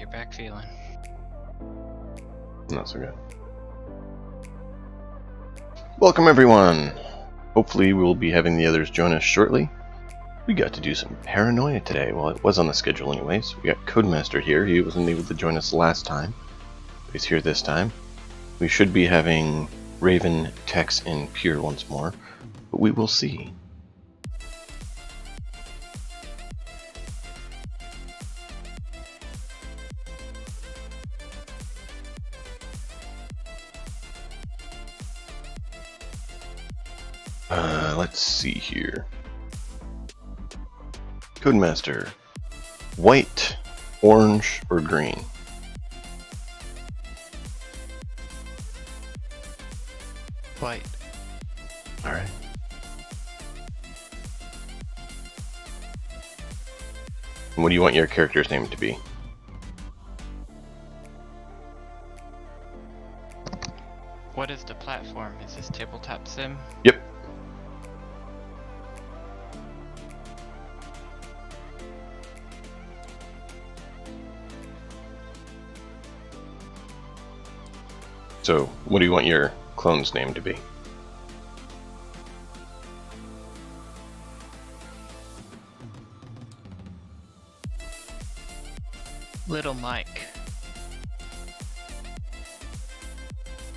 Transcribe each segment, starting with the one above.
your back feeling? Not so good. Welcome everyone! Hopefully we'll be having the others join us shortly. We got to do some Paranoia today. Well, it was on the schedule anyways. We got Codemaster here. He wasn't able to join us last time, but he's here this time. We should be having Raven, Tex, and Pure once more, but we will see. Let's see here. Codemaster, white, orange, or green? White. Alright. What do you want your character's name to be? What is the platform? Is this tabletop sim? Yep. So, what do you want your clone's name to be? Little Mike.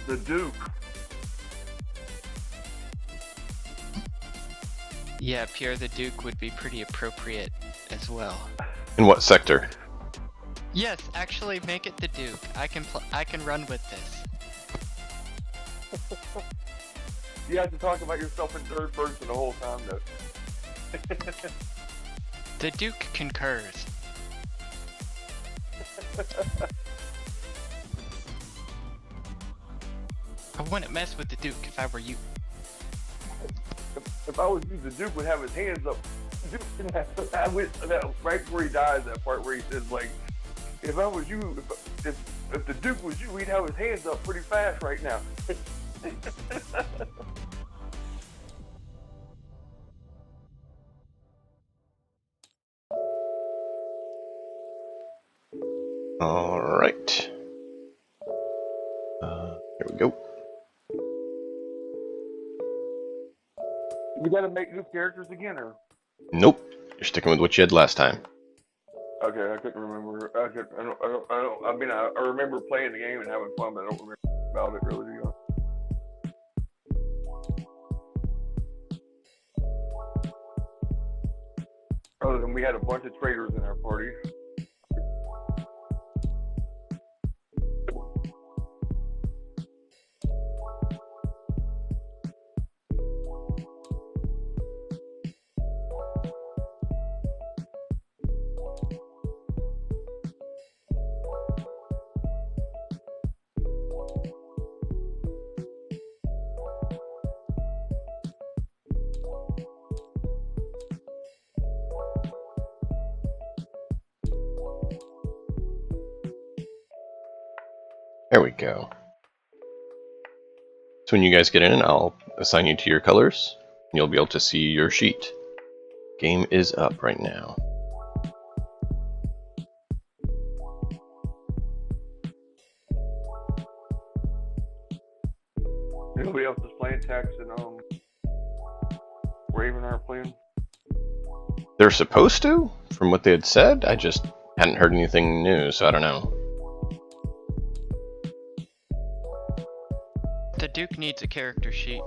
The Duke. Yeah, Pierre the Duke would be pretty appropriate as well. In what sector? Yes, actually make it the Duke. I can run with this. You have to talk about yourself in third person the whole time, though. The Duke concurs. I wouldn't mess with the Duke if I were you. If I was you, the Duke would have his hands up. Duke, I went that right before he dies. That part where he says, like, if I was you, if the Duke was you, he'd have his hands up pretty fast right now. Alright. Here we go. We gotta make new characters again, or? Nope. You're sticking with what you had last time. Okay, I couldn't remember. I mean, I remember playing the game and having fun, but I don't remember about it really. You know? Other than we had a bunch of traitors in our party. There we go. So when you guys get in, I'll assign you to your colors, and you'll be able to see your sheet. Game is up right now. Nobody else is playing Tex and Raven aren't playing. They're supposed to, from what they had said. I just hadn't heard anything new, so I don't know. The Duke needs a character sheet.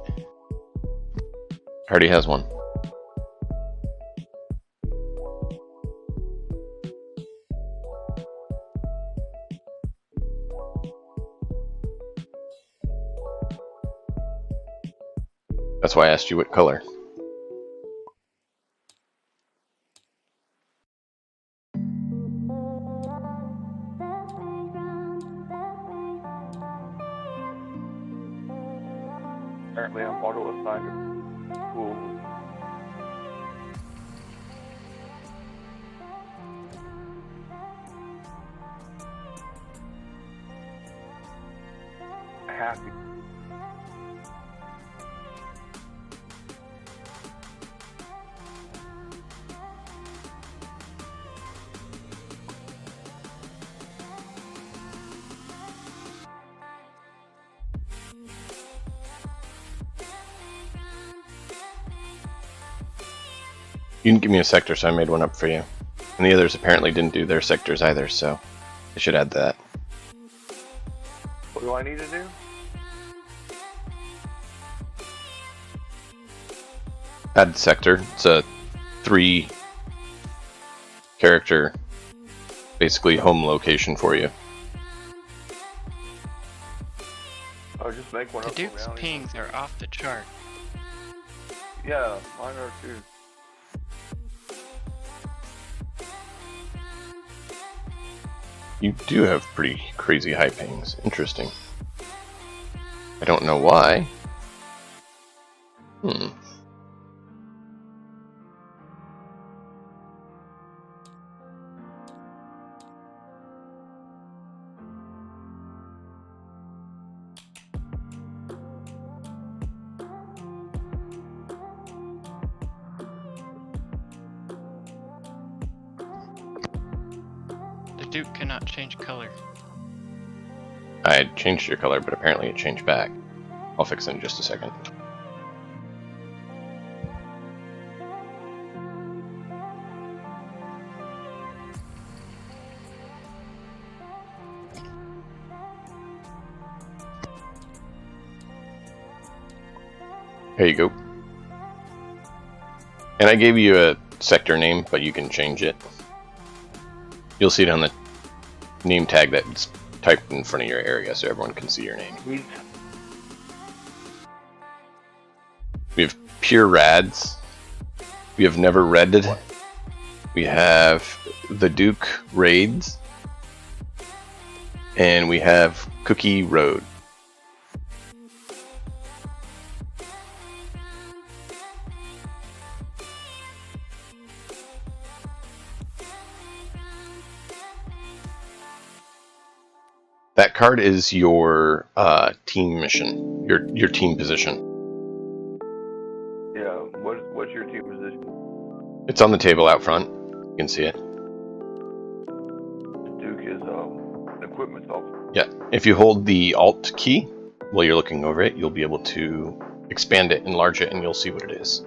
Already has one. That's why I asked you what color. Apparently I'm auto-assigned. Cool. Happy. You didn't give me a sector, so I made one up for you. And the others apparently didn't do their sectors either, so I should add that. What do I need to do? Add sector. It's a 3-character, basically home location for you. I'll just make one The up for me. Duke's I don't even- pings are off the chart. Yeah, mine are too. You do have pretty crazy high pings. Interesting. I don't know why. The Duke cannot change color. I had changed your color, but apparently it changed back. I'll fix it in just a second. There you go. And I gave you a sector name, but you can change it. You'll see it on the name tag that's typed in front of your area so everyone can see your name. Sweet. We have Pure Rads. We have Never Redded. We have The Duke Raids. And we have Cookie Road. That card is your team mission, your team position. Yeah, what's your team position? It's on the table out front. You can see it. Duke is equipment officer. Yeah. If you hold the Alt key while you're looking over it, you'll be able to expand it, enlarge it, and you'll see what it is.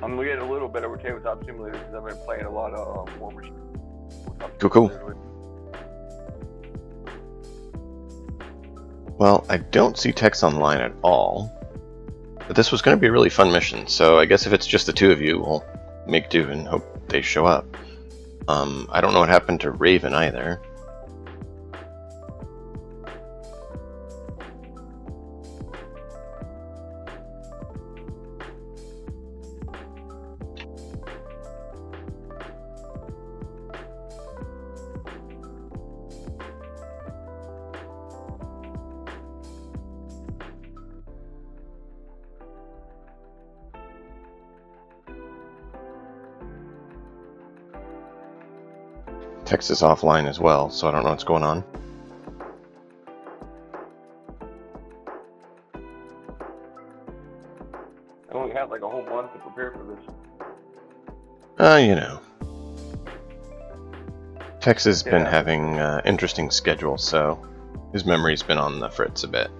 I'm getting a little better with Tabletop Simulator because I've been playing a lot of War Machine. Cool. Well, I don't see text online at all. But this was going to be a really fun mission, so I guess if it's just the two of you, we'll make do and hope they show up. I don't know what happened to Raven either. Text is offline as well, so I don't know what's going on. I only had like a whole month to prepare for this. You know. Tex has been having interesting schedule, so his memory's been on the fritz a bit.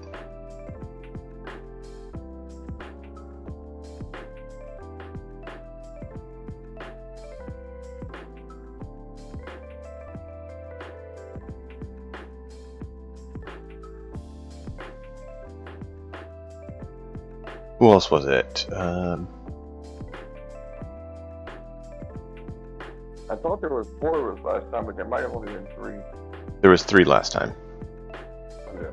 Who else was it? I thought there was 4 of us last time, but there might have only been 3. There was 3 last time. Okay.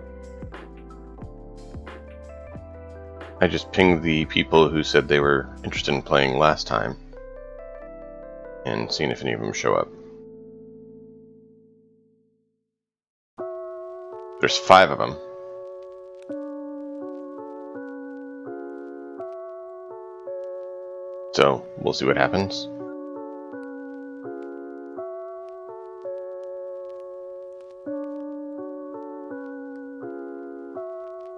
I just pinged the people who said they were interested in playing last time and seeing if any of them show up. There's 5 of them. So, we'll see what happens.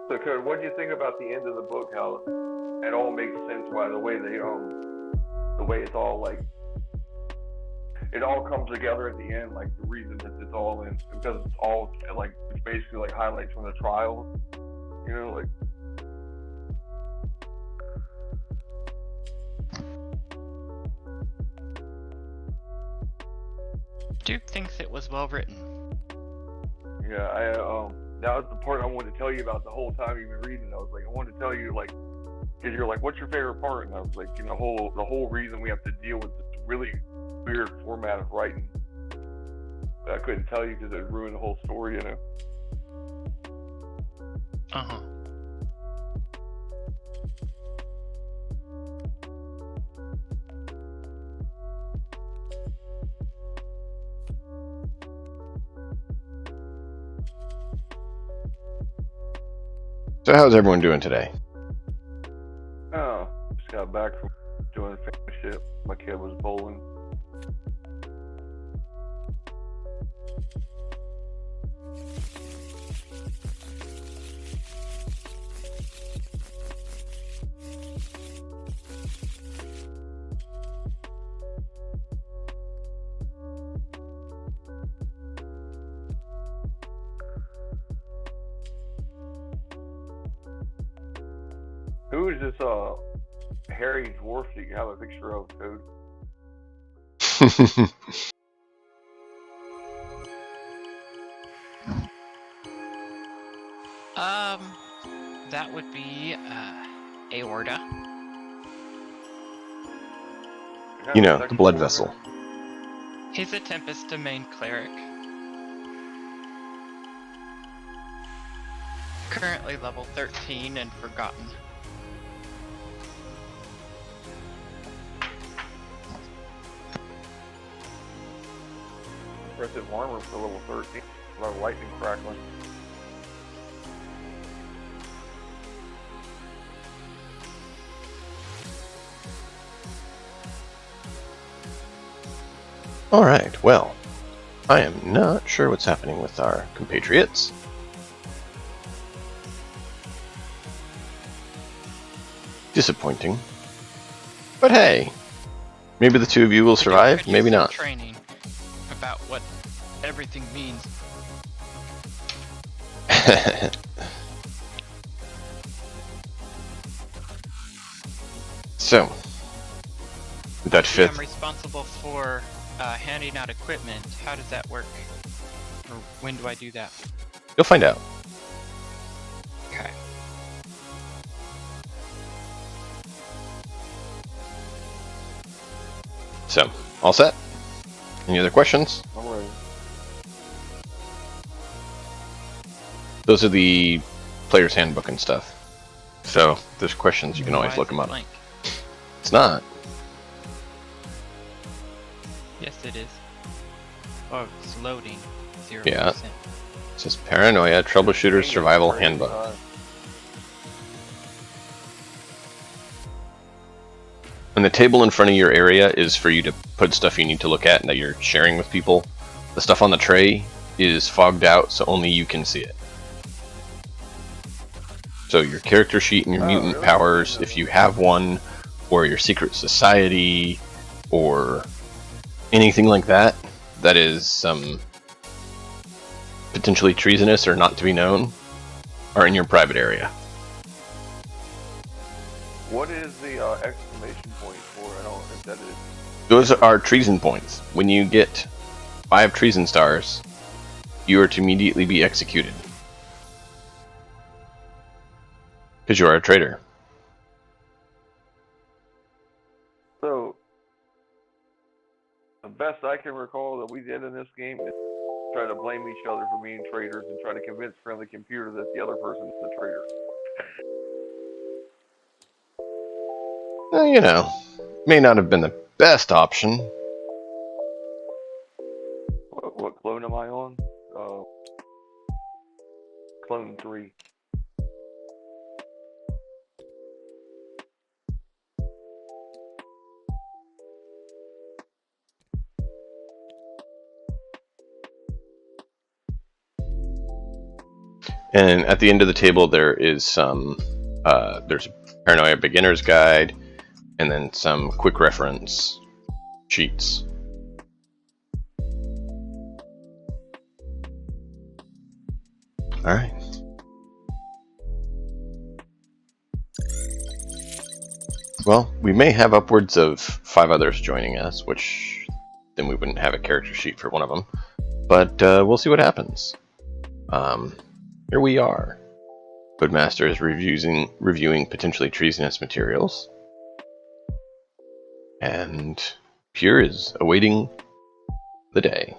So, Code, what do you think about the end of the book? How it all makes sense? Why the way it's all like, it all comes together at the end. Like the reason that it's all in, because it's all like it's basically like highlights from the trial. You know, like Duke thinks it was well written. Yeah, that was the part I wanted to tell you about the whole time you've been reading. I was like, I wanted to tell you, like, because you're like, what's your favorite part? And I was like, you know, the whole reason we have to deal with this really weird format of writing. But I couldn't tell you because it would ruin the whole story, you know. Uh-huh. So how's everyone doing today? Oh, just got back from doing family shit. My kid was bowling. Who is this hairy dwarf that you have a picture of, Code? That would be, Aorta. You know, the blood vessel. He's a Tempest Domain cleric. Currently level 13 and forgotten. Impressive armor for level 13. A lot of lightning crackling. Alright, well, I am not sure what's happening with our compatriots. Disappointing. But hey, maybe the two of you will survive, maybe not. Training about what everything means. So, with that I'm fifth, responsible for handing out equipment. How does that work? Or when do I do that? you'll find out. Okay. So, all set? Any other questions? I'm ready. Those are the player's handbook and stuff. So, if there's questions, you can always Why look is them it up. blank? It's not. Yes, it is. Oh, it's loading. 0%. Yeah. It says Paranoia, Troubleshooter, Survival Handbook. And the table in front of your area is for you to put stuff you need to look at and that you're sharing with people. The stuff on the tray is fogged out, so only you can see it. So your character sheet and your mutant really? powers, if you have one, or your secret society, or anything like that, that is potentially treasonous or not to be known, are in your private area. What is the exclamation point for? I don't know if that is. Those are treason points. When you get 5 treason stars, you are to immediately be executed. Because you are a traitor. So, the best I can recall that we did in this game is try to blame each other for being traitors and try to convince friendly computer that the other person's the traitor. You know, may not have been the best option. What clone am I on? Clone 3. And at the end of the table, there is some, there's a Paranoia Beginner's Guide, and then some quick reference sheets. Alright. Well, we may have upwards of 5 others joining us, which then we wouldn't have a character sheet for one of them. But we'll see what happens. Here we are. Codemaster is reviewing potentially treasonous materials. And Pure is awaiting the day.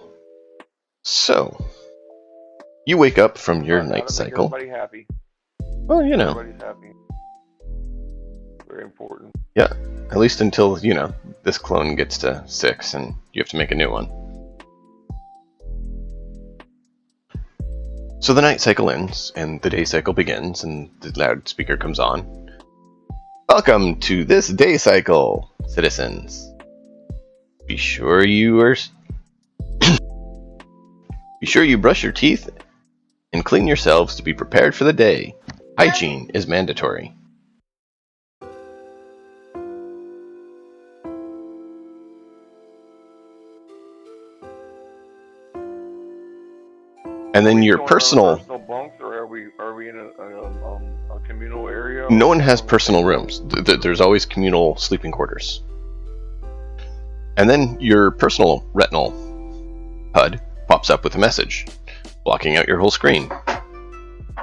So, you wake up from your night cycle. Everybody happy. Well, you know. Everybody's happy. Very important. Yeah, at least until, you know, this clone gets to 6 and you have to make a new one. So the night cycle ends, and the day cycle begins, and the loudspeaker comes on. Welcome to this day cycle, citizens. Be sure you brush your teeth and clean yourselves to be prepared for the day. Hygiene is mandatory. And then your personal bunks, or are we in a communal area? No one has personal rooms. There's always communal sleeping quarters. And then your personal retinal HUD pops up with a message, blocking out your whole screen.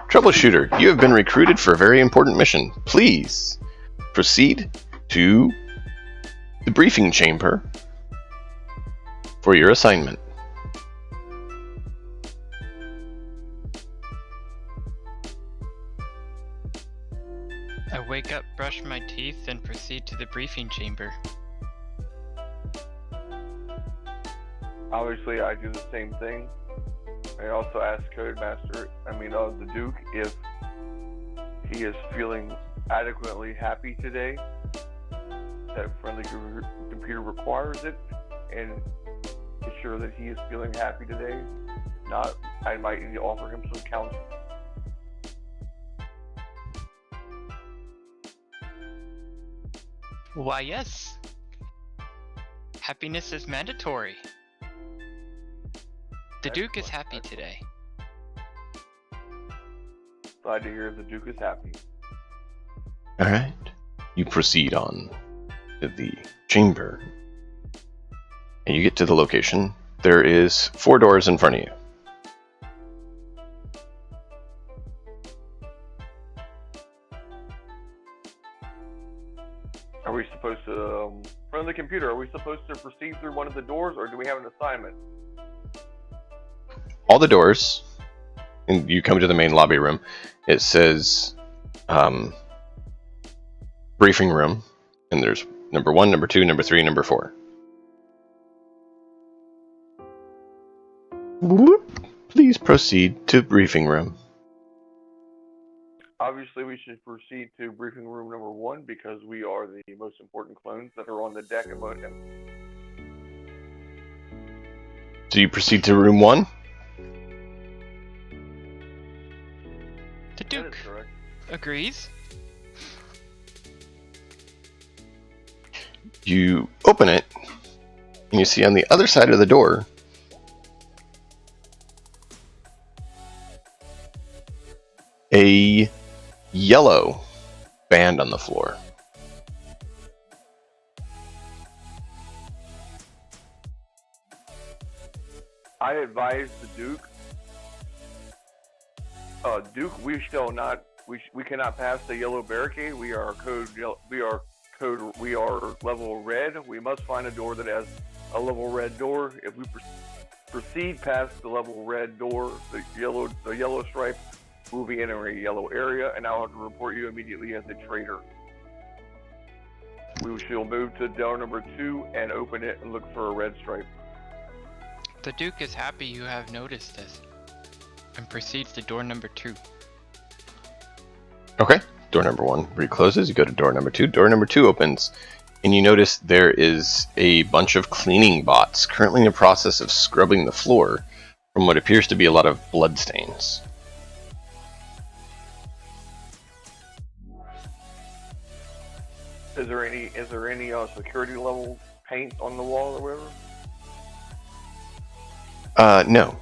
Troubleshooter, you have been recruited for a very important mission. Please proceed to the briefing chamber for your assignment. I wake up, brush my teeth, and proceed to the briefing chamber. Obviously, I do the same thing. I also ask Codemaster, the Duke, if he is feeling adequately happy today. That friendly computer requires it, and ensure that he is feeling happy today. If not, I might need to offer him some counsel. Why, yes. Happiness is mandatory. The Duke is happy today. Glad to hear the Duke is happy. Alright. You proceed on to the chamber. And you get to the location. There is 4 doors in front of you. Are we supposed to, from the computer, are we supposed to proceed through one of the doors, or do we have an assignment? All the doors, and you come to the main lobby room, it says briefing room, and there's number 1, number 2, number 3, number 4. Please proceed to briefing room. Obviously, we should proceed to briefing room number 1 because we are the most important clones that are on the deck about him. So you proceed to room 1? The Duke agrees. You open it, and you see on the other side of the door a yellow band on the floor. I advise the Duke. Duke, we shall not. We cannot pass the yellow barricade. We are level red. We must find a door that has a level red door. If we proceed past the level red door, the yellow stripe, we'll be in a yellow area, and I'll have to report you immediately as a traitor. We shall move to door number 2 and open it and look for a red stripe. The Duke is happy you have noticed this, and proceeds to door number 2. Okay, door number 1 recloses. You go to door number 2. Door number 2 opens, and you notice there is a bunch of cleaning bots currently in the process of scrubbing the floor from what appears to be a lot of blood stains. Is there any security level paint on the wall or whatever? No.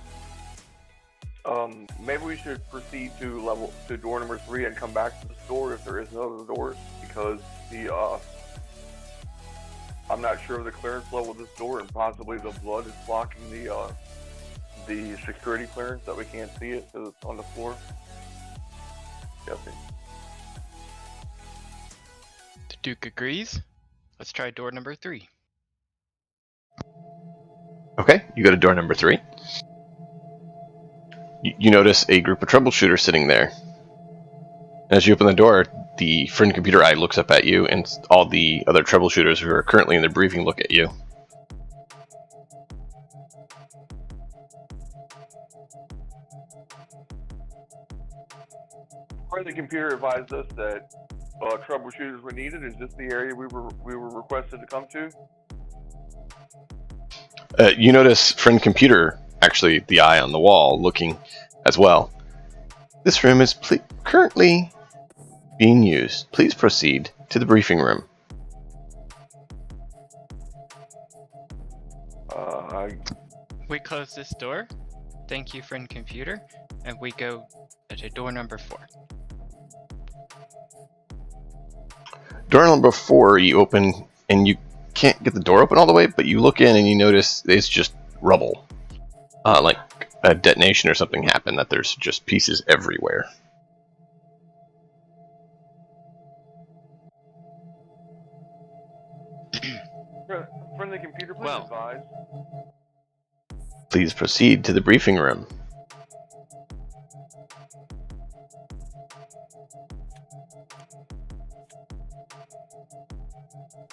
Maybe we should proceed to door number 3 and come back to the store if there is no other doors, because I'm not sure of the clearance level of this door, and possibly the blood is blocking the security clearance that we can't see it because it's on the floor. Guessing. The Duke agrees. Let's try door number 3. Okay, you go to door number 3. You notice a group of troubleshooters sitting there. As you open the door, the friend computer eye looks up at you, and all the other troubleshooters who are currently in the briefing look at you. Where the computer advised us that troubleshooters were needed. Is this the area we were requested to come to? You notice friend computer, actually the eye on the wall, looking as well. This room is currently being used. Please proceed to the briefing room. We close this door. Thank you, friend computer. And we go to door number 4. Door number 4 you open, and you can't get the door open all the way, but you look in and you notice it's just rubble. Like a detonation or something happened, that there's just pieces everywhere. Friend the computer, please Well. advise. Please proceed to the briefing room.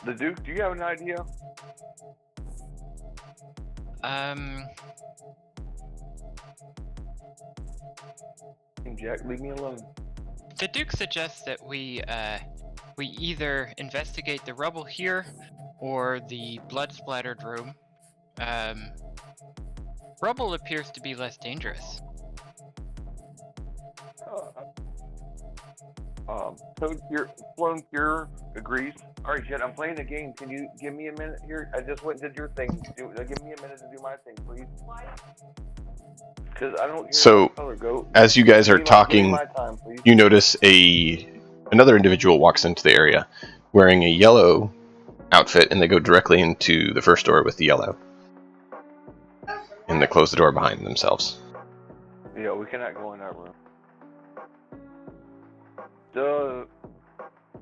The Duke, do you have an idea? Jack, leave me alone. The Duke suggests that we either investigate the rubble here or the blood-splattered room. Rubble appears to be less dangerous. Your agrees. All right, Jet, I'm playing the game. Can you give me a minute here? I just went and did your thing. Give me a minute to do my thing, please. Because I don't hear So, color go. as you guys are Give me talking, my time, please. you notice another individual walks into the area wearing a yellow outfit, and they go directly into the first door with the yellow. And they close the door behind themselves. Yeah, we cannot go in that room. The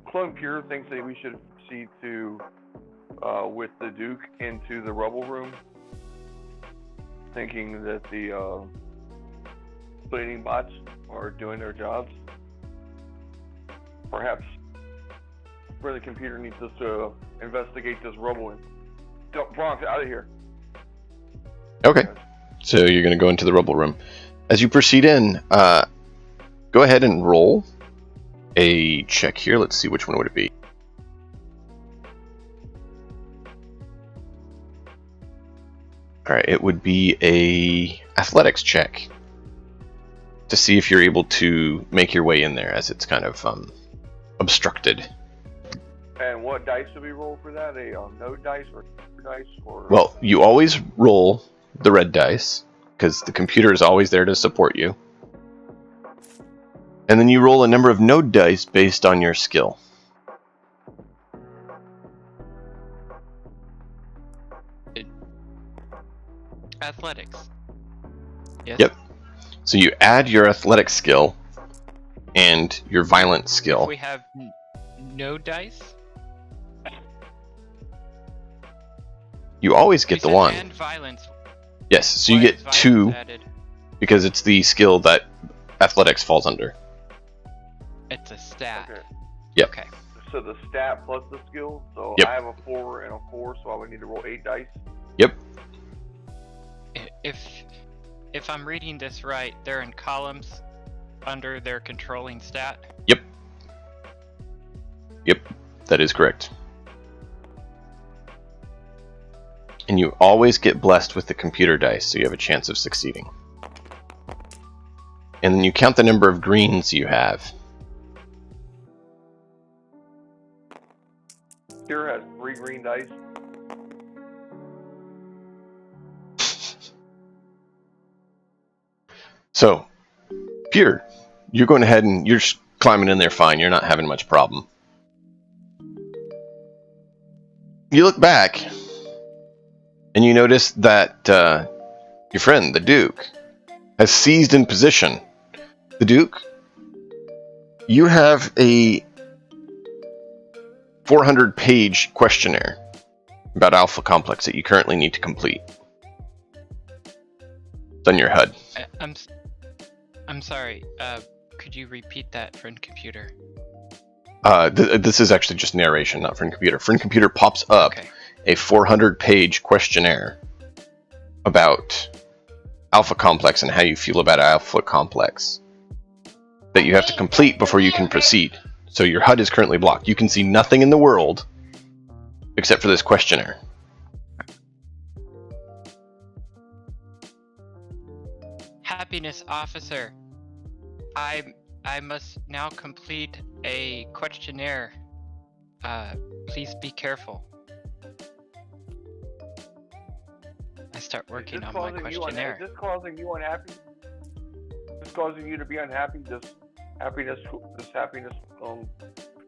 Clone Pure thinks that we should proceed to, with the Duke, into the rubble room, thinking that the cleaning bots are doing their jobs. Perhaps where the computer needs us to investigate this rubble and Bronx, out of here. Okay, so you're going to go into the rubble room. As you proceed in, go ahead and roll a check here. Let's see, which one would it be? Alright, it would be a athletics check to see if you're able to make your way in there, as it's kind of obstructed. And what dice do we roll for that? A no dice or dice? Or Well, you always roll the red dice, because the computer is always there to support you. And then you roll a number of no dice based on your skill. Athletics. Yes. Yep. So you add your athletic skill and your violent skill. If we have no dice. You always get the one. And violence. Yes, so you Why get is violence 2 added? because it's the skill that athletics falls under. It's a stat. Okay. Yep. Okay. So the stat plus the skill. So Yep. I have a 4 and a 4, so I would need to roll 8 dice. Yep. If I'm reading this right, they're in columns under their controlling stat. Yep. Yep. That is correct. And you always get blessed with the computer dice, so you have a chance of succeeding. And then you count the number of greens you have. Here has 3 green dice. So, Peter, you're going ahead and you're just climbing in there fine. You're not having much problem. You look back, and you notice that your friend, the Duke, has seized in position. The Duke, you have a 400-page questionnaire about Alpha Complex that you currently need to complete. It's on your HUD. I'm sorry. Could you repeat that, friend computer? This is actually just narration, not friend computer. Friend computer pops up Okay. a 400-page questionnaire about Alpha Complex and how you feel about Alpha Complex that you have to complete before you can proceed. So your HUD is currently blocked. You can see nothing in the world except for this questionnaire. Happiness officer. I must now complete a questionnaire. Please be careful. I start working on my questionnaire. Is this causing you unhappy? Is this causing you to be unhappy? This happiness.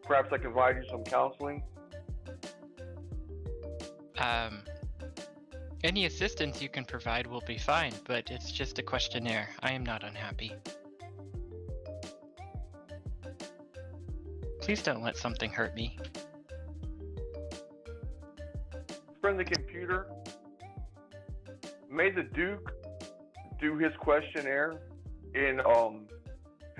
Perhaps I can provide you some counseling. Any assistance you can provide will be fine, but it's just a questionnaire. I am not unhappy. Please don't let something hurt me. Friend the computer. May the Duke do his questionnaire in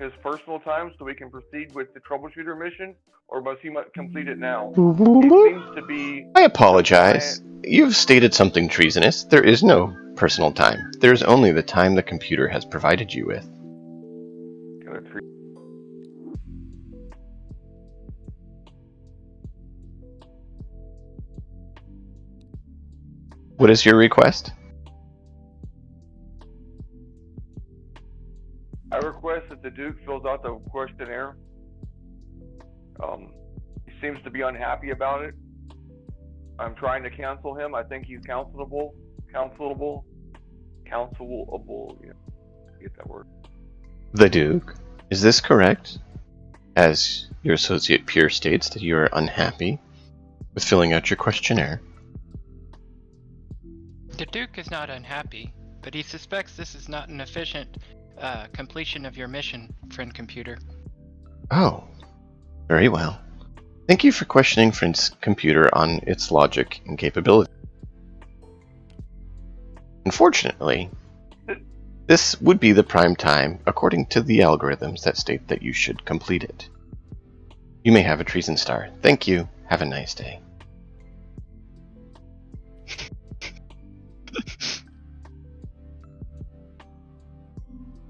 his personal time so we can proceed with the troubleshooter mission, or must he complete it now? He seems to be... I apologize. You've stated something treasonous. There is no personal time. There is only the time the computer has provided you with. What is your request? I request that the Duke fills out the questionnaire. He seems to be unhappy about it. I'm trying to counsel him. I think he's counselable. Counselable. Yeah, get that word. The Duke. Is this correct? As your associate Pierre states that you are unhappy with filling out your questionnaire. The Duke is not unhappy, but he suspects this is not an efficient completion of your mission, friend computer. Oh, very well. Thank you for questioning friend's computer on its logic and capability. Unfortunately, this would be the prime time according to the algorithms that state that you should complete it. You may have a treason star. Thank you. Have a nice day.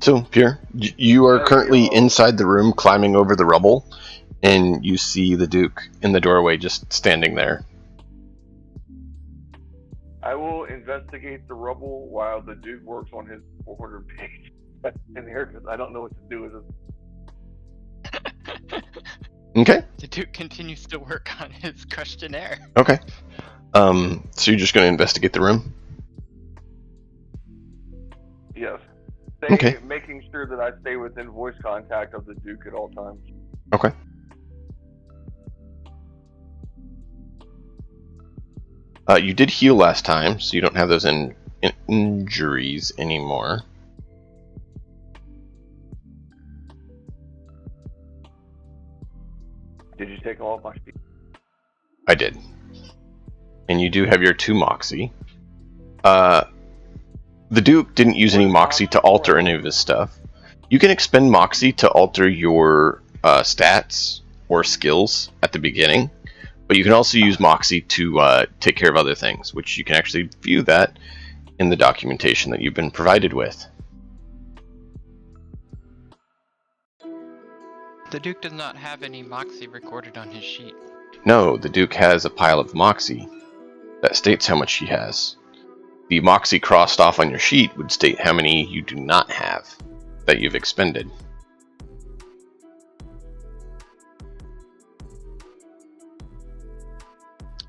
So, Pierre, you are currently inside the room climbing over the rubble, and you see the Duke in the doorway just standing there. I will investigate the rubble while the Duke works on his 400-page in here, because I don't know what to do with it. Okay. The Duke continues to work on his questionnaire. Okay. So you're just going to investigate the room? Yes. Okay. Making sure that I stay within voice contact of the Duke at all times. Okay. You did heal last time, so you don't have those injuries anymore. Did you take all of my speed? I did. And you do have your 2 Moxie. The Duke didn't use any Moxie to alter any of his stuff. You can expend Moxie to alter your stats or skills at the beginning, but you can also use Moxie to take care of other things, which you can actually view that in the documentation that you've been provided with. The Duke does not have any Moxie recorded on his sheet. No, the Duke has a pile of Moxie that states how much he has. The Moxie crossed off on your sheet would state how many you do not have that you've expended.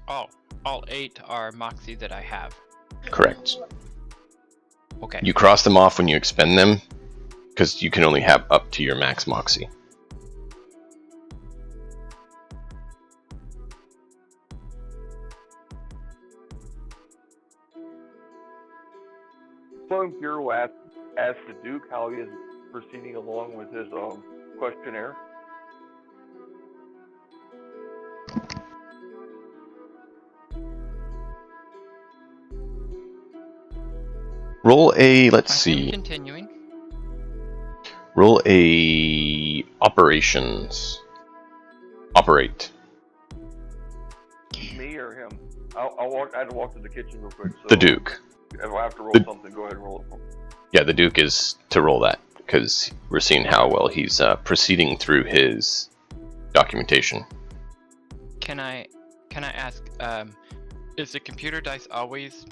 All 8 are Moxie that I have. Correct. Okay. You cross them off when you expend them, because you can only have up to your max Moxie. Clone Pure will ask the Duke how he is proceeding along with his questionnaire. Roll a, let's I am see. continuing. Roll a operations. Operate. Me or him? I had to walk to the kitchen real quick. So The Duke. If I have to roll something, go ahead and roll it for me. Yeah, the Duke is to roll that, because we're seeing how well he's proceeding through his documentation. Can I ask, is the computer dice always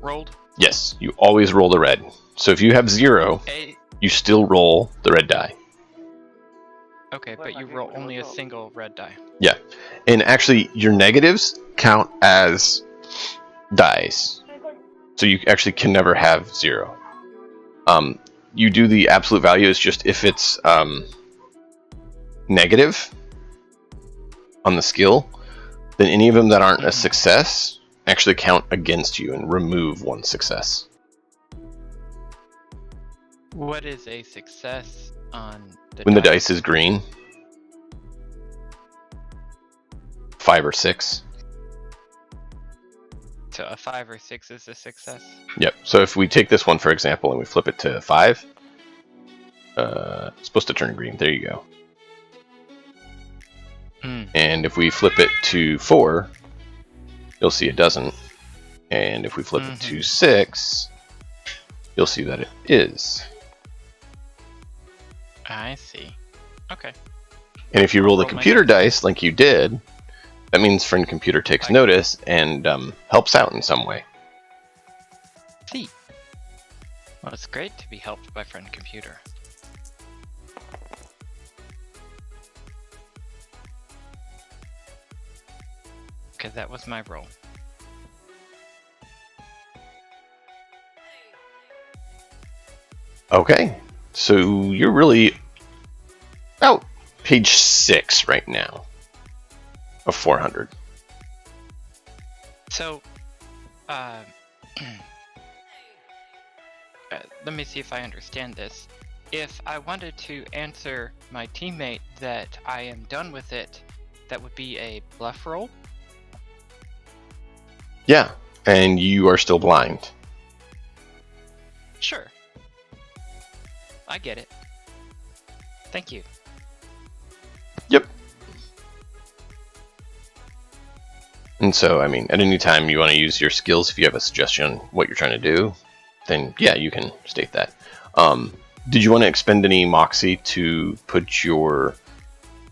rolled? Yes, you always roll the red. So if you have 0, you still roll the red die. Okay, but you roll only a single red die. Yeah, and actually your negatives count as dice. So you actually can never have 0. You do the absolute value is just if it's negative on the skill, then any of them that aren't a success actually count against you and remove one success. What is a success on the When the dice is green, 5 or 6. So a 5 or 6 is a success? Yep. So if we take this one, for example, and we flip it to 5, it's supposed to turn green. There you go. And if we flip it to 4, you'll see it doesn't. And if we flip it to 6, you'll see that it is. I see. Okay. And if you roll the computer dice like you did, that means friend computer takes notice and helps out in some way. See. Well, it's great to be helped by friend computer. Because that was my role. Okay, so you're really about page 6 right now of 400. So, let me see if I understand this. If I wanted to answer my teammate that I am done with it, that would be a bluff roll? Yeah, and you are still blind. Sure. I get it. Thank you. Yep. And so, I mean, at any time you want to use your skills, if you have a suggestion on what you're trying to do, then yeah, you can state that. Did you want to expend any moxie to put your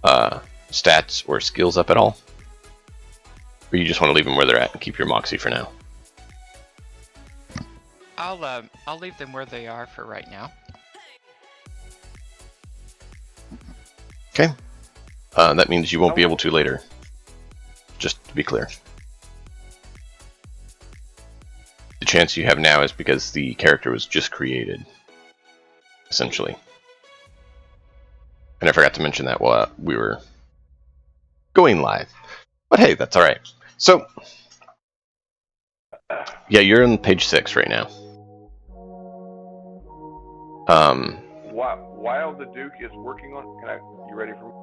stats or skills up at all? Or you just want to leave them where they're at and keep your moxie for now? I'll leave them where they are for right now. Okay. That means you won't be able to later. Just to be clear. The chance you have now is because the character was just created, essentially. And I forgot to mention that while we were going live. But hey, that's alright. So, yeah, you're on page 6 right now. While the Duke is working on, you ready for me?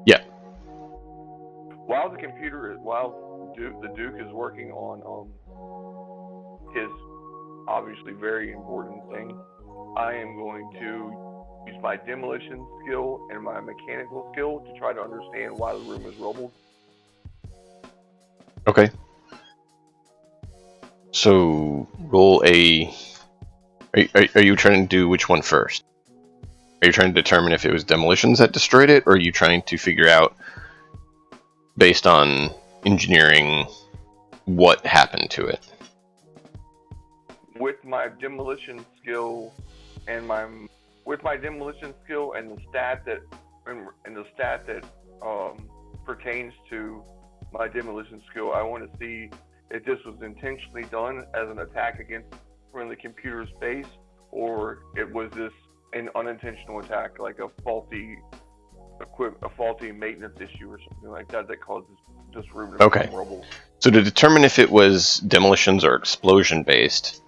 Yeah. While the Duke is working on his obviously very important thing, I am going to use my demolition skill and my mechanical skill to try to understand why the room is rubbled. Okay. So, roll a... Are you trying to do which one first? Are you trying to determine if it was demolitions that destroyed it, or are you trying to figure out, based on engineering, what happened to it? With my demolition skill and the stat that pertains to my demolition skill, I want to see if this was intentionally done as an attack against friendly computer space, or it was this an unintentional attack, like a faulty maintenance issue or something like that causes this room to become rubble. So to determine if it was demolitions or explosion based,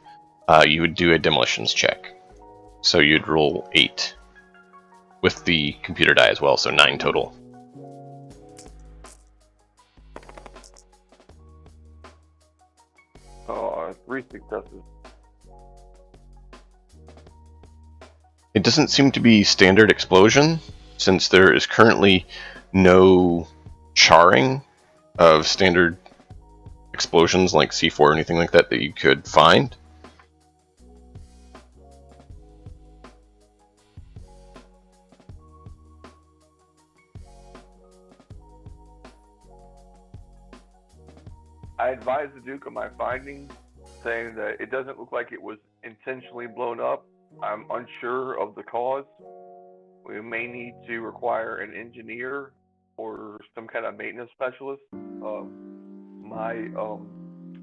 you would do a demolitions check. So you'd roll 8 with the computer die as well, so 9 total. Oh, 3 successes. It doesn't seem to be standard explosion, since there is currently no charring of standard explosions like C4 or anything like that you could find. I advised the Duke of my findings, saying that it doesn't look like it was intentionally blown up. I'm unsure of the cause. We may need to require an engineer or some kind of maintenance specialist.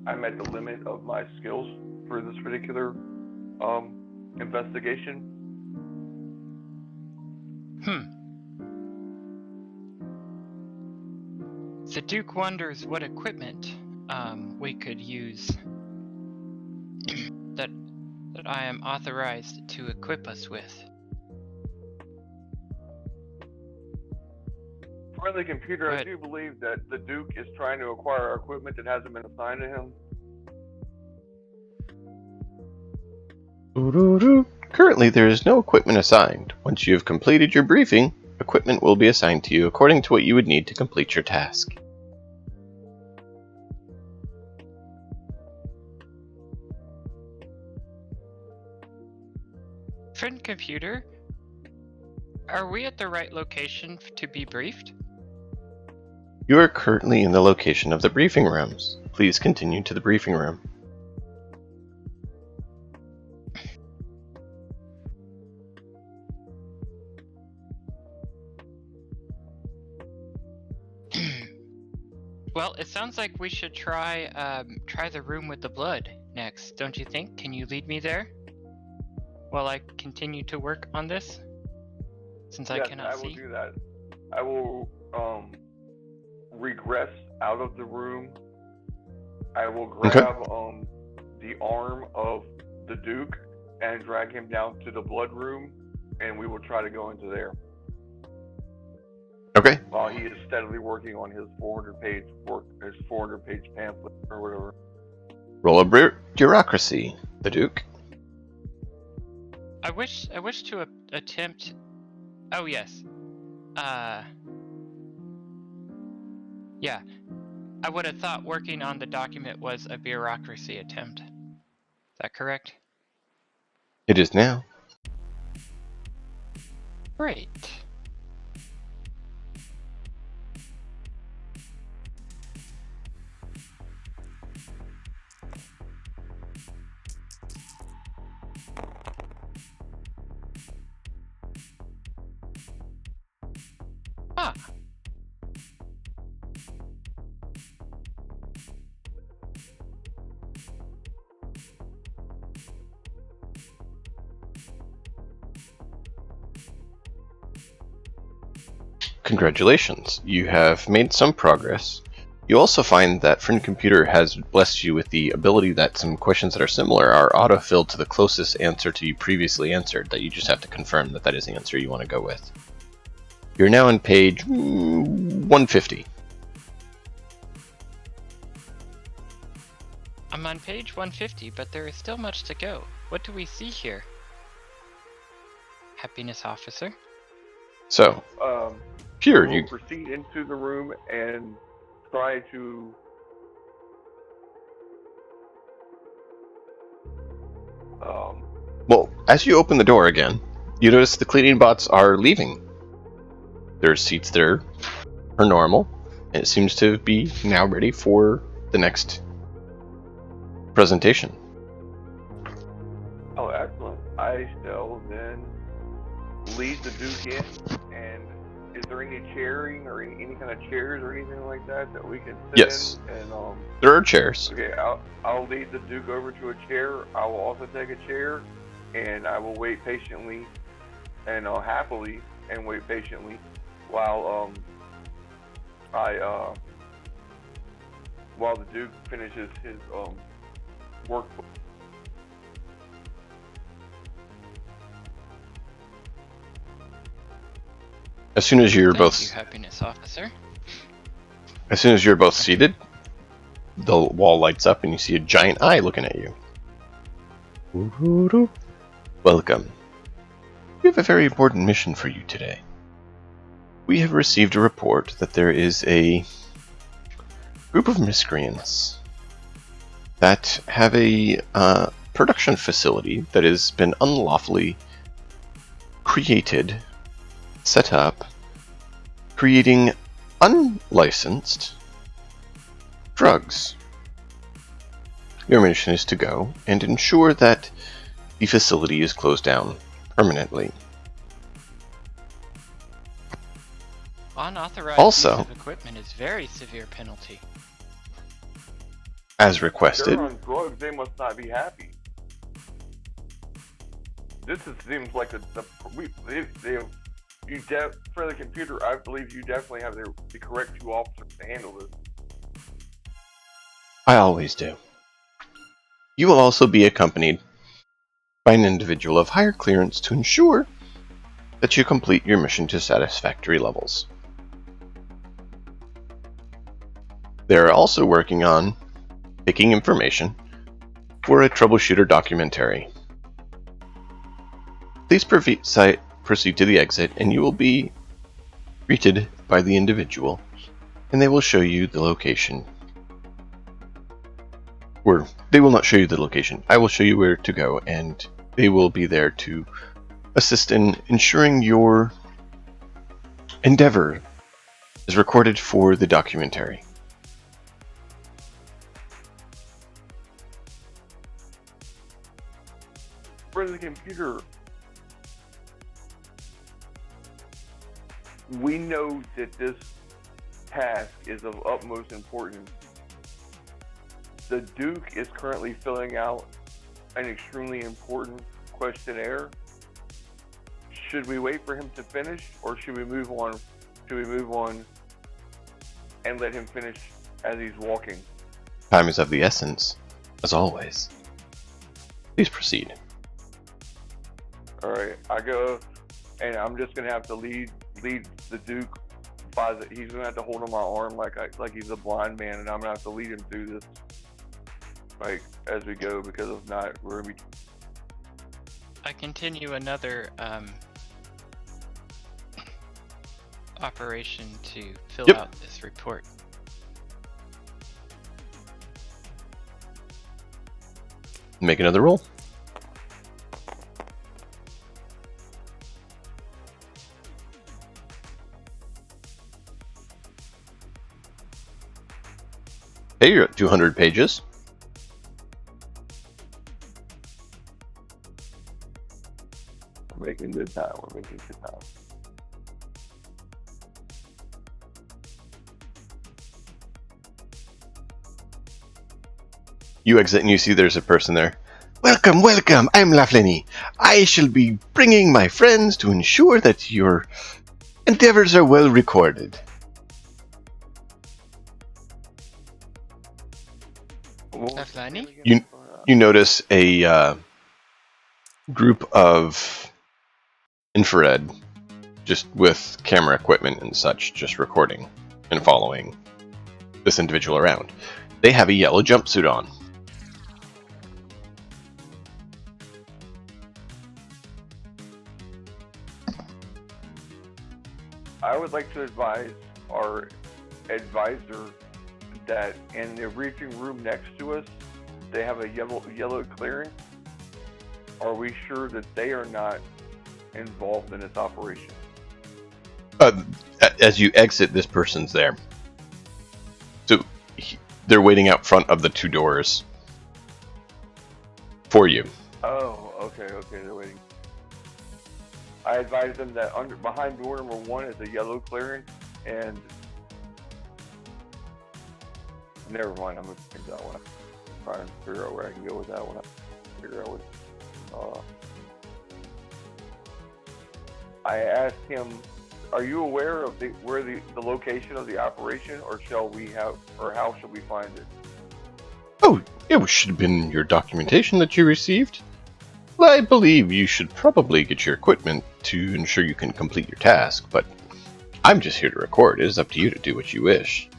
I'm at the limit of my skills for this particular investigation. The Duke wonders what equipment we could use that I am authorized to equip us with. Friendly computer, I But- do believe that the Duke is trying to acquire equipment that hasn't been assigned to him. Currently, there is no equipment assigned. Once you have completed your briefing, equipment will be assigned to you according to what you would need to complete your task. Friend computer, are we at the right location to be briefed? You are currently in the location of the briefing rooms. Please continue to the briefing room. Well, it sounds like we should try the room with the blood next, don't you think? Can you lead me there while I continue to work on this? Since I Yes, cannot I will see. do that. I will regress out of the room. I will grab the arm of the Duke and drag him down to the blood room, and we will try to go into there Okay. while he is steadily working on his 400-page pamphlet or whatever. Roll a bureaucracy, the Duke. I wish to attempt. Oh yes. Yeah. I would have thought working on the document was a bureaucracy attempt. Is that correct? It is now. Great. Ah. Congratulations, you have made some progress. You also find that Friend Computer has blessed you with the ability that some questions that are similar are auto-filled to the closest answer to you previously answered, that you just have to confirm that that is the answer you want to go with. You're now on page 150. I'm on page 150, but there is still much to go. What do we see here? Happiness officer. So, here We'll you proceed into the room and try to well, as you open the door again, you notice the cleaning bots are leaving. Their seats there are normal, and it seems to be now ready for the next presentation. Oh, excellent. I shall then lead the Duke in, and is there any chairing or any kind of chairs or anything like that we can sit Yes. in? And There are chairs. okay, I'll lead the Duke over to a chair. I will also take a chair, and I will wait patiently and happily and wait patiently while while the Duke finishes his work. As soon as you're Thank you, happiness officer. as soon as you're both seated, the wall lights up and you see a giant eye looking at you. Welcome. We have a very important mission for you today. We have received a report that there is a group of miscreants that have a production facility that has been unlawfully created, set up, creating unlicensed drugs. Your mission is to go and ensure that the facility is closed down permanently. Unauthorized Also, use of equipment is very severe penalty. as requested, They're on drugs. They must not be happy. Seems like for the computer. I believe you definitely have the correct two officers to handle this. I always do. You will also be accompanied by an individual of higher clearance to ensure that you complete your mission to satisfactory levels. They're also working on taking information for a Troubleshooter documentary. Please proceed to the exit and you will be greeted by the individual and they will show you the location. Or they will not show you the location. I will show you where to go and they will be there to assist in ensuring your endeavor is recorded for the documentary. For the computer, we know that this task is of utmost importance. The Duke is currently filling out an extremely important questionnaire. Should we wait for him to finish, or should we move on? Should we move on and let him finish as he's walking? Time is of the essence, as always. Please proceed. All right, I go, and I'm just gonna have to lead the Duke by the. He's gonna have to hold on my arm like he's a blind man, and I'm gonna have to lead him through this, like as we go, because if not, we're gonna be. I continue another operation to fill Yep. out this report. Make another roll. Okay, you're at 200 pages. We're making good time. We're making good time. You exit and you see there's a person there. Welcome, welcome, I'm Lafleni. I shall be bringing my friends to ensure that your endeavors are well recorded. Laflani? You notice a group of infrared, just with camera equipment and such, just recording and following this individual around. They have a yellow jumpsuit on. I would like to advise our advisor that in the briefing room next to us, they have a yellow clearance. Are we sure that they are not involved in this operation? As you exit, this person's there. So they're waiting out front of the two doors for you. Oh, okay, they're waiting. I advise them that behind door number 1 is a yellow clearance, and never mind. I'm gonna figure that one out. Try and figure out where I can go with that one. Figure out what. I asked him, "Are you aware of where the location of the operation, or how shall we find it?" Oh, it should have been your documentation that you received. Well, I believe you should probably get your equipment to ensure you can complete your task, but I'm just here to record. It is up to you to do what you wish.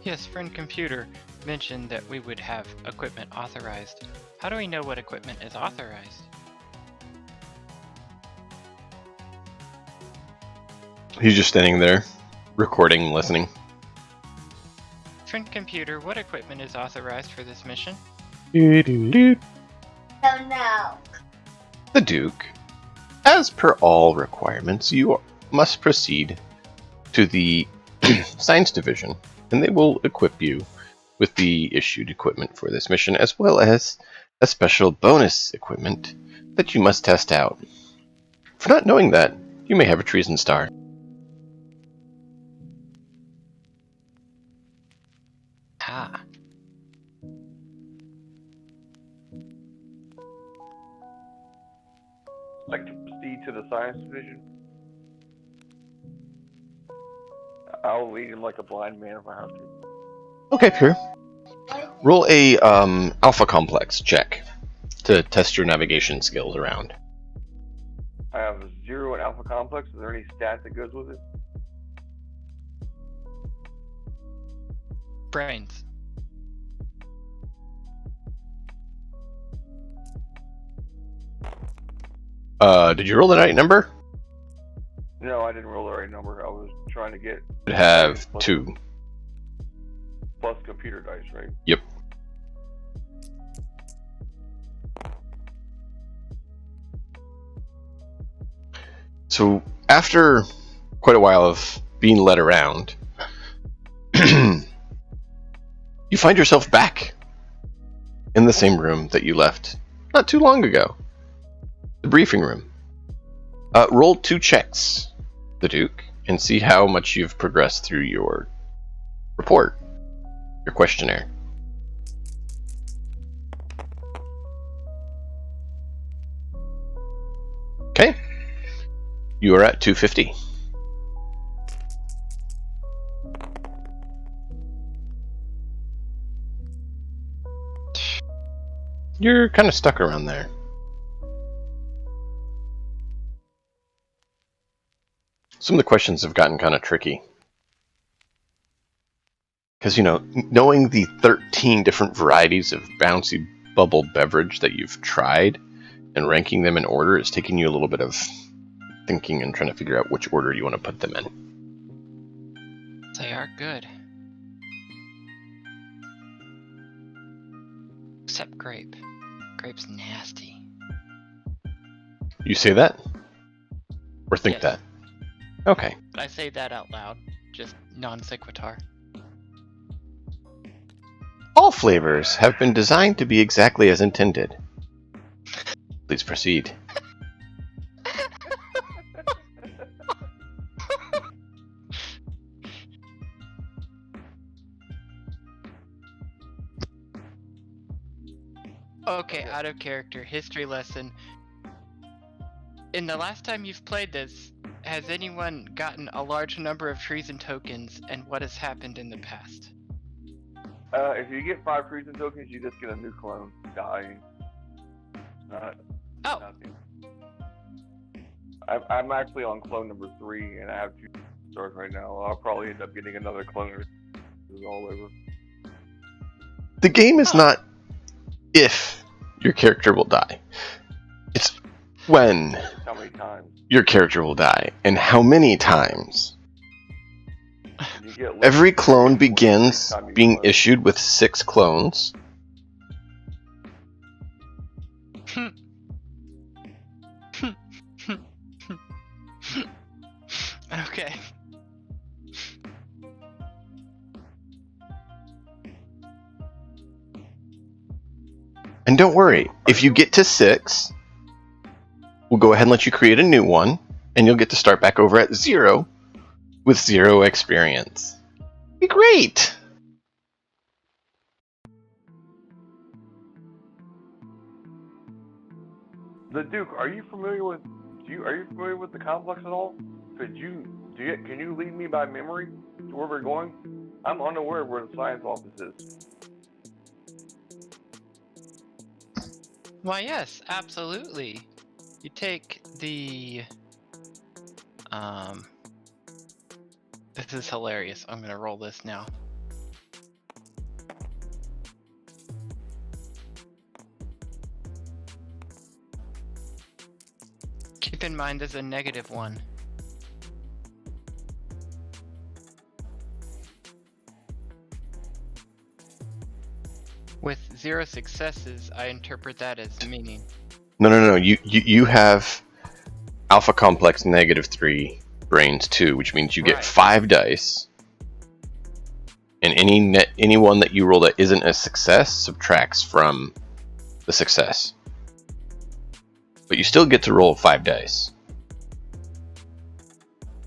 Yes, friend computer mentioned that we would have equipment authorized. How do we know what equipment is authorized? He's just standing there, recording, listening. Friend computer, what equipment is authorized for this mission? The Oh no. Duke, as per all requirements, you must proceed to the Science Division, and they will equip you with the issued equipment for this mission, as well as a special bonus equipment that you must test out. For not knowing that, you may have a treason star. Ah. Like to proceed to the science division. I'll lead him like a blind man if I have to. Okay, Pure. Roll a Alpha Complex check to test your navigation skills around. I have a 0 in Alpha Complex. Is there any stat that goes with it? Brains. Did you roll the right number? No, I didn't roll the right number. I was trying to get You have 2. plus computer dice, right? Yep. So, after quite a while of being led around, you find yourself back in the same room that you left not too long ago. The briefing room. Roll 2 checks, the Duke, and see how much you've progressed through your report, your questionnaire. Okay. You are at 250. You're kind of stuck around there. Some of the questions have gotten kind of tricky. Because, knowing the 13 different varieties of bouncy bubble beverage that you've tried and ranking them in order is taking you a little bit of thinking and trying to figure out which order you want to put them in. They are good. Except grape. Grape's nasty. You say that? Or think Yes. that? Okay. But I say that out loud, just non sequitur. All flavors have been designed to be exactly as intended. Please proceed. Okay, out of character, history lesson. In the last time you've played this, has anyone gotten a large number of treason tokens, and what has happened in the past? If you get 5 treason tokens, you just get a new clone. Dying. Oh, Nothing. I'm actually on clone number 3, and I have 2 stars right now. I'll probably end up getting another clone. This is all over. The game is not if your character will die. It's when How many times? your character will die, and how many times. You get Every clone every begins time you being clone. issued with 6 clones. okay. And don't worry, if you get to 6, we'll go ahead and let you create a new one, and you'll get to start back over at 0 with 0 experience. Be great! The Duke, are you familiar with? Are you familiar with the complex at all? Can you lead me by memory to where we're going? I'm unaware of where the science office is. Why, yes, absolutely. You take the This is hilarious. I'm gonna roll this now. Keep in mind there's a -1. With 0 successes, I interpret that as meaning. No. You have alpha complex -3 brains too, which means you get Right. 5 dice. And any one that you roll that isn't a success subtracts from the success. But you still get to roll 5 dice.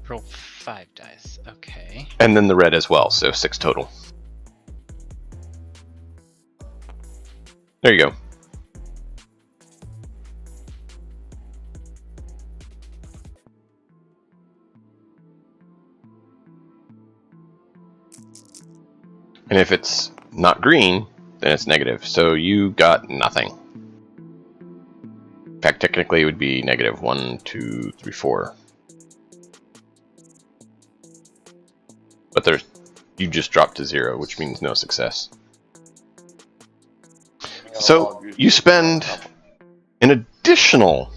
Roll 5 dice. Okay. And then the red as well, so 6 total. There you go. And if it's not green, then it's negative. So you got nothing. In fact, technically it would be -1, 2, 3, 4. But you just dropped to 0, which means no success. So you spend an additional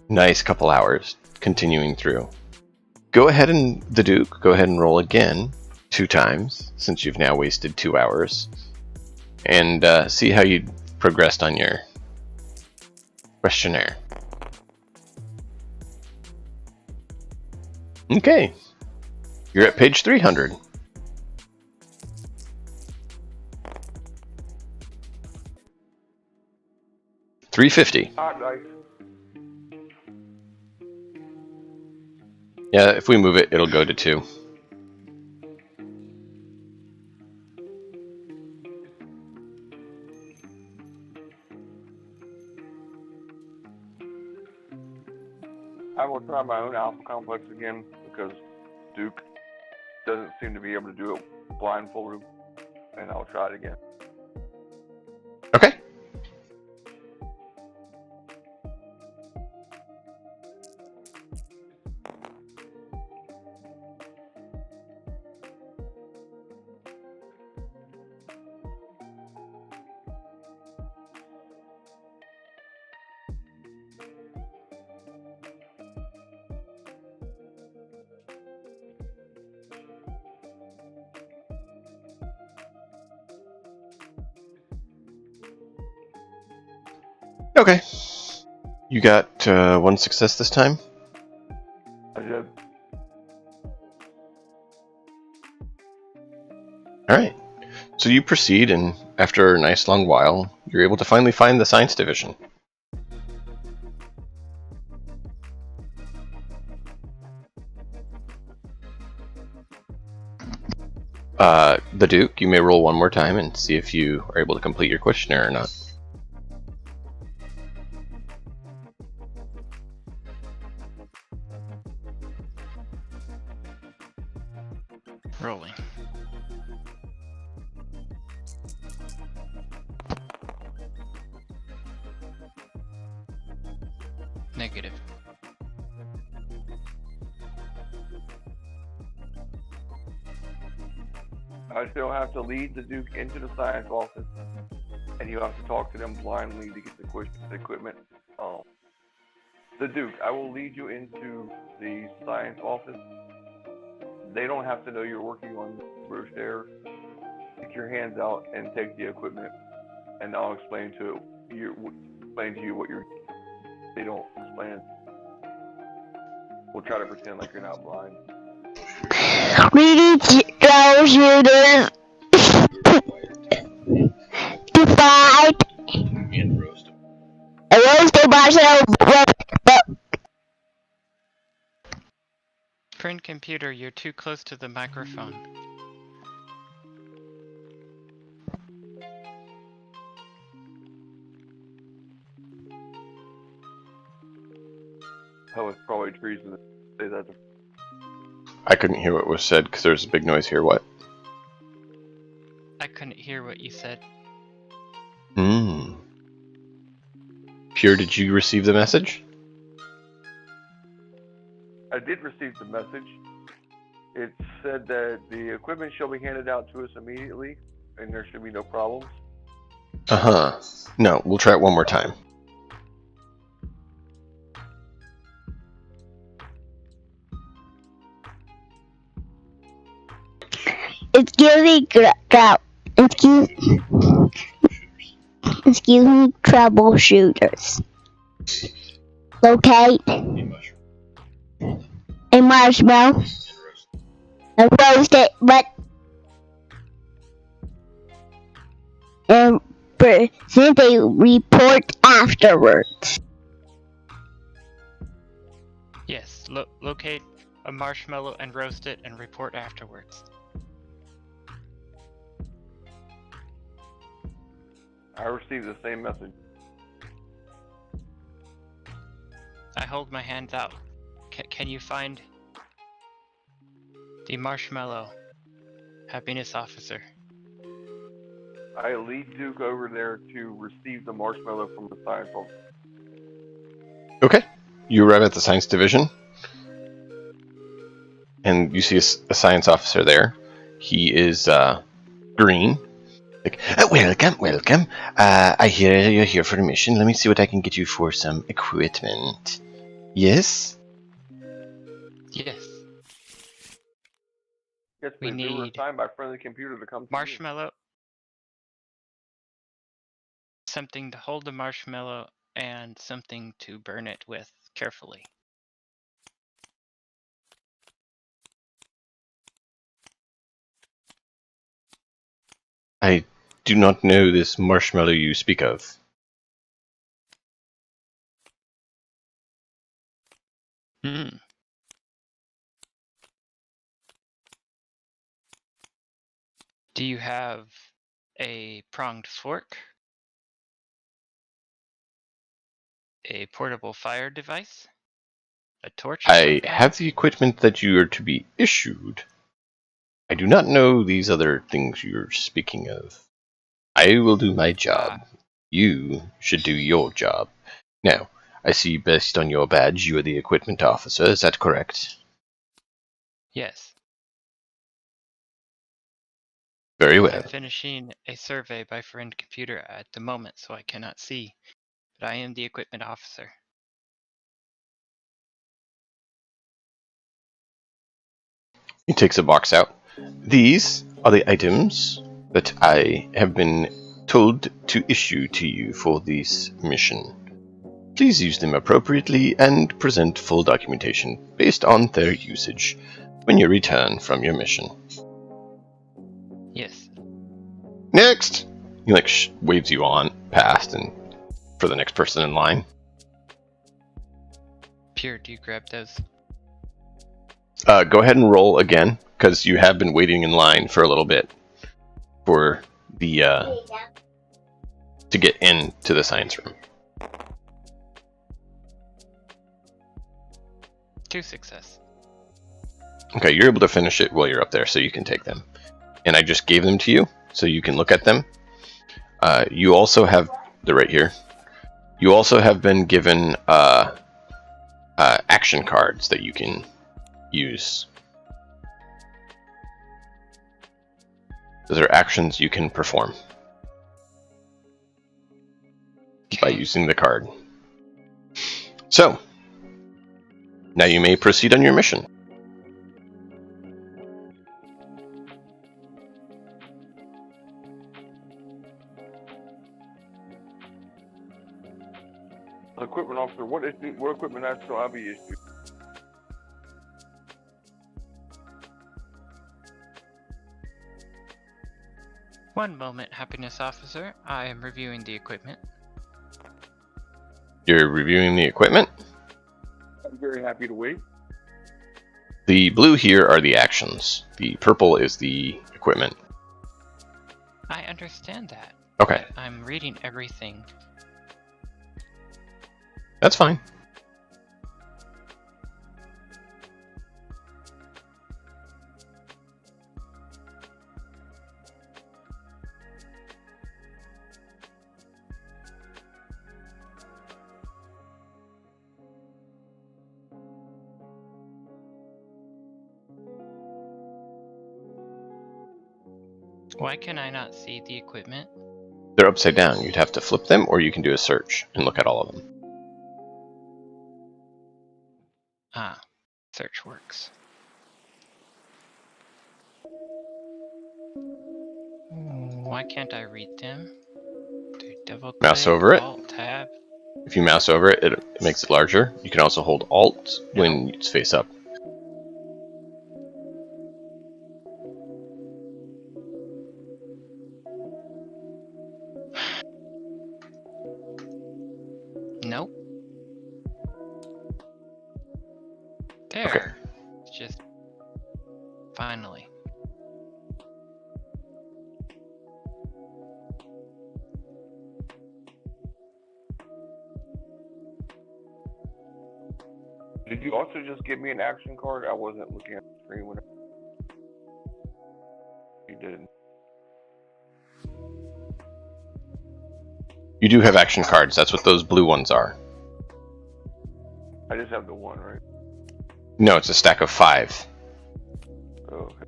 nice couple hours continuing through. Go ahead and the Duke, go ahead and roll again 2 times, since you've now wasted 2 hours, and see how you progressed on your questionnaire. Okay, you're at page 300. $350. Hot dice. Yeah, if we move it, it'll go to 2. I will try my own alpha complex again because Duke doesn't seem to be able to do it blindfolded, and I'll try it again. Okay. Okay. You got 1 success this time? I did. Alright. So you proceed, and after a nice long while, you're able to finally find the science division. The Duke, you may roll one more time and see if you are able to complete your questionnaire or not. Rolling. Negative. I still have to lead the Duke into the science office, and you have to talk to them blindly to get the equipment. The Duke, I will lead you into the science office. They don't have to know you're working on Bruce there. Stick your hands out and take the equipment, and I'll explain to you what you're. They don't explain it. We'll try to pretend like you're not blind. We need troubleshooters to fight And roast. a roasted marshmallow. Friend computer, you're too close to the microphone. Oh, it's probably treason to say that. I couldn't hear what was said because there's a big noise here. What? I couldn't hear what you said. Pure, did you receive the message? I did receive the message. It said that the equipment shall be handed out to us immediately, and there should be no problems. Uh-huh. No, we'll try it one more time. Excuse me, excuse me, troubleshooters. Locate a marshmallow and roast it, and present a report afterwards. Yes, locate a marshmallow and roast it and report afterwards. I received the same message. I hold my hands out. Can you find the marshmallow, happiness officer? I lead Duke over there to receive the marshmallow from the science officer. Okay. You arrive at the science division, and you see a science officer there. He is green. Like, welcome. I hear you're here for a mission. Let me see what I can get you for some equipment. Yes? Yes. Yes, We please. We were need assigned by friendly computer to come to you. marshmallow, something to hold the marshmallow, and something to burn it with carefully. I do not know this marshmallow you speak of. Hmm. Do you have a pronged fork? A portable fire device? A torch of some I kind? have the equipment that you are to be issued. I do not know these other things you're speaking of. I will do my job. You should do your job. Now, I see based on your badge you are the equipment officer, is that correct? Yes. Very well. I'm finishing a survey by friend computer at the moment, so I cannot see. But I am the equipment officer. He takes a box out. These are the items that I have been told to issue to you for this mission. Please use them appropriately and present full documentation based on their usage when you return from your mission. Yes. Next! He waves you on past and for the next person in line. Pure, do you grab those? Go ahead and roll again, because you have been waiting in line for a little bit for the to get into the science room. 2 success. Okay, you're able to finish it while you're up there, so you can take them. And I just gave them to you, so you can look at them. You also have, they're right here. You also have been given action cards that you can use. Those are actions you can perform by using the card. So, now you may proceed on your mission. Equipment officer, what equipment shall I be issued? One moment, happiness officer. I am reviewing the equipment. You're reviewing the equipment. I'm very happy to wait. The blue here are the actions. The purple is the equipment. I understand that. Okay, But I'm reading everything. that's fine. Why can I not see the equipment? They're upside down. You'd have to flip them, or you can do a search and look at all of them. Ah, search works. Why can't I read them? Do double click, Mouse over it. Alt tab. If you mouse over it, it makes it larger. You can also hold Alt when it's face up. Nope. There. Okay. It's just finally. Did you also just give me an action card? I wasn't looking at the screen when you did. You do have action cards. That's what those blue ones are. I just have the one, right? No, it's a stack of 5. Oh, okay.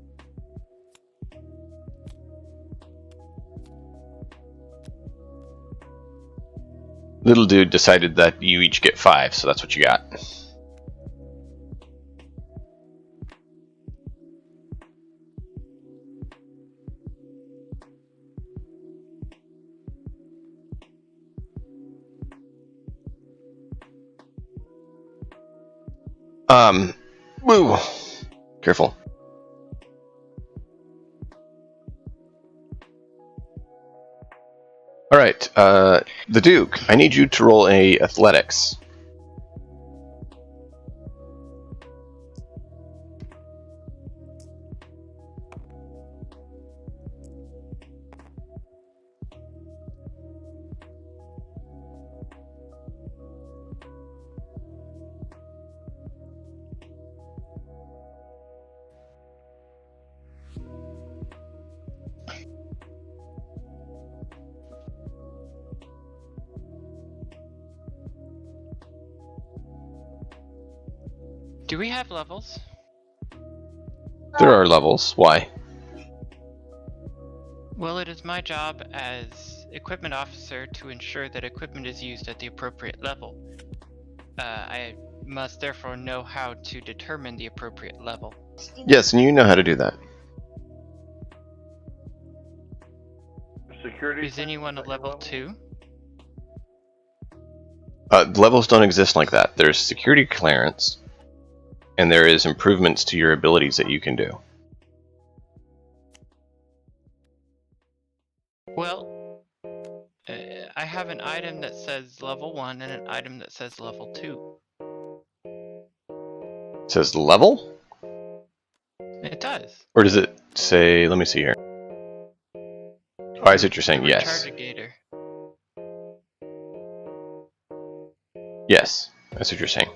Little dude decided that you each get 5, so that's what you got. Woo! Careful. Alright, the Duke, I need you to roll a athletics. Do we have levels? There are levels. Why? Well, it is my job as equipment officer to ensure that equipment is used at the appropriate level. I must therefore know how to determine the appropriate level. Yes, and you know how to do that. Security. Is anyone a level 2? Levels don't exist like that. There's security clearance, and there is improvements to your abilities that you can do. Well, I have an item that says level 1 and an item that says level 2. It says level? It does. Or does it say, let me see here. Oh, I see what you're saying, yes. Rechargigator. Yes, that's what you're saying.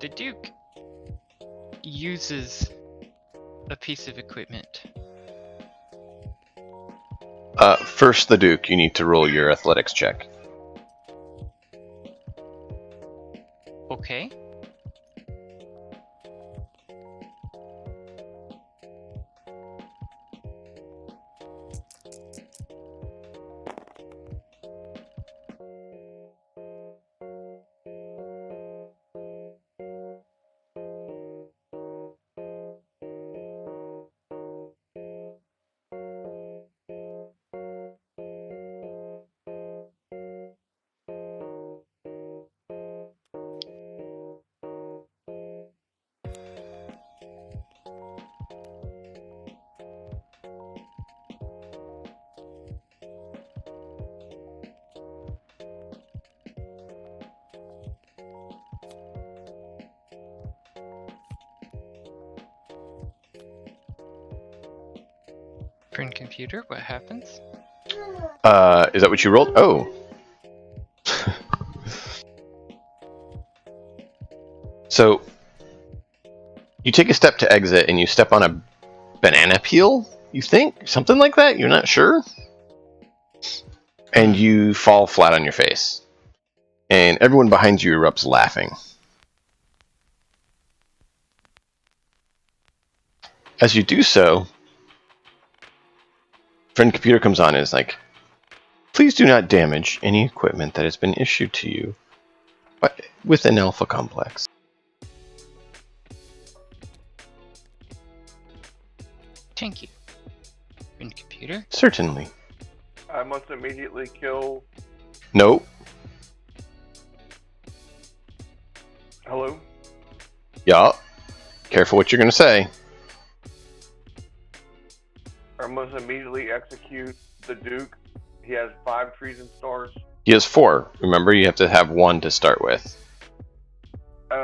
The Duke uses a piece of equipment. First, the Duke, you need to roll your athletics check. Okay. Print computer, what happens? Is that what you rolled? Oh. So, you take a step to exit and you step on a banana peel You think? Something like that? You're not sure? And you fall flat on your face. And everyone behind you erupts laughing. As you do so, friend computer comes on and is like, please do not damage any equipment that has been issued to you within Alpha Complex. Thank you. Friend computer? Certainly. I must immediately kill. Nope. Hello? Yeah. Careful what you're going to say. I must immediately execute the Duke. He has 5 treason stars. He has 4. Remember, you have to have 1 to start with.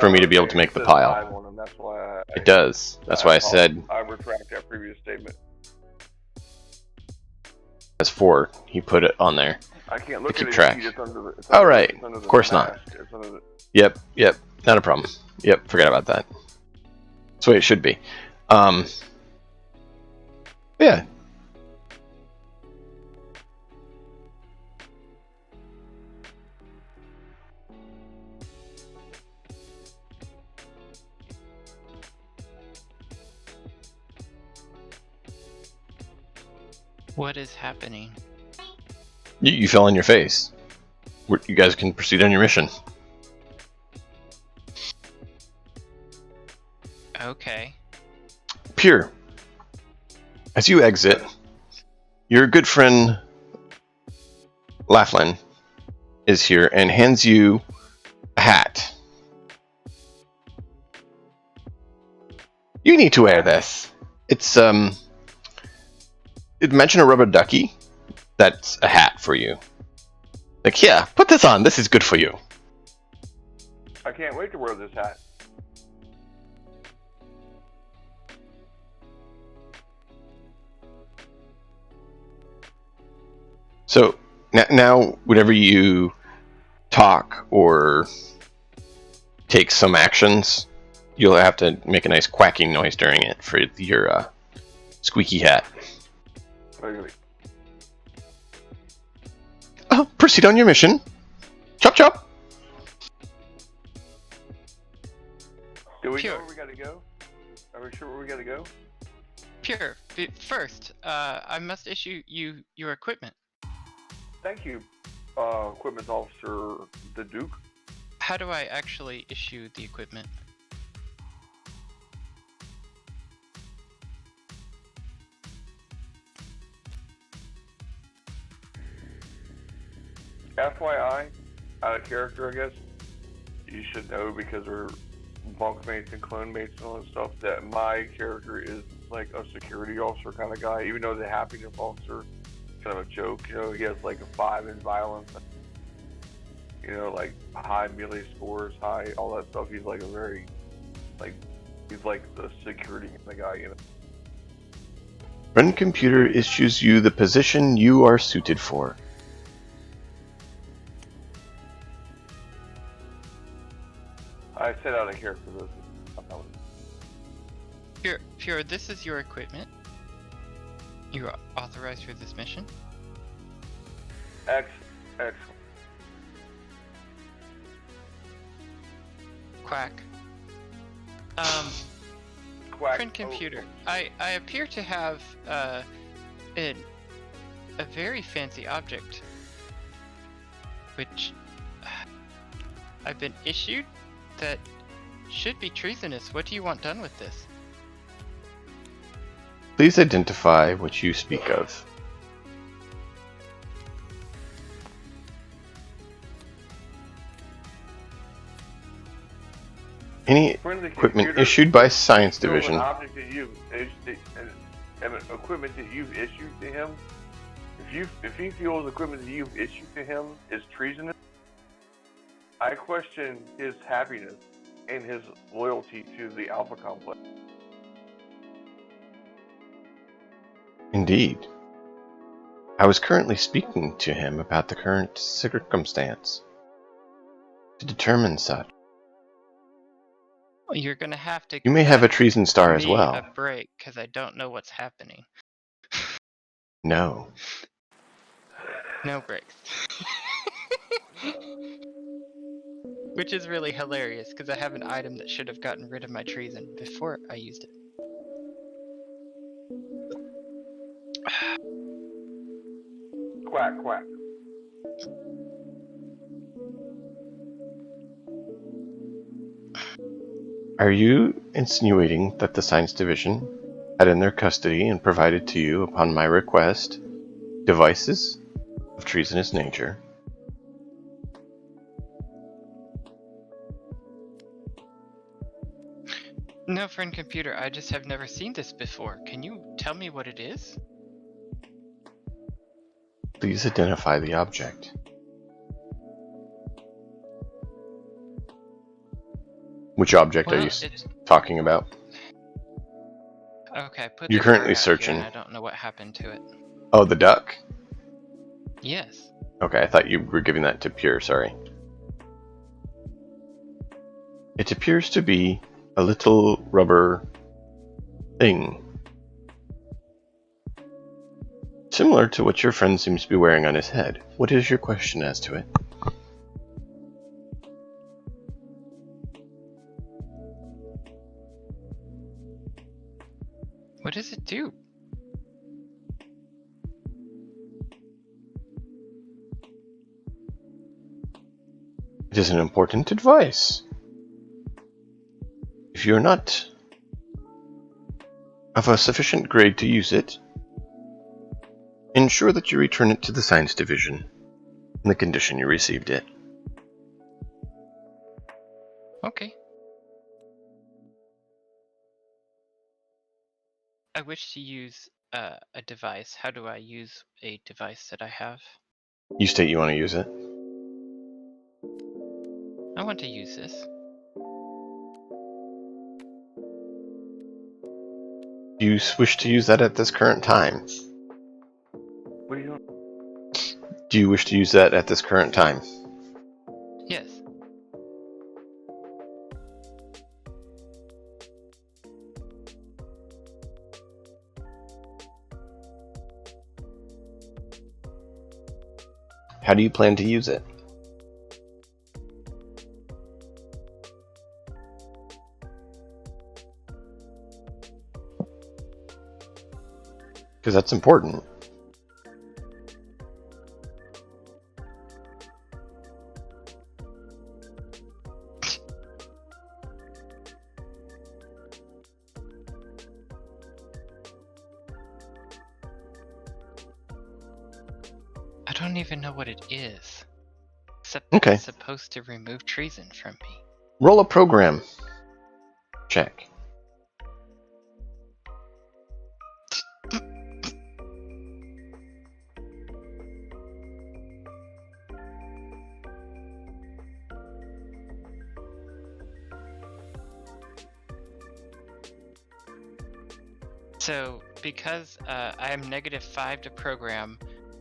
For me to be able to make the pile. 5 on him. That's why It does. That's why I said I retract that previous statement. has 4. He put it on there. I can't look keep at track. it. It's under the, it's Oh, under, right. it's under the Of course not. mask. It's under the, Yep. Not a problem. Yep, forget about that. That's the way it should be. Yeah. What is happening? You fell on your face. You guys can proceed on your mission. Okay. Pure. As you exit, your good friend Laughlin is here and hands you a hat. You need to wear this. It's imagine a rubber ducky. That's a hat for you. Like, yeah, put this on. This is good for you. I can't wait to wear this hat. So now, whenever you talk or take some actions, you'll have to make a nice quacking noise during it for your squeaky hat. Okay. Proceed on your mission. Chop chop. Do we know Pure. where we gotta go? Are we sure where we gotta go? Pure. First, I must issue you your equipment. Thank you, Equipment Officer the Duke. How do I actually issue the equipment? FYI, out of character, I guess, you should know because we're bunkmates and clone mates and all that stuff, that my character is like a security officer kind of guy, even though the happiness officer, kind of a joke, you know, he has like a 5 in violence, you know, like high melee scores, high, all that stuff. He's like a very, like, he's like the security kind of guy, you know. Run computer issues you the position you are suited for. I said out of character this. Pure, this is your equipment. You are authorized for this mission. Excellent. Quack. Quack. Friend computer, I appear to have a very fancy object, which I've been issued that should be treasonous. What do you want done with this? Please identify what you speak of. Any Friendly equipment computer issued by Science feels Division. An object that you've issued, and equipment that you've issued to him. If he feels equipment that you've issued to him is treasonous, I question his happiness and his loyalty to the Alpha Complex. Indeed. I was currently speaking to him about the current circumstance to determine such. Well, you're gonna have to. You may have a cut treason star as me well. A break, because I don't know what's happening. No. No bricks. Which is really hilarious, because I have an item that should have gotten rid of my treason before I used it. Quack, quack. Are you insinuating that the Science Division had in their custody and provided to you upon my request devices of treasonous nature? No, friend computer, I just have never seen this before. Can you tell me what it is? Please identify the object. Which object are Well, you it's... talking about? Okay, I put You're the card currently out here searching. and I don't know what happened to it. Oh, the duck? Yes. Okay, I thought you were giving that to Pure, sorry. It appears to be a little rubber thing. Similar to what your friend seems to be wearing on his head. What is your question as to it? What does it do? It is an important advice. If you're not of a sufficient grade to use it, ensure that you return it to the Science Division in the condition you received it. Okay. I wish to use a device. How do I use a device that I have? You state you want to use it. I want to use this. Do you wish to use that at this current time? What are you doing? Do you wish to use that at this current time? Yes. How do you plan to use it? Because that's important. I don't even know what it is. Except that Okay. it's supposed to remove treason from me. Roll a program. Check. So, because I am -5 to program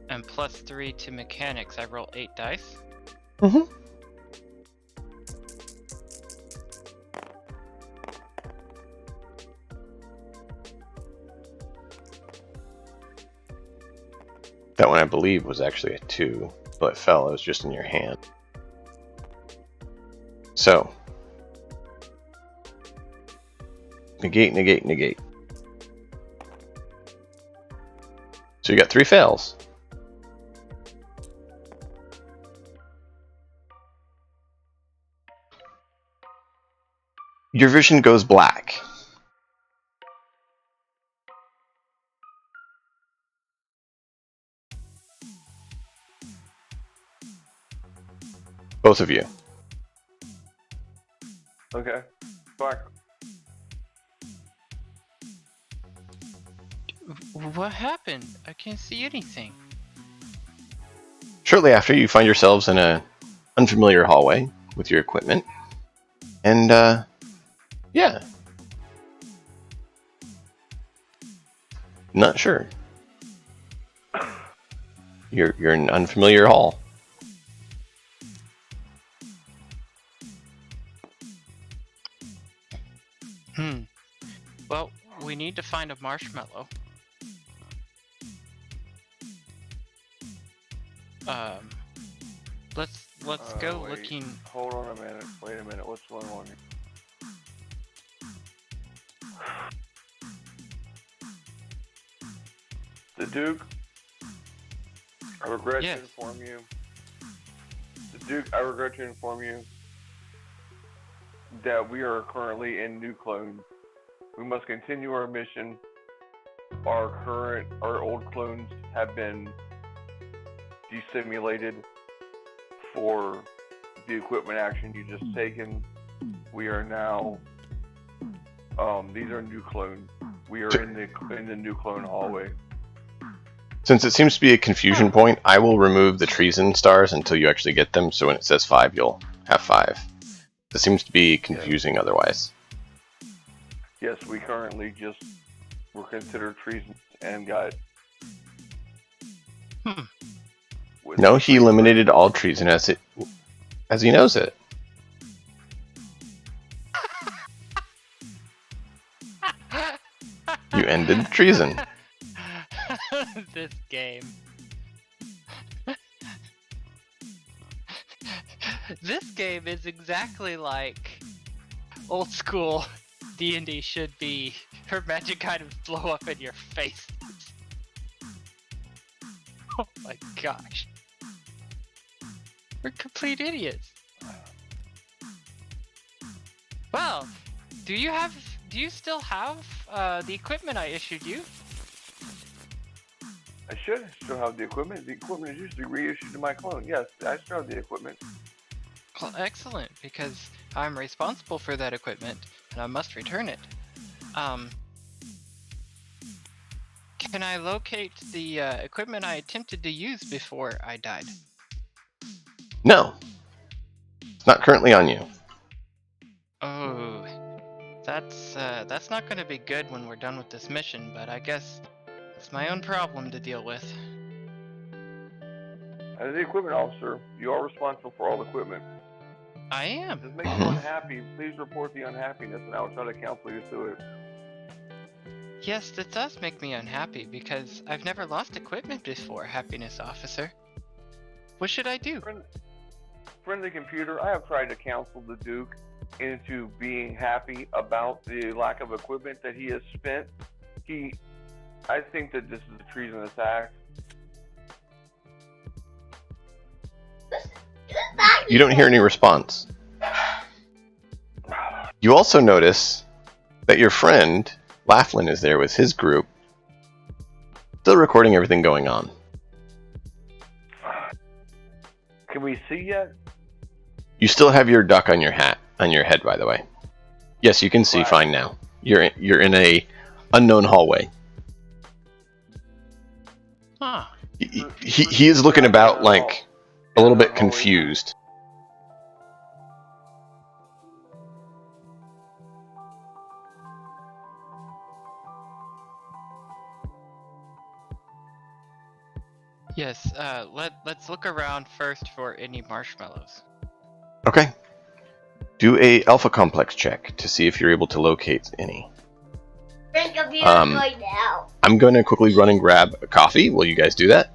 and +3 to mechanics, I roll 8 dice. Mm-hmm. That one, I believe, was actually a 2, but it fell. It was just in your hand. So, negate, negate, negate. So you got 3 fails. Your vision goes black. Both of you. Okay. Quack. What happened? I can't see anything. Shortly after, you find yourselves in an unfamiliar hallway with your equipment. And, yeah. Not sure. You're in an unfamiliar hall. Well, we need to find a marshmallow. Um, let's go Wait, looking. Hold on a minute. Wait a minute. What's going on here? The Duke, I regret Yes. to inform you. The Duke, I regret to inform you that we are currently in new clones. We must continue our mission. Our old clones have been dissimulated for the equipment action you just taken. We are now, these are new clones. We are in the new clone hallway. Since it seems to be a confusion point, I will remove the treason stars until you actually get them, so when it says 5, you'll have 5. This seems to be confusing otherwise. Yes, we currently we're considered treason and guide. No, he eliminated all treason as he knows it. You ended treason. This game. This game is exactly like old school D&D should be. Her magic items blow up in your face. Oh my gosh. We're complete idiots. Well, do you still have the equipment I issued you? I should still have the equipment. The equipment is usually reissued to my clone. Yes, I still have the equipment. Excellent, because I'm responsible for that equipment, and I must return it. Can I locate the equipment I attempted to use before I died? No. It's not currently on you. Oh, that's not going to be good when we're done with this mission, but I guess it's my own problem to deal with. As the equipment officer, you are responsible for all equipment. I am. If this makes you unhappy, please report the unhappiness, and I will try to counsel you through it. Yes, that does make me unhappy because I've never lost equipment before, Happiness Officer. What should I do? Friendly computer, I have tried to counsel the Duke into being happy about the lack of equipment that he has spent. I think that this is a treasonous act. You don't hear any response. You also notice that your friend, Laughlin, is there with his group, still recording everything going on. Can we see yet? You still have your duck on your head, by the way. Yes, you can see fine now. You're in a unknown hallway. Huh. He is looking about like a little bit confused. Yes, let's look around first for any marshmallows. Okay. Do a alpha complex check to see if you're able to locate any. Think of you Um, right now. I'm going to quickly run and grab a coffee. Will you guys do that?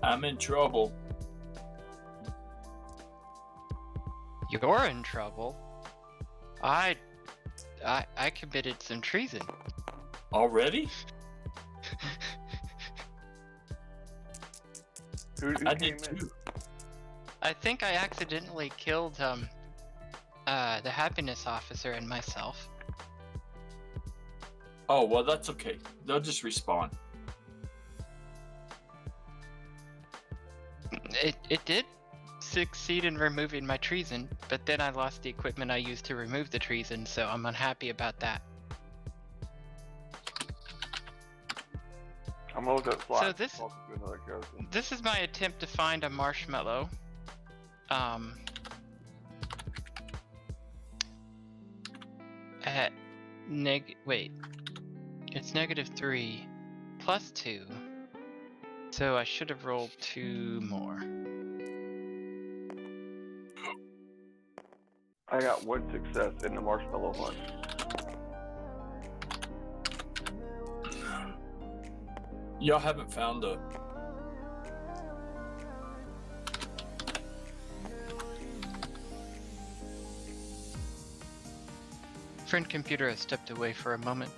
I'm in trouble. You're in trouble. I committed some treason. Already? Who I came did in? too. I think I accidentally killed the Happiness Officer and myself. Oh, well, that's okay. They'll just respawn. It did succeed in removing my treason, but then I lost the equipment I used to remove the treason, so I'm unhappy about that. I'm gonna look at slots. So this is my attempt to find a marshmallow. At wait, it's -3 plus 2, so I should have rolled 2 more. I got 1 success in the marshmallow hunt. Y'all haven't found a. Friend computer has stepped away for a moment.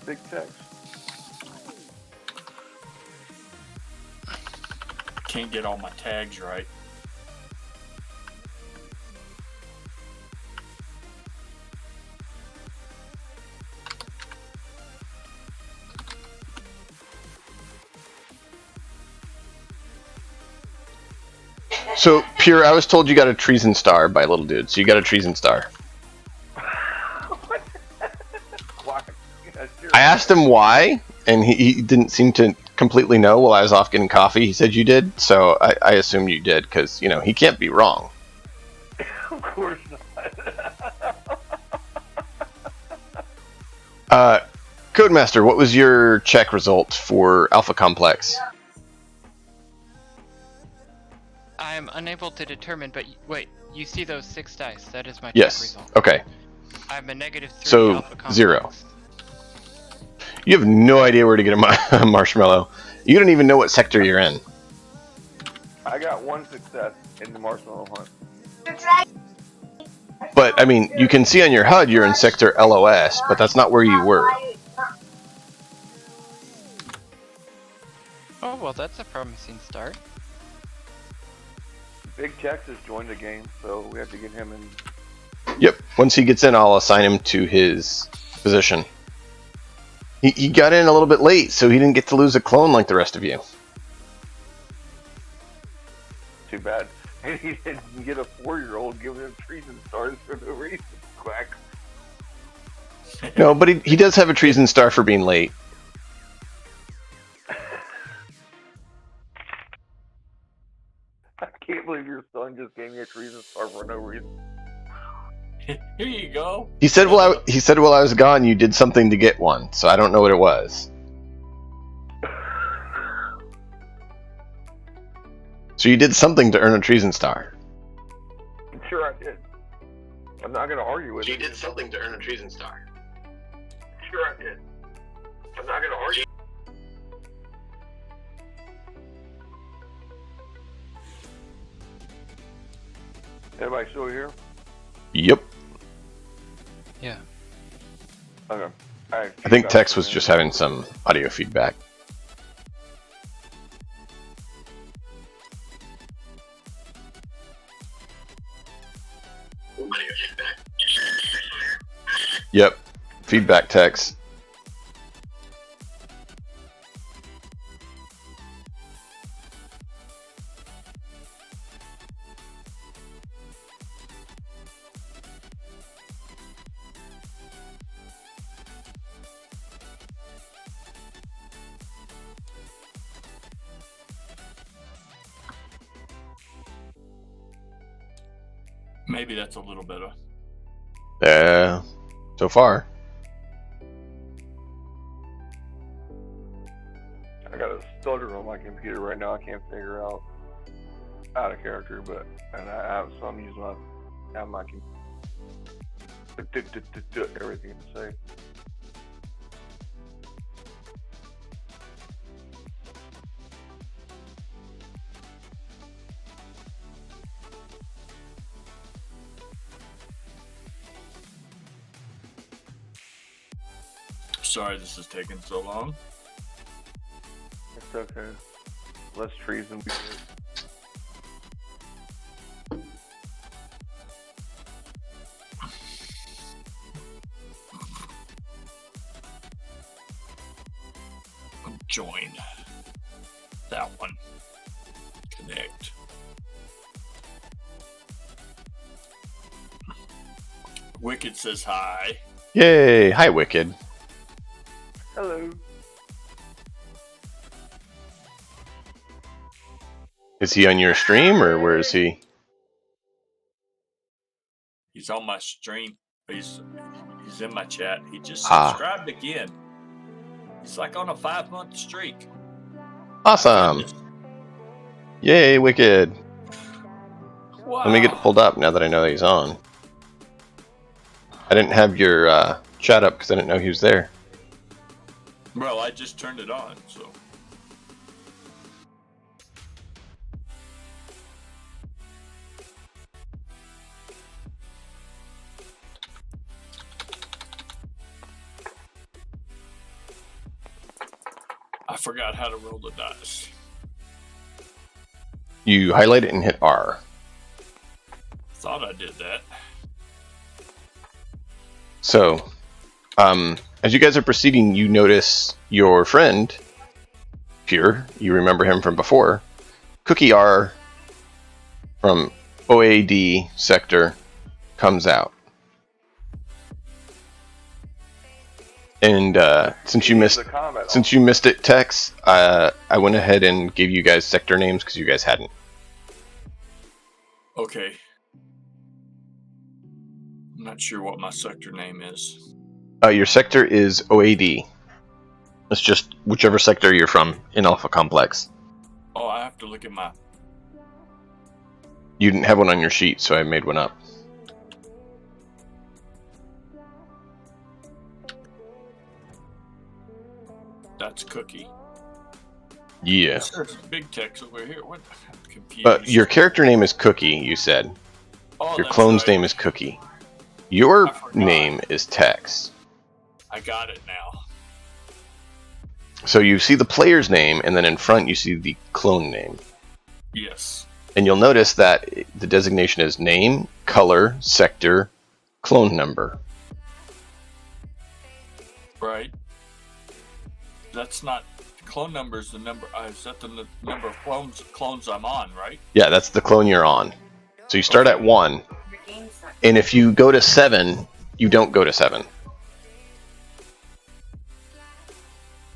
Big text. Can't get all my tags right. So, Pure, I was told you got a treason star by Little Dude, so you got a treason star. Why? Yeah, sure. I asked him why, and he didn't seem to completely know while I was off getting coffee. He said you did, so I assumed you did, because, you know, he can't be wrong. Of course not. Codemaster, what was your check result for Alpha Complex? I am unable to determine, but wait, you see those 6 dice? That is my check Yes. result. Okay. I'm a -3 So, alpha complex. 0. You have no idea where to get a marshmallow. You don't even know what sector you're in. I got 1 success in the marshmallow hunt. But, I mean, you can see on your HUD you're in sector LOS, but that's not where you were. Oh, well, that's a promising start. Big Tex has joined the game, so we have to get him in. Yep. Once he gets in, I'll assign him to his position. He got in a little bit late, so he didn't get to lose a clone like the rest of you. Too bad. And he didn't get a 4-year-old giving him treason stars for no reason. Quack. No, but he does have a treason star for being late. I can't believe your son just gave me a treason star for no reason. Here you go. He said while I was gone, you did something to get one, so I don't know what it was. So you did something to earn a treason star. Sure I did. I'm not going to argue with So it. you did something to earn a treason star. Sure I did. I'm not going to argue. Everybody still here? Yep. Yeah. Okay. All right. I think Tex was just having some audio feedback. Yep. Feedback Tex. Maybe that's a little better. So far. I got a stutter on my computer right now. I can't figure out character, but and I have so I'm using my computer everything to say. Sorry this is taking so long. It's okay. Less treason. Join. That one. Connect. Wicked says hi. Yay! Hi, Wicked. Hello. Is he on your stream, or where is he? He's on my stream. He's in my chat. He just Ah. subscribed again. He's like on a 5-month streak. Awesome! Yay, Wicked! Wow. Let me get it pulled up now that I know that he's on. I didn't have your chat up because I didn't know he was there. Well, I just turned it on, so. I forgot how to roll the dice. You highlight it and hit R. Thought I did that. So, as you guys are proceeding, you notice your friend, Pure, you remember him from before, Cookie R from OAD sector comes out. And since you missed it, Tex, I went ahead and gave you guys sector names because you guys hadn't. Okay. I'm not sure what my sector name is. Your sector is OAD. It's just whichever sector you're from in Alpha Complex. Oh, I have to look at my... You didn't have one on your sheet, so I made one up. That's Cookie. Yeah. There's big text over here. What? I'm confused. But your character name is Cookie, you said. Oh, Your that's clone's right. name is Cookie. Your I forgot. name is Tex. I got it now. So you see the player's name, and then in front you see the clone name. Yes. And you'll notice that the designation is name, color, sector, clone number. Right. That's not... Clone number is the number... is that the number of clones I'm on, right? Yeah, that's the clone you're on. So you start at 1, and if you go to 7, you don't go to 7.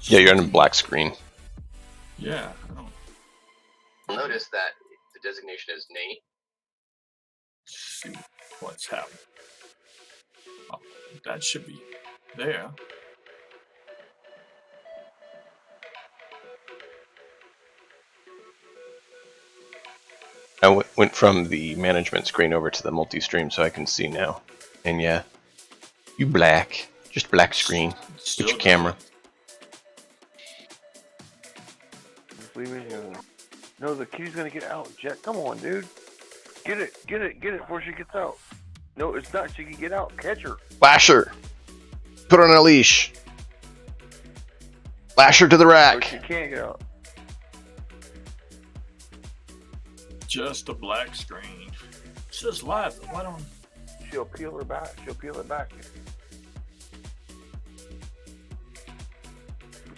Yeah, you're on a black screen. Yeah. I don't... You'll notice that the designation is name. See what's happening. Oh, that should be there. I went from the management screen over to the multi-stream so I can see now. And yeah, you black. Just black screen. Still Switch your camera. Just leave it here. No, the kitty's gonna get out, Jack. Come on, dude. Get it before she gets out. No, it's not. She can get out. Catch her. Lash her. Put her on a leash. Lash her to the Or rack. she can't get out. Just a black screen. It says live. Why don't... She'll peel her back. She'll peel it back.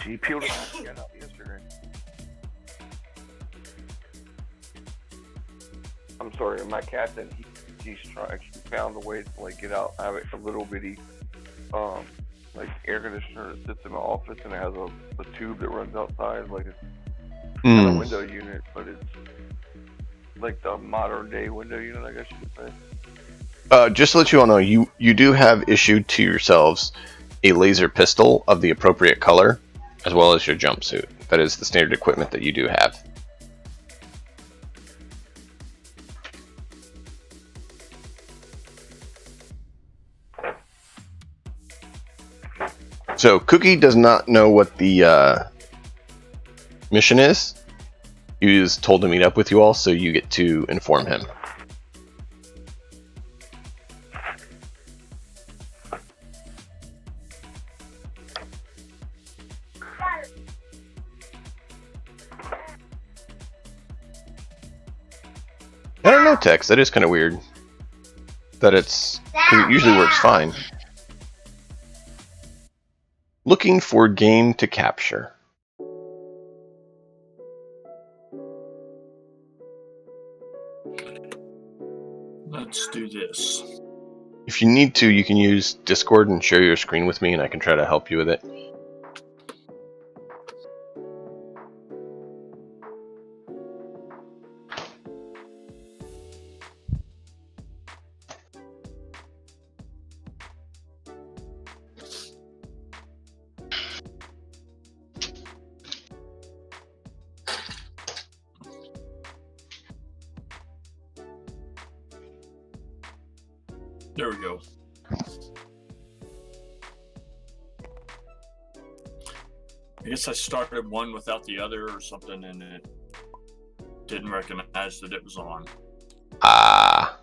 She peeled it back again out yesterday. I'm sorry, my cat that she's trying. She found a way to like get out. I have a little bitty, like air conditioner that sits in my office, and it has a tube that runs outside, like it's not a window unit, but it's like the modern day window unit, I guess you could say. Just to let you all know, you do have issued to yourselves a laser pistol of the appropriate color, as well as your jumpsuit. That is the standard equipment that you do have. So Cookie does not know what the mission is. He was told to meet up with you all, so you get to inform him. I don't know, Tex. That is kind of weird. That it's... 'cause it usually works fine. Looking for game to capture. Let's do this. If you need to, you can use Discord and share your screen with me, and I can try to help you with it. There we go. I guess I started one without the other or something, and it didn't recognize that it was on. Ah.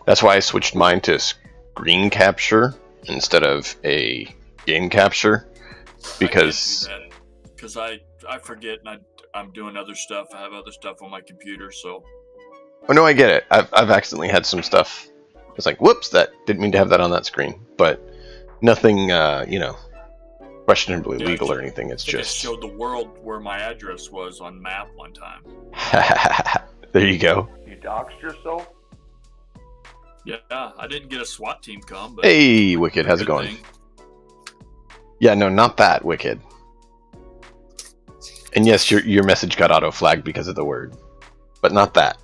That's why I switched mine to screen capture instead of a game capture. Because I forget, and I'm doing other stuff. I have other stuff on my computer, so. Oh no, I get it. I've accidentally had some stuff. It's like, whoops, that didn't mean to have that on that screen. But nothing, questionably legal or anything. It's just. I showed the world where my address was on map one time. There you go. You doxed yourself? Yeah, I didn't get a SWAT team come. But Hey, Wicked, how's it going? Thing. Yeah, no, not that, Wicked. And yes, your message got auto-flagged because of the word. But not that.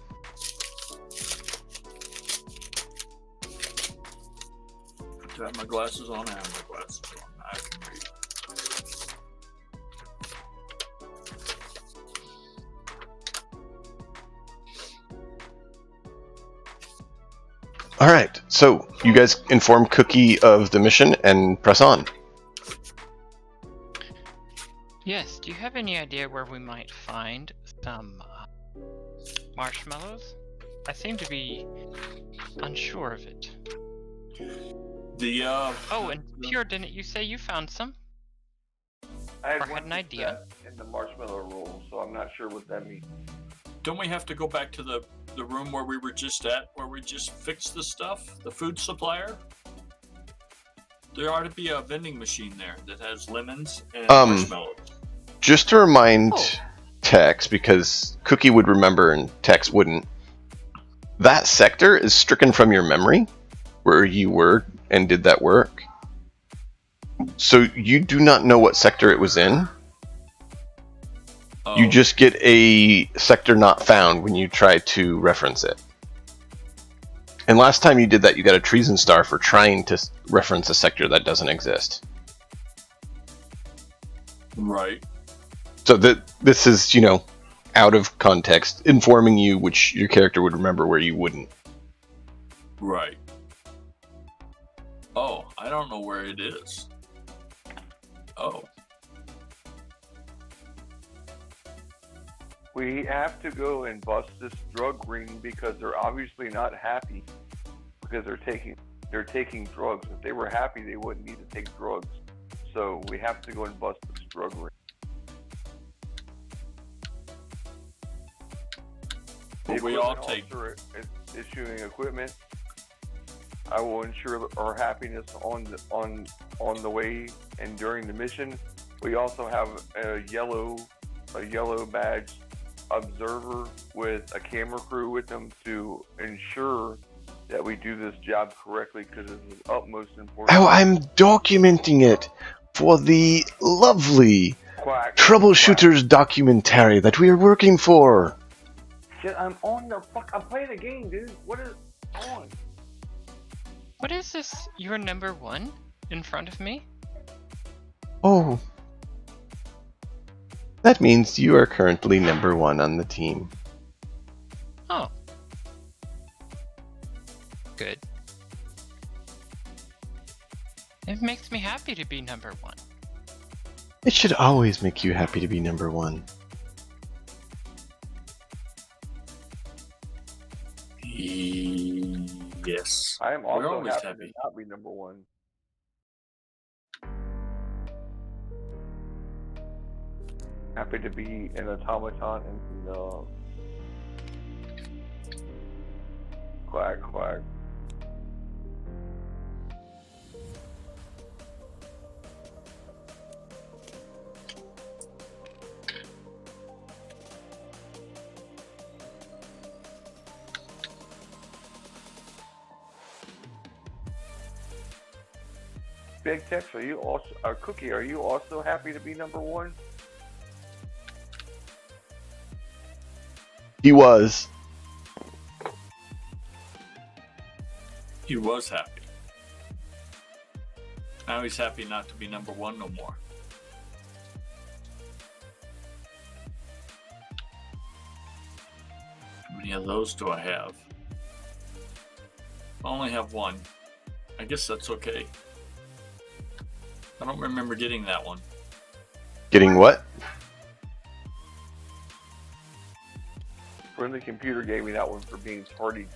Do I have my glasses on? I have my glasses on. I can read. Alright, so you guys inform Cookie of the mission and press on. Yes, do you have any idea where we might find some marshmallows? I seem to be unsure of it. Oh, and Pure, didn't you say you found some? I Or had an idea. in the marshmallow roll, so I'm not sure what that means. Don't we have to go back to the room where we were just at, where we just fixed the stuff? The food supplier? There ought to be a vending machine there that has lemons and marshmallows. Just to remind Tex, because Cookie would remember and Tex wouldn't, that sector is stricken from your memory, where you were and did that work. So you do not know what sector it was in. You just get a sector not found when you try to reference it. And last time you did that, you got a treason star for trying to reference a sector that doesn't exist. Right. So this is, out of context, informing you which your character would remember where you wouldn't. Right. Oh, I don't know where it is. Oh. We have to go and bust this drug ring because they're obviously not happy because they're taking drugs. If they were happy, they wouldn't need to take drugs. So we have to go and bust this drug ring. But we all take issuing equipment. I will ensure our happiness on the way and during the mission. We also have a yellow badge observer with a camera crew with them to ensure that we do this job correctly because this is utmost important. Oh, I'm documenting it for the lovely Troubleshooters documentary that we are working for. Shit, I'm playing a game, dude. What is on? What is this? You're number 1 in front of me? Oh. That means you are currently number 1 on the team. Oh. Good. It makes me happy to be number 1. It should always make you happy to be number 1. Yes. I am also always happy happy to not be number 1. Happy to be an automaton and quack. Big Tex, are you also Cookie? Are you also happy to be number 1? He was. He was happy. Now he's happy not to be number 1 no more. How many of those do I have? I only have one. I guess that's okay. I don't remember getting that one. Getting what? Friendly computer gave me that one for being tardy.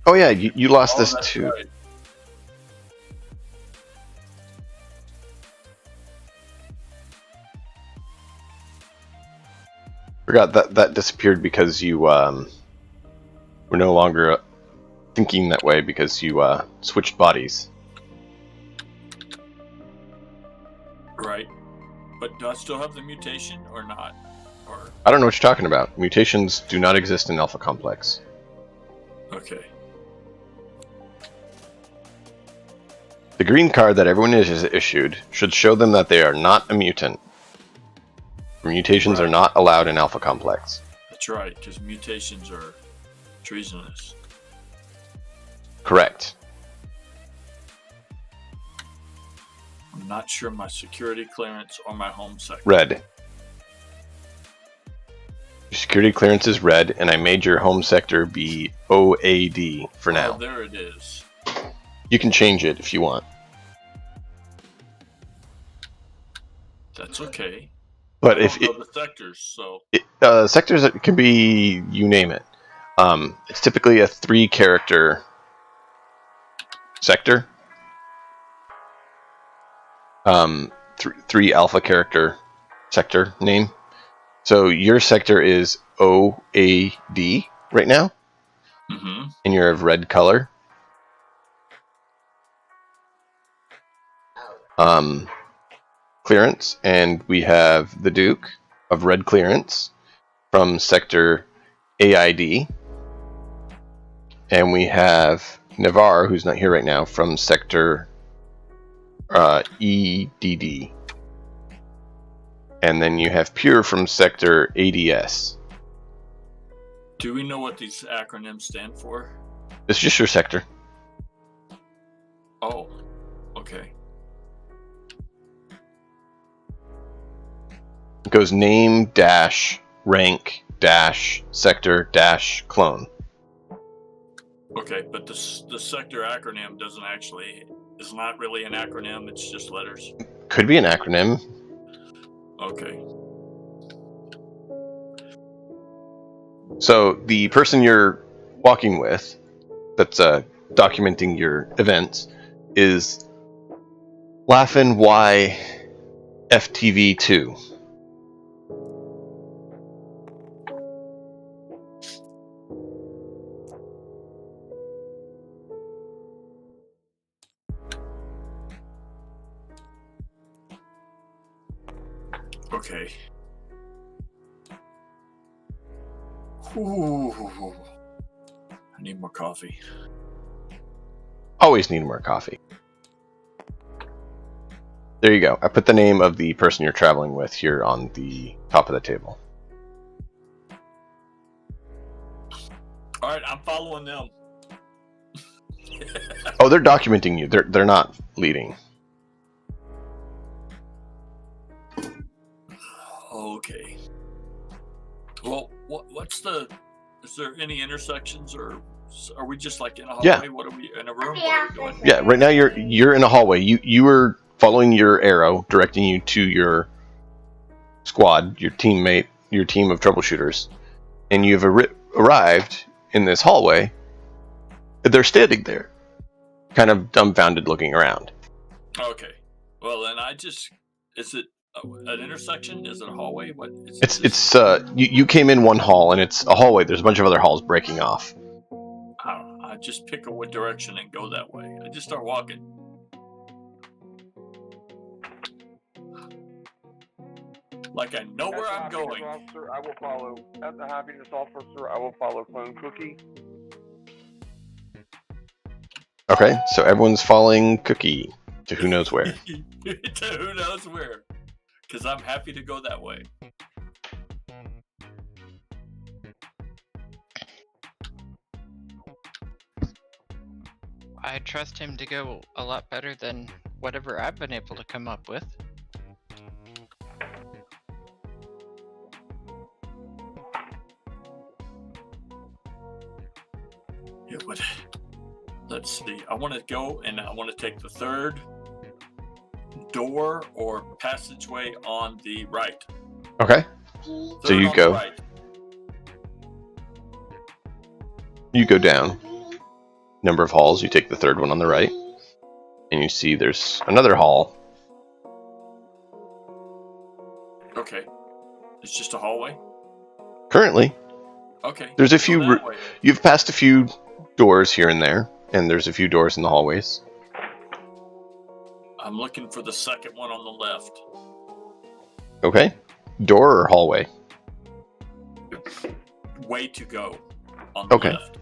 Oh yeah, you lost this that's too. right. Forgot that disappeared because you were no longer thinking that way because you switched bodies. Right. But do I still have the mutation or not? Or I don't know what you're talking about. Mutations do not exist in Alpha Complex. okay. The green card that everyone is issued should show them that they are not a mutant. Mutations are Right. not allowed in Alpha Complex. That's right, because mutations are treasonous. Correct. I'm not sure my security clearance or my home sector. Red. Your security clearance is red, and I made your home sector be OAD for now. Oh, there it is. You can change it if you want. That's okay. But I if don't know the sectors, so sectors, it can be, you name it. It's typically a 3-character sector. 3 alpha character sector name. So your sector is OAD right now, and you're of red color. Clearance, and we have the Duke of red clearance from sector AID, and we have Navarre, who's not here right now, from sector EDD. And then you have Pure from sector ADS. do we know what these acronyms stand for? It's just your sector. Oh, okay. It goes name dash rank dash sector dash clone. Okay, but the sector acronym doesn't actually, it's not really an acronym, it's just letters. Could be an acronym. Okay. So the person you're walking with, that's documenting your events, is Laughing Y FTV2. Okay. Ooh. I need more coffee. Always need more coffee. There you go. I put the name of the person you're traveling with here on the top of the table. All right, I'm following them. Oh, they're documenting you. They're not leading. Okay. Well, what's the? Is there any intersections, or are we just like in a hallway? Yeah. What are we in a room? What are we doing? Yeah, right now you're in a hallway. You were following your arrow, directing you to your squad, your teammate, your team of troubleshooters, and you've arrived in this hallway. They're standing there, kind of dumbfounded, looking around. Okay. Well, then is it an intersection? Is it a hallway? What? Is it It's just, you came in one hall, and it's a hallway. There's a bunch of other halls breaking off. I don't know. I just pick a direction and go that way. I just start walking. Like I know where I'm going. Officer, I will follow. As the happiness officer, I will follow Clone Cookie. Okay, so everyone's following Cookie to who knows where. To who knows where. Because I'm happy to go that way. I trust him to go a lot better than whatever I've been able to come up with. Yeah, Let's see. I want to go and I want to take the third door or passageway on the right. Okay. Third So you on go. the right. You go down. Number of halls. You take the third one on the right. And you see there's another hall. Okay. It's just a hallway? Currently, Okay. there's a go few. that way. You've passed a few doors here and there, and there's a few doors in the hallways. I'm looking for the second one on the left. Okay. Door or hallway? Way to go on the Okay. left.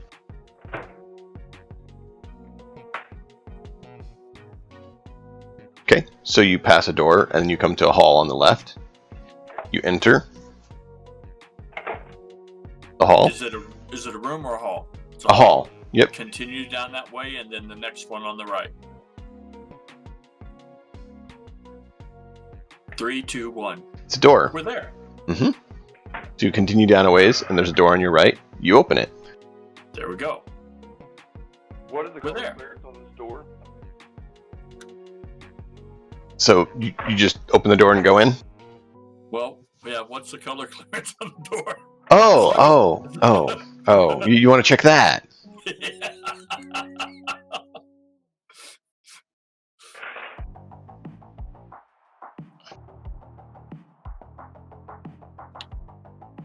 Okay. So you pass a door, and you come to a hall on the left. You enter the hall. Is it a room or a hall? It's A hall. Yep. Continue down that way, and then the next one on the right. 3, 2, 1. It's a door. We're there. Mm-hmm. So you continue down a ways, and there's a door on your right. You open it. There we go. What is the We're color there. clearance on this door? So you just open the door and go in? Well, yeah, what's the color clearance on the door? Oh. You want to check that?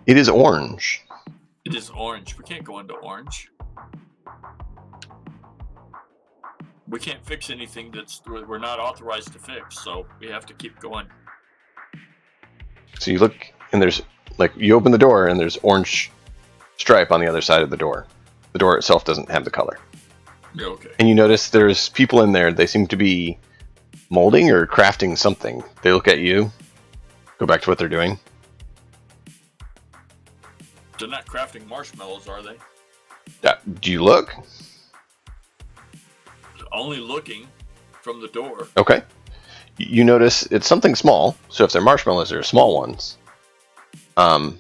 It is orange. It is orange. We can't go into orange. We can't fix anything we're not authorized to fix, so we have to keep going. So you look, and there's, like, you open the door, and there's orange stripe on the other side of the door. The door itself doesn't have the color. Yeah, okay. And you notice there's people in there. They seem to be molding or crafting something. They look at you, go back to what they're doing. They're not crafting marshmallows, are they? Do you look? Only looking from the door. Okay. You notice it's something small. So if they're marshmallows, they're small ones. But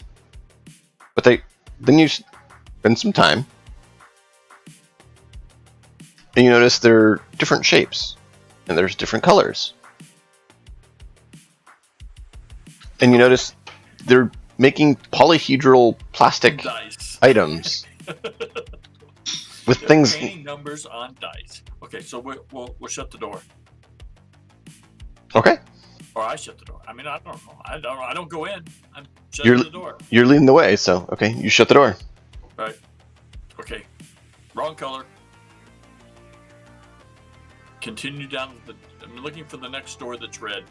then you spend some time, and you notice they're different shapes, and there's different colors. And you notice they're making polyhedral plastic Dice. items with things. Painting numbers on dice. Okay, so we'll shut the door. Okay. Or I shut the door. I mean, I don't know. I don't go in. I'm shutting the door. You're leading the way, so okay, you shut the door. Right. Okay. Wrong color. Continue down I'm looking for the next door that's red.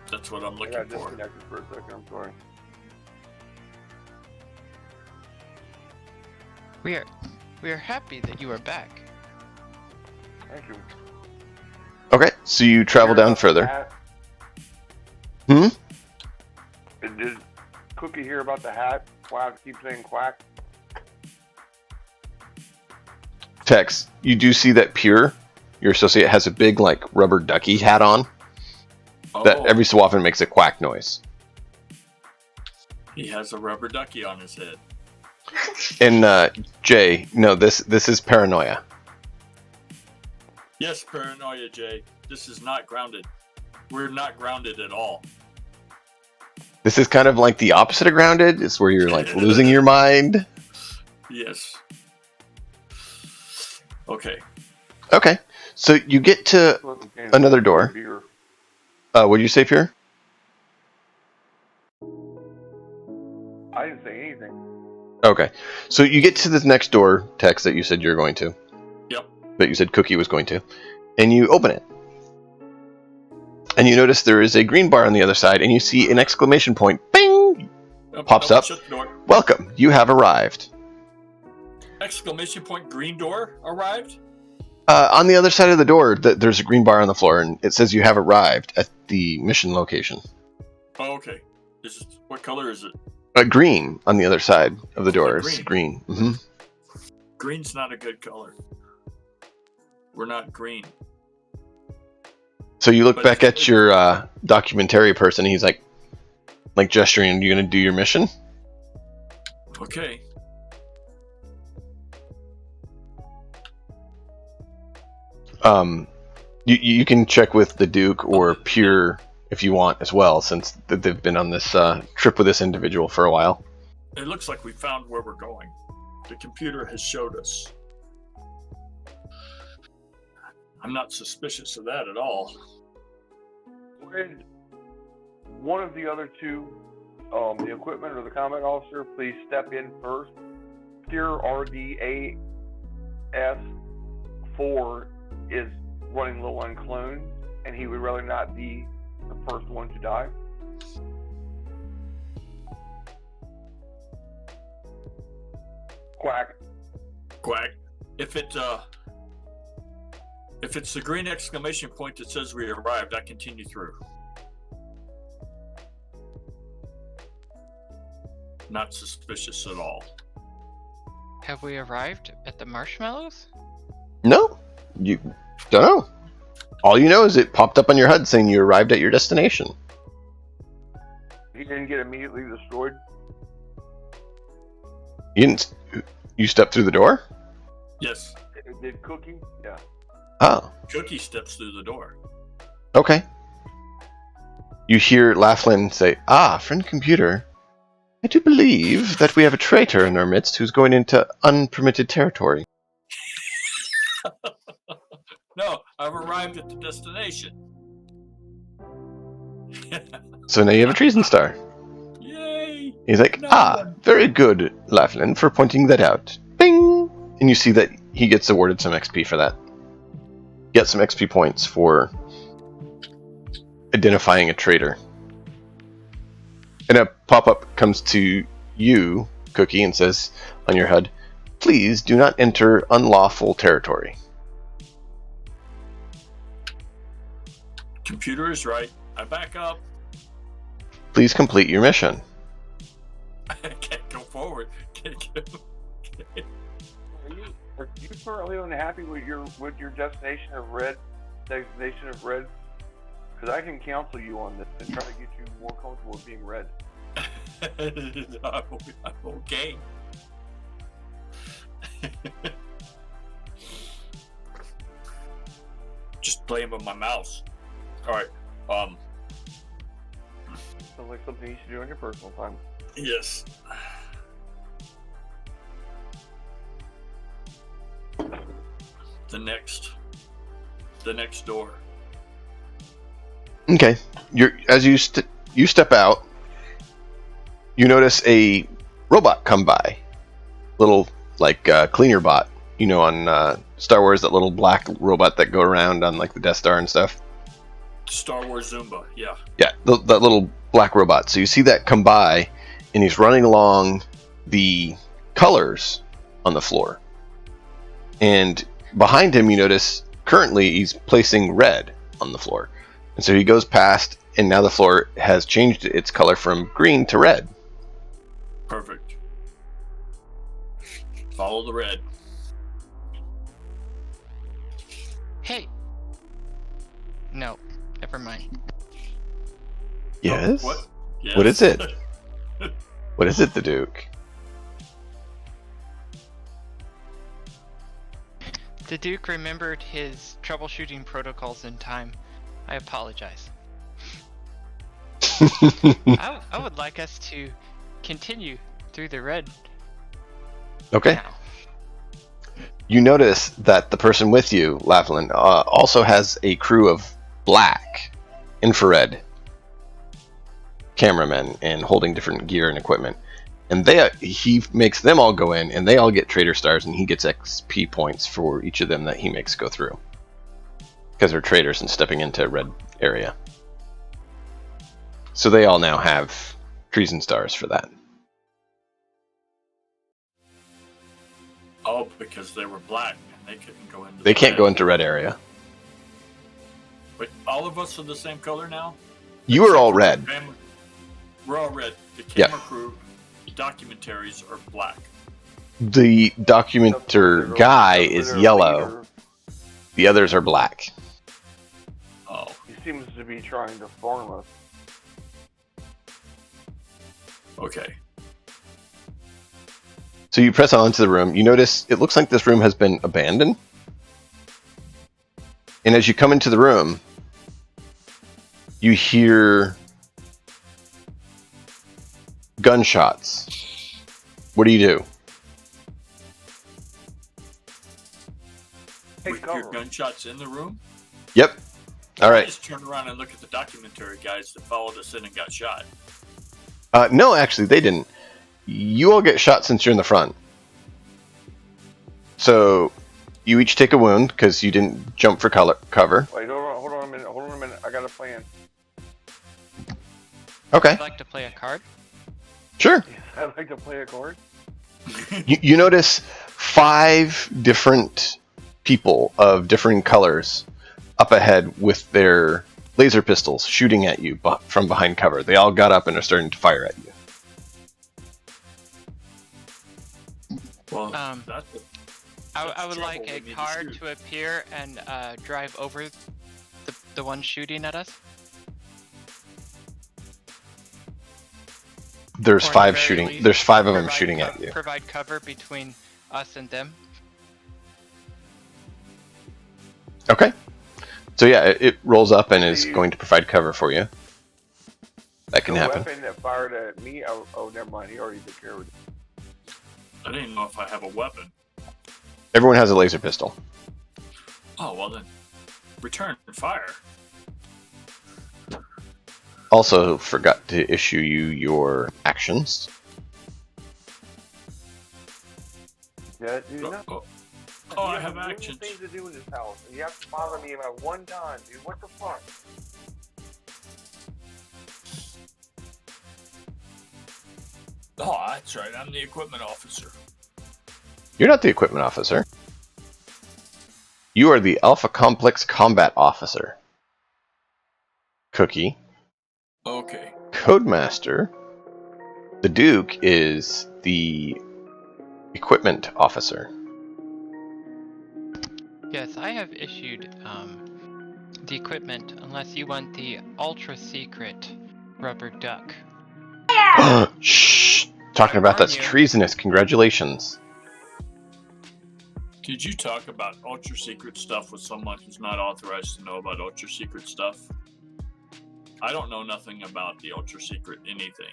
That's what I'm I looking got for. disconnected for a second. I'm sorry. We are happy that you are back. Thank you. Okay, so you travel Hear down about the further. hat? Hmm? Did Cookie hear about the hat? Why I keep saying quack? Tex, you do see that Pure, your associate, has a big, like, rubber ducky hat on that Oh, every so often makes a quack noise. he has a rubber ducky on his head. And Jay, no, this is Paranoia. Yes, Paranoia, Jay. This is not grounded. We're not grounded at all. This is kind of like the opposite of grounded. It's where you're like losing your mind. Yes. Okay. Okay, so you get to another door. Beer. What did you say, Pure? I didn't say anything. Okay, so you get to this next door, Tex, that you said you're going to. Yep. That you said Cookie was going to, and you open it. And you notice there is a green bar on the other side, and you see an exclamation point, bing, pops up. Shut the door. Welcome, you have arrived. Exclamation point, green door arrived? On the other side of the door, there's a green bar on the floor, and it says you have arrived at the mission location. Oh, okay. What color is it? Green on the other side of the door. Oh, It's green. Hmm. Green's not a good color. We're not green. So you look But back it's- at your documentary person, and he's like gesturing, you going to do your mission? Okay. You can check with the Duke or Pure if you want as well, since they've been on this trip with this individual for a while. It looks like we found where we're going. The computer has showed us. I'm not suspicious of that at all. Would one of the other two, the equipment or the combat officer, please step in first? Pure RDAS4 is running low on clones, and he would rather not be the first one to die. Quack. Quack. If it's the green exclamation point that says we arrived, I continue through. Not suspicious at all. Have we arrived at the marshmallows? No, you don't know. All you know is it popped up on your HUD saying you arrived at your destination. He didn't get immediately destroyed. You stepped through the door? Yes. Did Cookie? Yeah. Oh, Cookie steps through the door. okay. You hear Laughlin say, friend computer, I do believe that we have a traitor in our midst who's going into unpermitted territory. No, I've arrived at the destination. So now you have a treason star. Yay! He's like, very good, Laughlin, for pointing that out. Bing! And you see that he gets awarded some XP for that. Get some XP points for identifying a traitor. And a pop-up comes to you, Cookie, and says on your HUD, please do not enter unlawful territory. Computer is right. I back up. Please complete your mission. I can't go forward. Are you currently unhappy with your destination of red? Destination of red? Because I can counsel you on this and try to get you more comfortable with being red. I'm okay. Just playing with my mouse. All right. Sounds like something you should do on your personal time. Yes. The next door. Okay. As you step out, you notice a robot come by. Little, cleaner bot. You know, on Star Wars, that little black robot that go around on, the Death Star and stuff. Star Wars Zumba, yeah. Yeah, that little black robot. So you see that come by, and he's running along the colors on the floor. And behind him, you notice, currently, he's placing red on the floor. And so he goes past, and now the floor has changed its color from green to red. Perfect. Follow the red. Hey! No, never mind. Yes? What? Yes. What is it? What is it, the Duke? The Duke remembered his troubleshooting protocols in time. I apologize. I would like us to continue through the red. Okay. Now. You notice that the person with you, Laughlin, also has a crew of black infrared cameramen and holding different gear and equipment. And he makes them all go in, and they all get traitor stars, and he gets XP points for each of them that he makes go through. Because they're traitors and stepping into a red area. So they all now have treason stars for that. Oh, because they were black and they couldn't go into. They can't go into red area. Wait, all of us are the same color now? You are all red. We're all red. The camera Yeah. crew, the documentaries are black. The documenter guy is yellow. The others are black. Oh. He seems to be trying to farm us. Okay. So you press on into the room. You notice it looks like this room has been abandoned. And as you come into the room, you hear gunshots. What do you do? Hey, We hear cover. gunshots in the room. Yep. All I right. just turn around and look at the documentary guys that followed us in and got shot. No, actually, they didn't. You all get shot since you're in the front. So you each take a wound because you didn't jump for cover. Wait, hold on a minute. I got a plan. Okay, I'd like to play a card. sure. I'd like to play a card. You notice 5 different people of differing colors up ahead with their laser pistols shooting at you from behind cover. They all got up and are starting to fire at you. Well, I would trouble. like We a need to card shoot. to appear and drive over the one shooting at us. There's Or at the 5 very shooting. least, There's 5 of them provide shooting at you. Provide cover between us and them. Okay. So yeah, it rolls up and is going to provide cover for you. That can the happen. weapon that fired at me. Oh, never mind. He already took care of it. I didn't know if I have a weapon. Everyone has a laser pistol. Oh, well then, return fire. Also forgot to issue you your actions. Yeah, dude. Oh, I You have a million actions. things to do in this house, and you have to bother me about one time, dude. What the fuck? Oh, that's right. I'm the equipment officer. You're not the equipment officer. You are the Alpha Complex Combat Officer. Cookie. Okay. Codemaster. The Duke is the Equipment Officer. Yes, I have issued the equipment unless you want the ultra secret rubber duck. Shh! Talking about that's Warn you. treasonous. Congratulations. Did you talk about ultra secret stuff with someone who's not authorized to know about ultra secret stuff? I don't know nothing about the ultra secret anything.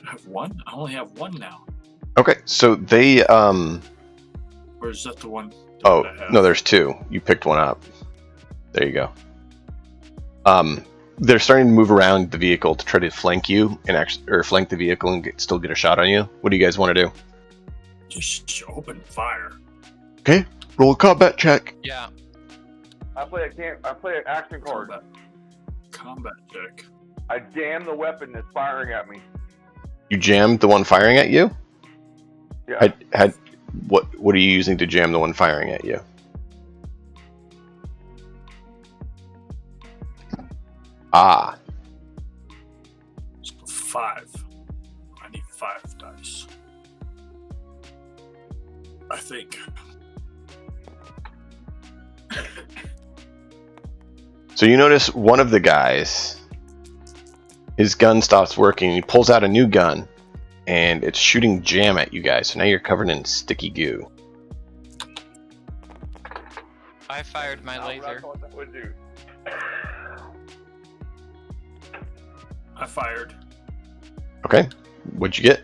I have one? I only have one now. Okay, so they Or is that the one? Oh, that I have? no, there's 2. You picked one up. There you go. They're starting to move around the vehicle to try to flank you or flank the vehicle and still get a shot on you. What do you guys want to do? Just open fire. Okay, roll a combat check. Yeah. I play an action card. Combat check. I jam the weapon that's firing at me. You jammed the one firing at you? Yeah. What are you using to jam the one firing at you? Ah, So 5. I need 5 dice. I think. so you notice one of the guys, his gun stops working. He pulls out a new gun, and it's shooting jam at you guys. So now you're covered in sticky goo. I fired my laser. What that would do. I fired. Okay, what'd you get?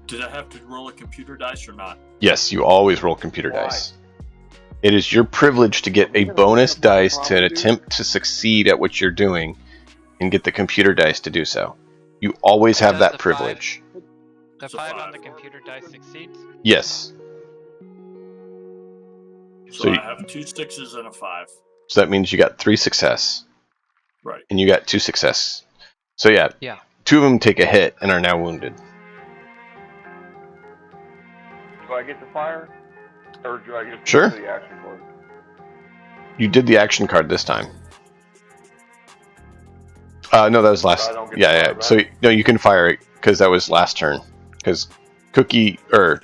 Did I have to roll a computer dice or not? Yes, you always roll computer Why? dice. It is your privilege to get a bonus dice to attempt to succeed at what you're doing and get the computer dice to do so. You always have Does that the 5 privilege. The It's a 5 on5. the computer dice succeeds. Yes. So, So I you- have 2 6s and a 5. So that means you got 3 success. Right. And you got 2 success. So yeah, Yeah. 2 of them take a hit and are now wounded. Do I get to fire? Or do I get to Sure. the action card? You did the action card this time. No, that was last. I don't get Yeah, to yeah. fire back? So no, you can fire it because that was last turn. Because Cookie or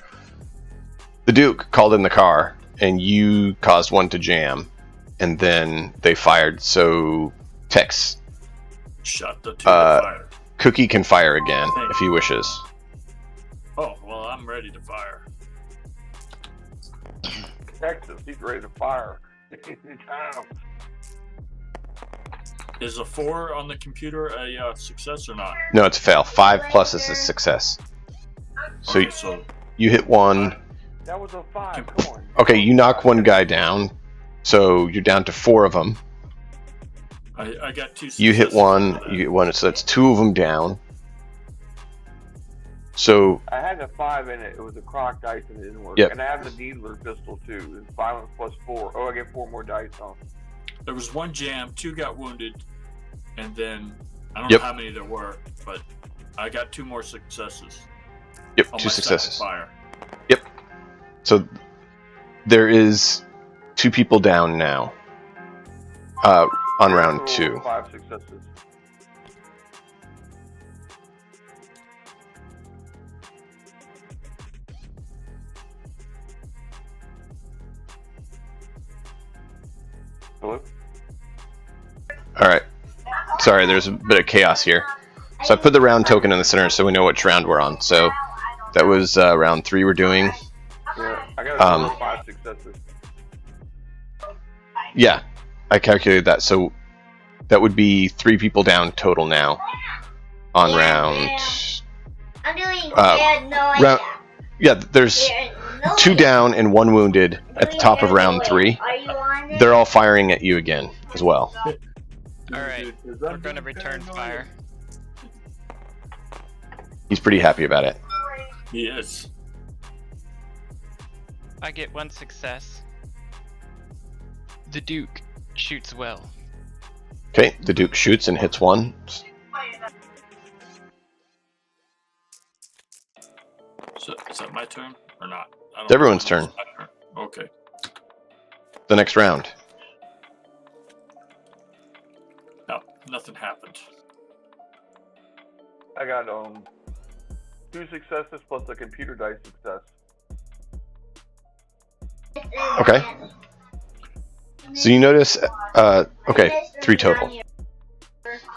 the Duke called in the car and you caused one to jam, and then they fired. So Tex, Shot the 2 that fired. Cookie can fire again if he wishes. Oh, well, I'm ready to fire. Texas, he's ready to fire. Anytime. Is a 4 on the computer a success or not? No, it's a fail. 5 plus is a success. So, Okay, so you hit 1. That was a 5. Come on. Okay, you knock one guy down. So you're down to 4 of them. I got 2 successes. You hit 1, after that. you get 1, so that's 2 of them down. So, I had a 5 in it. It was a croc dice and it didn't work. Yep. And I have the needler pistol too. It's violence plus 4. Oh, I get 4 more dice on. There was 1 jam, 2 got wounded, and then I don't Yep. know how many there were, but I got 2 more successes. yep, on 2 my successes. Fire. So there is 2 people down now. On round 2. 5 successes. Hello? Alright. Sorry, there's a bit of chaos here. So I put the round token in the center so we know which round we're on. So that was round 3 we're doing. Yeah, I got a total of 5 successes. Yeah, I calculated that. So that would be 3 people down total now on round. I'm doing round- Paranoia. Yeah, there's 2 down and 1 wounded at the top of round 3. Are you on it? They're all firing at you again as well. Alright, we're gonna return fire. He's pretty happy about it. Yes. I get 1 success. The Duke shoots well. Okay, the Duke shoots and hits 1. So, is that my turn or not? I don't It's everyone's know. turn. It's my turn. Okay. The next round. No, nothing happened. I got 2 successes plus a computer dice success. Okay. So you notice, okay, 3 total.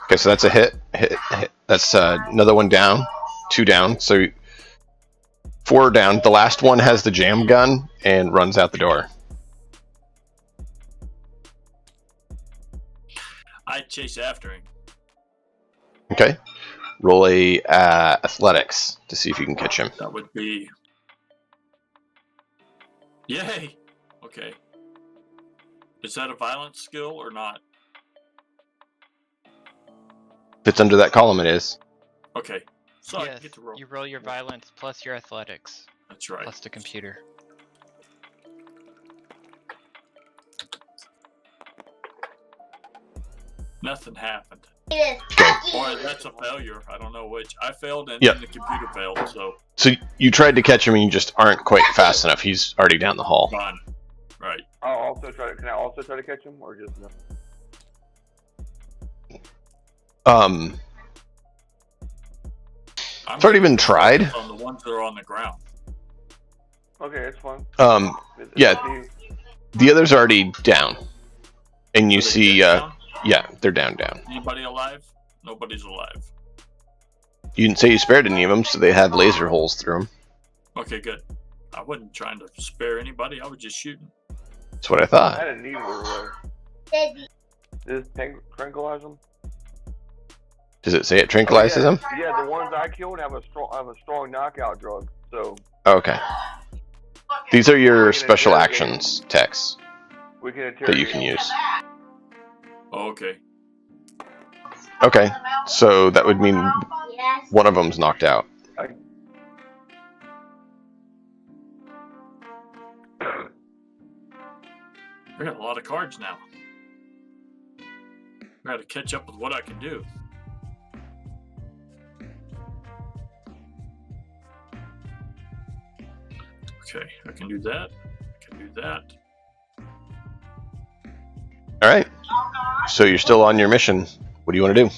Okay, so that's a hit. That's another 1 down, 2 down. So 4 down. The last one has the jam gun and runs out the door. I chase after him. Okay. Roll a athletics to see if you can catch him. That would be. Yay! Okay. Is that a violence skill or not? If it's under that column, it is. Okay. So I Yes, get to roll. you roll your violence plus your athletics That's right. plus the computer. Nothing happened. It is Okay. Boy, that's a failure. I don't know which. I failed and Yep. then the computer failed, so So you tried to catch him and you just aren't quite fast enough. He's already down the hall. gone. Right. I'll also try to. Can I also try to catch him, or just no? I'm It's already been tried. on the ones that are on the ground. Okay, it's fine. Yeah. The others are already down. And you Are they see, dead down? yeah, they're down. Anybody alive? Nobody's alive. You didn't say you spared any of them, so they have laser holes through them. Okay, good. I wasn't trying to spare anybody. I was just shooting. That's what I I thought. had a needler. dead. Does this tranquilize them? Does it say it tranquilizes them? Yeah, the ones I killed have a strong knockout drug. So Okay. These are your special actions text we can that you can use. Oh, okay. Okay, so that would mean Yes. one of them's knocked out. I got a lot of cards now. I gotta catch up with what I can do. Okay, I can do that. I can do that. All right. So you're still on your mission. What do you want to do?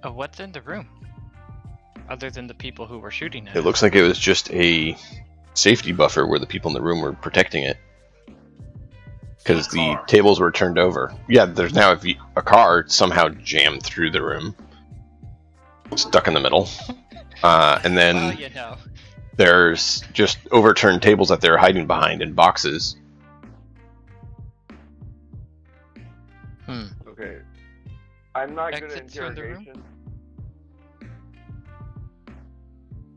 What's in the room? Other than the people who were shooting at It looks like it was just a safety buffer where the people in the room were protecting it. because the tables were turned over. Yeah, there's now a car somehow jammed through the room, stuck in the middle, and then Well, you know. there's just overturned tables that they're hiding behind in boxes. Okay. I'm not good at Exits from the room? interrogation.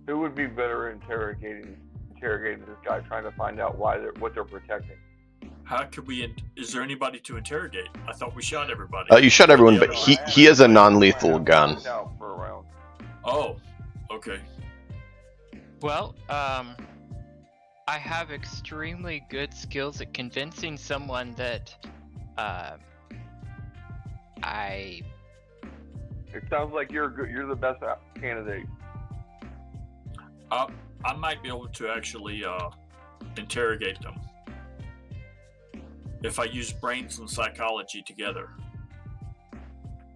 Who would be better at interrogating this guy, trying to find out what they're protecting? How could we? Is there anybody to interrogate? I thought we shot everybody. You shot everyone, but he has a non-lethal gun. Out for a round. Oh, okay. Well, I have extremely good skills at convincing someone that, It sounds like you're the best candidate. I might be able to actually interrogate them if I use brains and psychology together.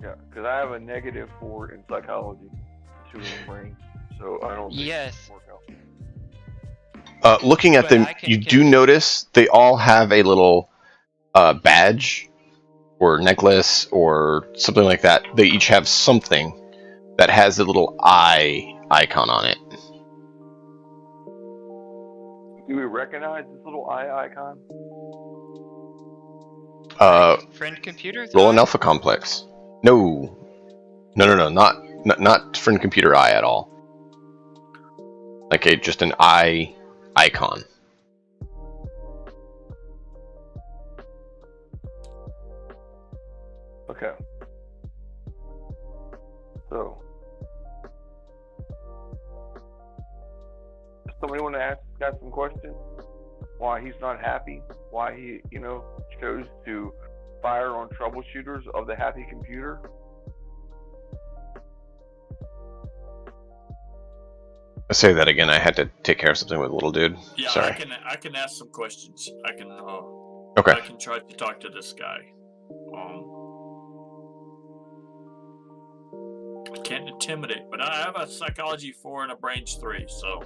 Yeah, because I have a -4 in psychology, 2 in brain, so I don't think Yes. it'll work out. Looking at But them, I can you do notice they all have a little badge or necklace or something like that. They each have something that has a little eye icon on it. Do we recognize this little eye icon? Friend computers. Roll an alpha complex. No, not friend computer eye at all. Like just an eye icon. Okay. So, somebody want to ask this guy some questions? Why he's not happy? Why he, chose to fire on troubleshooters of the happy computer? I say that again. I had to take care of something with a little dude. Yeah, Sorry. I can ask some questions. I can. Okay. I can try to talk to this guy. I can't intimidate, but I have a psychology 4 and a brains 3, so.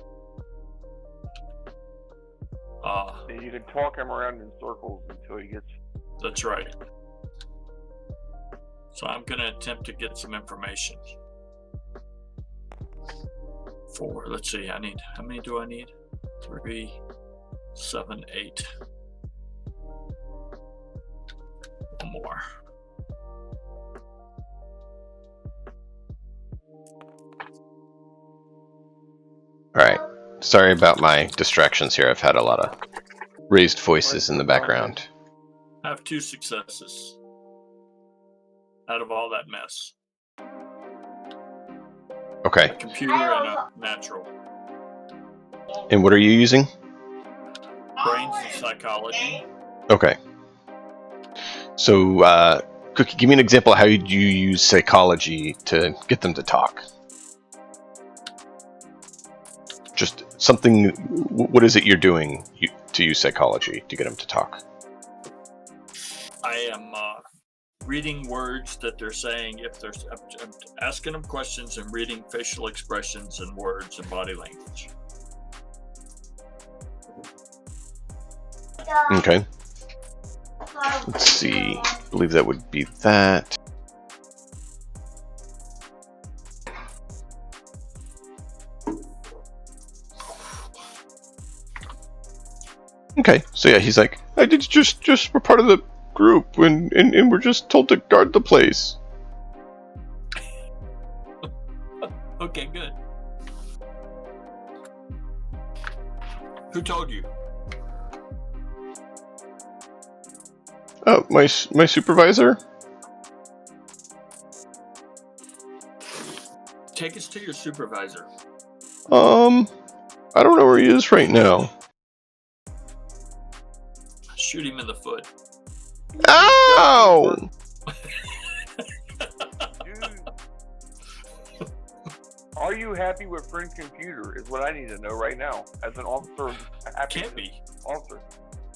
And you can talk him around in circles until he gets. That's right. So I'm gonna attempt to get some information. 4. Let's see. How many do I need? 3, 7, 8. One more. All right. Sorry about my distractions here. I've had a lot of raised voices in the background. I have 2 successes out of all that mess. Okay. A computer and a natural. And what are you using? Brains and psychology. Okay. So, Cookie, give me an example of how you use psychology to get them to talk. Just something. What is it you're doing to use psychology to get them to talk? I am reading words that they're saying. I'm asking them questions and reading facial expressions and words and body language. Okay. Let's see. I believe that would be that. Okay, so yeah, he's like, I did just we're part of the group, and we're just told to guard the place. Okay, good. Who told you? Oh, my supervisor. Take us to your supervisor. I don't know where he is right now. Shoot him in the foot. Ow! Dude, are you happy with friend computer? Is what I need to know right now. As an officer, Can't be. Officer,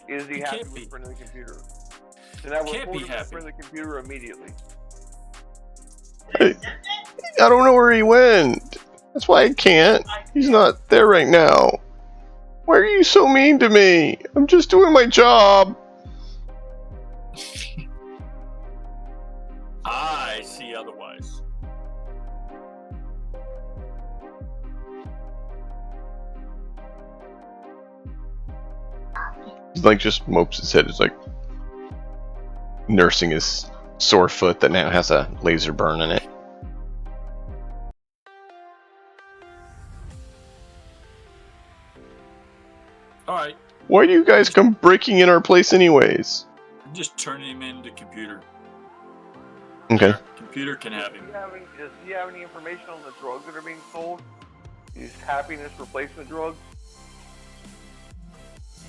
is he happy with friend of the computer? Then I Can't be report him to happy. friend of the computer immediately. I don't know where he went. That's why I can't. He's not there right now. Why are you so mean to me? I'm just doing my job. I see otherwise. He's like just mopes his head. It's like nursing his sore foot that now has a laser burn in it. Alright, Why do you guys come breaking in our place anyways? I'm just turning him into computer. Okay. There, computer can have him. Does he have any information on the drugs that are being sold? These happiness replacement drugs?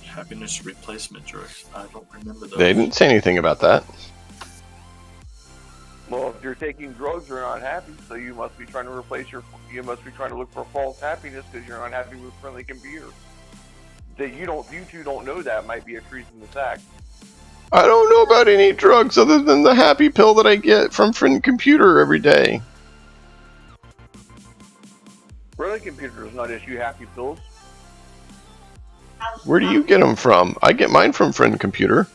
Happiness replacement drugs. I don't remember those. They didn't say anything about that. Well, if you're taking drugs, you're not happy, so you must be trying to replace you must be trying to look for false happiness because you're unhappy with friendly computer. That you two don't know that might be a treasonous act. I don't know about any drugs other than the happy pill that I get from Friend Computer every day. Friendly computer does not issue happy pills. Where do you get them from? I get mine from Friend Computer.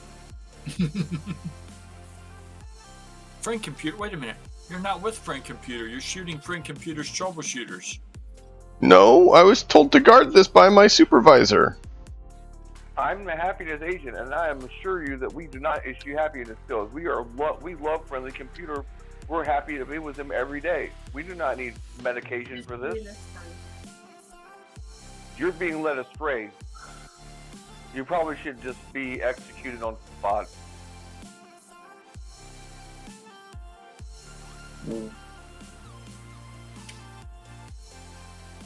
Friend Computer, wait a minute. You're not with Friend Computer. You're shooting Friend Computer's troubleshooters. No, I was told to guard this by my supervisor. I'm the happiness agent, and I assure you that we do not issue happiness pills. We love friendly computer. We're happy to be with them every day. We do not need medication for this. You're being led astray. You probably should just be executed on the spot.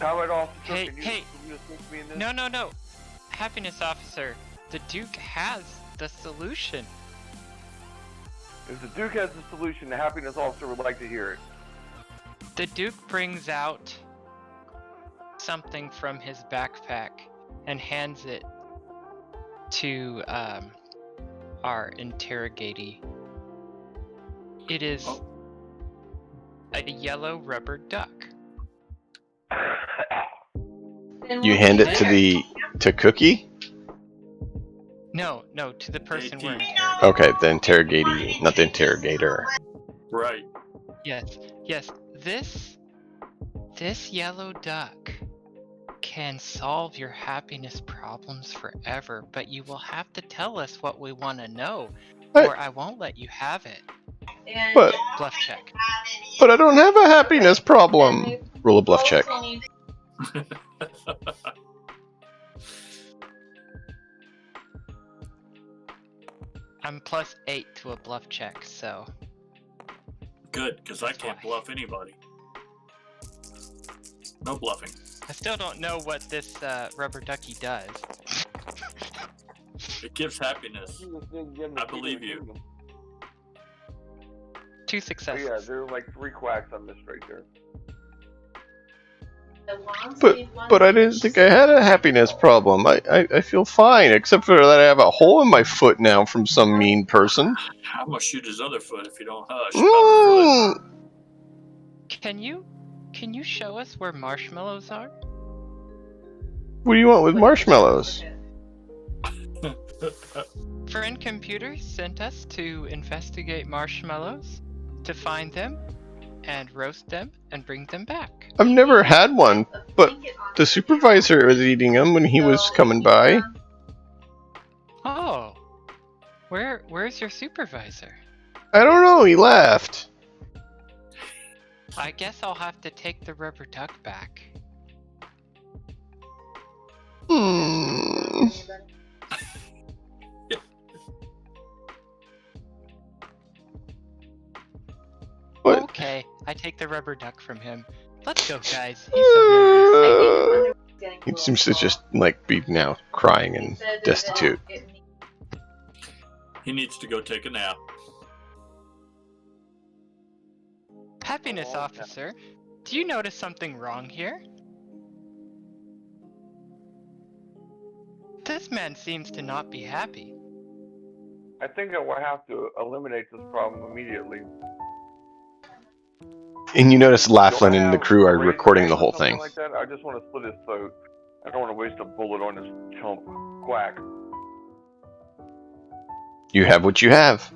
How about officer? Hey, can hey. you assist me in this? No. Happiness officer, the Duke has the solution. If the Duke has the solution, the happiness officer would like to hear it. The Duke brings out something from his backpack and hands it to our interrogatee. It is a yellow rubber duck. You hand it to Cookie? No, to the person we're JT. interrogating. Okay, the interrogatee, not the interrogator. Right. Yes. This yellow duck can solve your happiness problems forever, but you will have to tell us what we want to know, or I won't let you have it. But Bluff check. I don't have a happiness problem. Roll a bluff check. I'm +8 to a bluff check, so Good, because I can't bluff anybody. No bluffing. I still don't know what this rubber ducky does. It gives happiness. I believe you. 2 Oh, successes. yeah, there are like 3 quacks on this right there. But I didn't think I had a happiness problem. I feel fine, except for that I have a hole in my foot now from some mean person. I'm gonna shoot his other foot if you don't hush. About Can you show us where marshmallows are? What do you want with marshmallows? the foot. Friend Computer sent us to investigate marshmallows, to find them, and roast them, and bring them back. I've never had one, but the supervisor was eating them when he was coming by. Oh, where's your supervisor? I don't know, he left. I guess I'll have to take the rubber duck back. What? Okay, I take the rubber duck from him. Let's go, guys. He's so nervous. He seems to just like be now crying and destitute. He needs to go take a nap. Happiness officer, do you notice something wrong here? This man seems to not be happy. I think I will have to eliminate this problem immediately. And you notice Laughlin Do I and the have crew are a raise recording hand the or whole something thing. Like that? I just want to split his throat. I don't want to waste a bullet on this chump quack. You have what you have.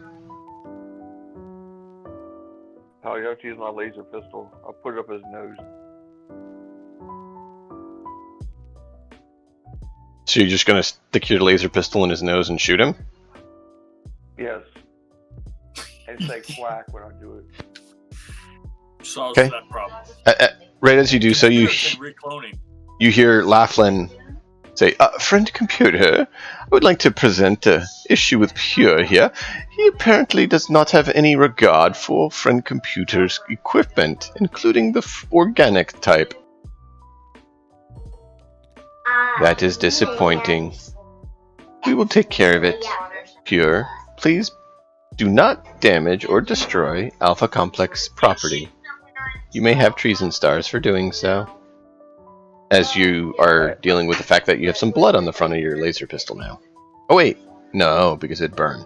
you have to use my laser pistol. I'll put it up his nose. So you're just gonna stick your laser pistol in his nose and shoot him? Yes. And say quack when I do it. Solves Okay. that problem. Right as you do so, you Recloning. you hear Laughlin say, "Friend computer, I would like to present a issue with Pure here. He apparently does not have any regard for friend computer's equipment, including the organic type. That is disappointing. We will take care of it. Pure, please do not damage or destroy Alpha Complex property. You may have treason stars for doing so." As you are dealing with the fact that you have some blood on the front of your laser pistol now. Oh wait, no, because it burned.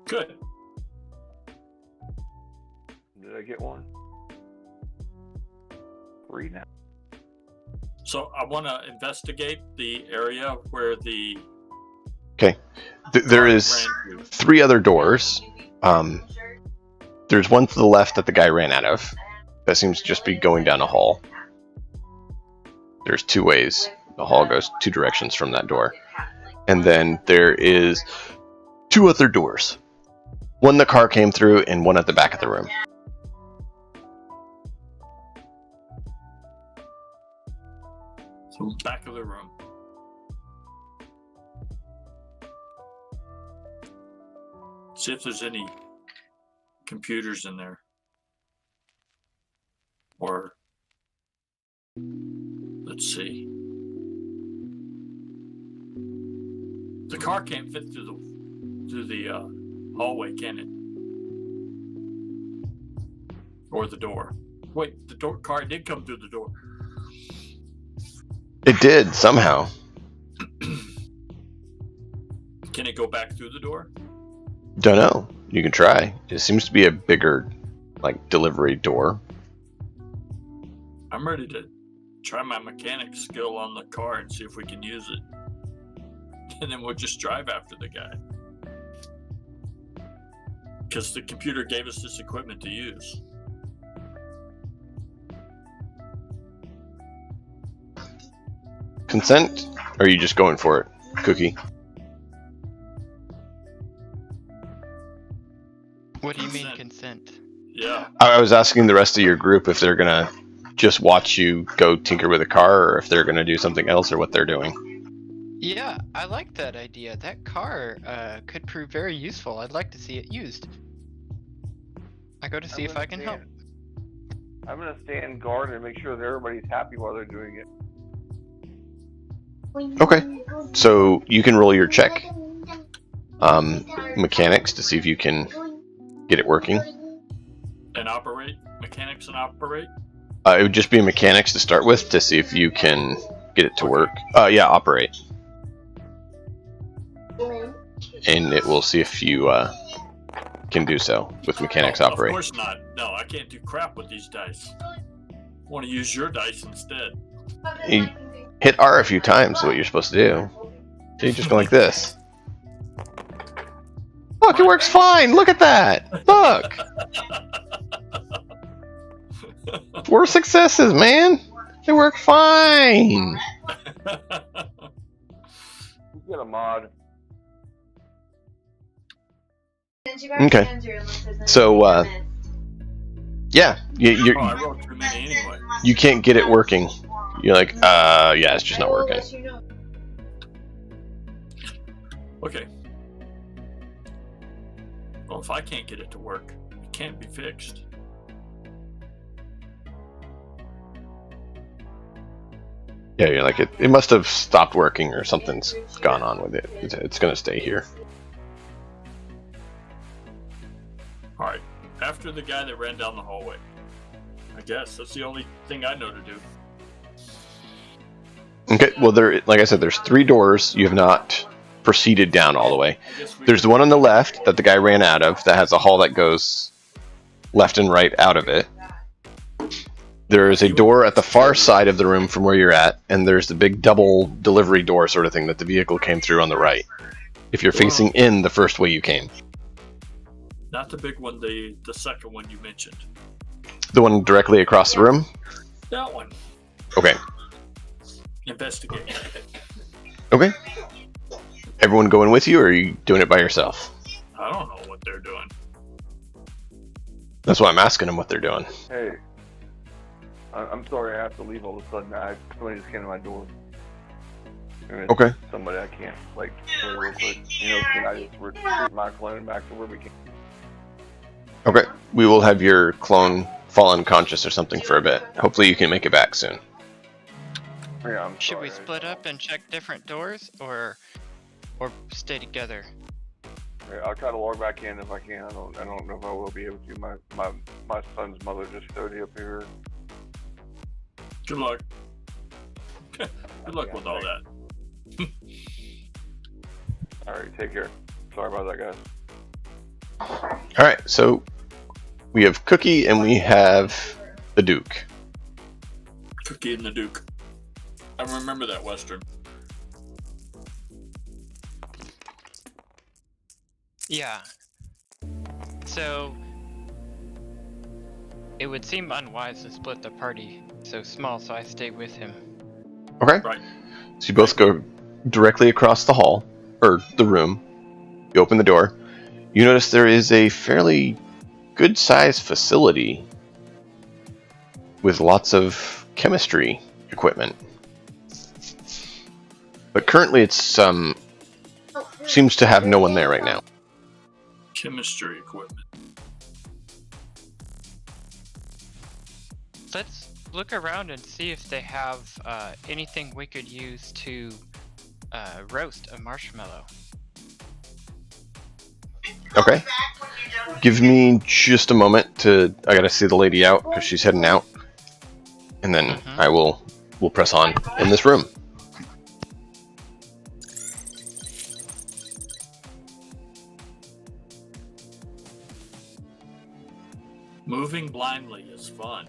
Good. Did I get one? 3 now. So I want to investigate the area where the There is ran to. 3 other doors. There's one to the left that the guy ran out of. That seems to just be going down a hall. There's 2 ways. The hall goes 2 directions from that door. And then there is 2 other doors. One the car came through and one at the back of the room. So back of the room. See if there's any computers in there. Or let's see. The car can't fit through the hallway, can it? Or the door. Wait, the car did come through the door. It did, somehow. Can it go back through the door? Don't know. You can try. It seems to be a bigger, delivery door. I'm ready to try my mechanic skill on the car and see if we can use it. And then we'll just drive after the guy. Because the computer gave us this equipment to use. Consent? Or are you just going for it, Cookie? What do you mean consent? Yeah. I was asking the rest of your group if they're gonna just watch you go tinker with a car, or if they're gonna do something else, or what they're doing. Yeah, I like that idea. That car could prove very useful. I'd like to see it used. I go to see if I can help. I'm gonna stand guard and make sure that everybody's happy while they're doing it. Okay. So you can roll your check. Mechanics to see if you can get it working. And operate? Mechanics and operate? It would just be mechanics to start with to see if you can get it to work. Yeah, operate. And it will see if you can do so with mechanics operate. Of course not. No, I can't do crap with these dice. I want to use your dice instead. You hit R a few times is what you're supposed to do. So you just go like this. Look, it works fine! Look at that! Look! 4 successes, man! They work fine! You get a mod. Okay. So, yeah, Oh, I wrote too many anyway. you can't get it working. You're like, yeah, it's just not working. Okay. Well, if I can't get it to work, it can't be fixed. Yeah, you're like, it must have stopped working or something's gone on with it. It's gonna stay here. Alright. After the guy that ran down the hallway. I guess that's the only thing I know to do. Okay, well, like I said, there's 3 doors. You have not proceeded down all the way. I guess we There's the one on the left that the guy ran out of that has a hall that goes left and right out of it. There is a door at the far side of the room from where you're at, and there's the big double delivery door sort of thing that the vehicle came through on the right. If you're facing in the first way you came. Not the big one, the second one you mentioned. The one directly across the room? That one. Okay. Investigate. Okay. Everyone going with you, or are you doing it by yourself? I don't know what they're doing. That's why I'm asking them what they're doing. Hey, I'm sorry I have to leave all of a sudden. Somebody just came to my door. And it's Okay. Somebody I can't, like, play real quick. You know, can I just retreat my clone back to where we can? Okay. We will have your clone fall unconscious or something for a bit. Hopefully you can make it back soon. Yeah, I'm Should sorry. we split up and check different doors, or stay together? Yeah, I'll try to log back in if I can. I don't know if I will be able to. My son's mother just showed you up here. Good luck. Good luck with all that. Alright, take care. Sorry about that, guys. Alright, so we have Cookie and we have the Duke. Cookie and the Duke. I remember that Western. Yeah. So it would seem unwise to split the party so small, so I stay with him. Okay. Right. So you both go directly across the hall, or the room. You open the door. You notice there is a fairly good-sized facility with lots of chemistry equipment. But currently it's seems to have no one there right now. Chemistry equipment. Let's look around and see if they have anything we could use to roast a marshmallow. Okay. Give me just a moment I gotta see the lady out because she's heading out. And then we'll press on in this room. Moving blindly is fun.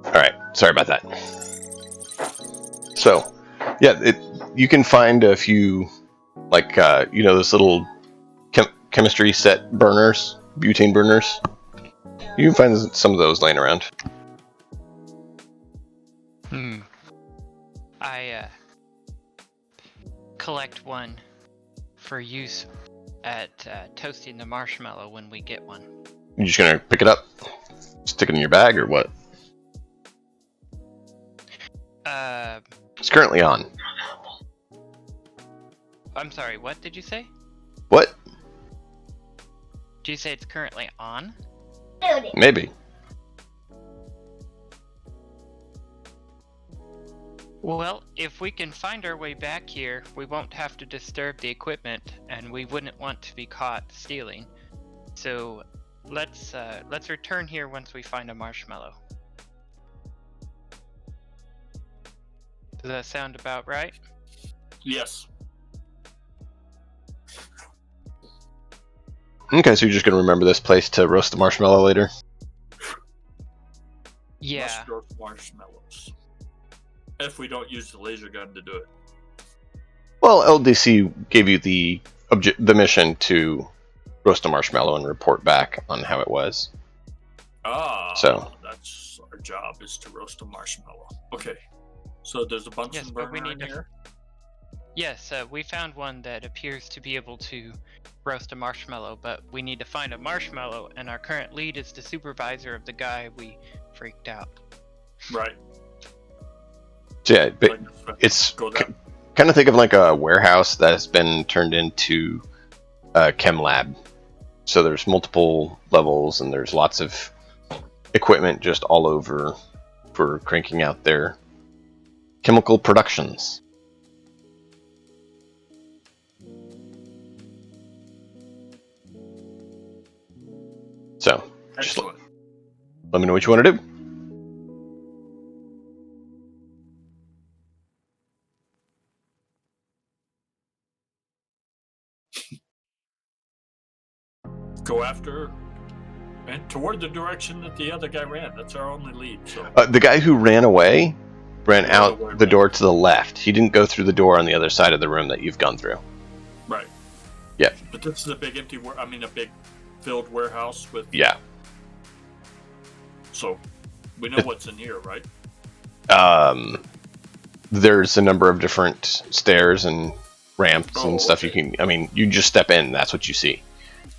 Alright, sorry about that. So, yeah, you can find a few, like, those little chemistry set burners, butane burners. You can find some of those laying around. I collect one for use at toasting the marshmallow when we get one. You just gonna pick it up, stick it in your bag, or what? It's currently on. I'm sorry, what did you say? What? Did you say it's currently on? Maybe. Well, if we can find our way back here, we won't have to disturb the equipment, and we wouldn't want to be caught stealing. So let's return here once we find a marshmallow. Does that sound about right? Yes. Okay, so you're just gonna remember this place to roast the marshmallow later? Yeah. Must roast marshmallows. If we don't use the laser gun to do it. Well, LDC gave you the mission to roast a marshmallow and report back on how it was. So That's our job, is to roast a marshmallow. Okay. So there's a Bunsen Yes, but we burner need in to. here? Yes, we found one that appears to be able to roast a marshmallow, but we need to find a marshmallow, and our current lead is the supervisor of the guy we freaked out. Right. yeah, but it's Go down. kind of think of like a warehouse that has been turned into a chem lab. So there's multiple levels and there's lots of equipment just all over for cranking out their chemical productions. So, just Excellent. let me know what you want to do. Go after and toward the direction that the other guy ran. That's our only lead. So The guy who ran away ran Ran out away, the right. door to the left. He didn't go through the door on the other side of the room that you've gone through. right. Yeah. But this is a big a big filled warehouse with. Yeah. So we know what's in here, right? There's a number of different stairs and ramps Oh, and stuff okay. you can. I mean, you just step in. That's what you see.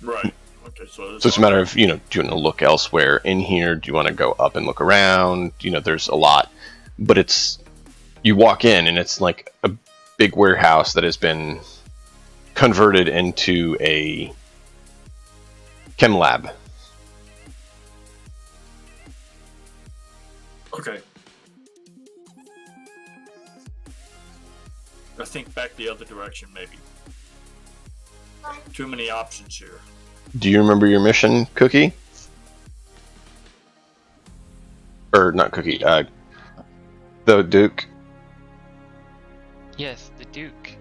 Right. Okay. So So it's a matter of, do you want to look elsewhere in here? Do you want to go up and look around? There's a lot, but you walk in and it's like a big warehouse that has been converted into a chem lab. Okay. I think back the other direction, maybe. Too many options here. Do you remember your mission, Cookie? Or not Cookie, the Duke. Yes, the Duke.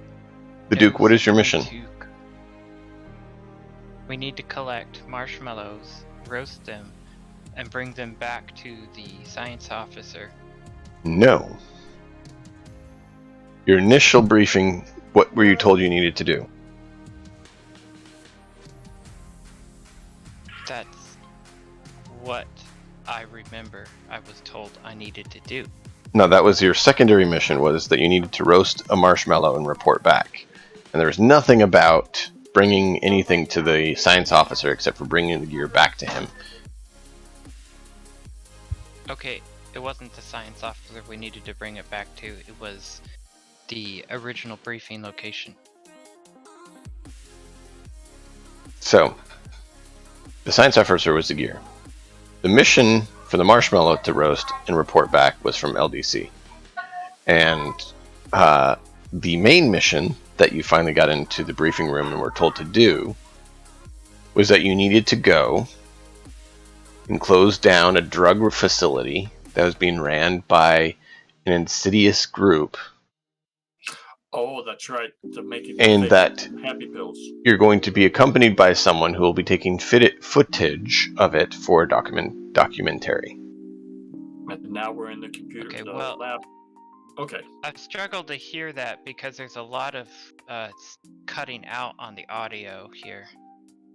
The Duke, what is your mission? We need to collect marshmallows, roast them, and bring them back to the science officer. No. Your initial briefing, what were you told you needed to do? That's what I remember I was told I needed to do. No, that was your secondary mission, was that you needed to roast a marshmallow and report back. And there was nothing about bringing anything to the science officer except for bringing the gear back to him. Okay, it wasn't the science officer we needed to bring it back to, it was the original briefing location. So, the science officer was the gear. The mission for the marshmallow to roast and report back was from LDC. And the main mission that you finally got into the briefing room and were told to do was that you needed to go and close down a drug facility that was being ran by an insidious group. Oh, that's right. To make it And fake that happy pills. you're going to be accompanied by someone who will be taking footage of it for a documentary. And now we're in the computer Okay, the well- lab. Okay. I've struggled to hear that because there's a lot of cutting out on the audio here.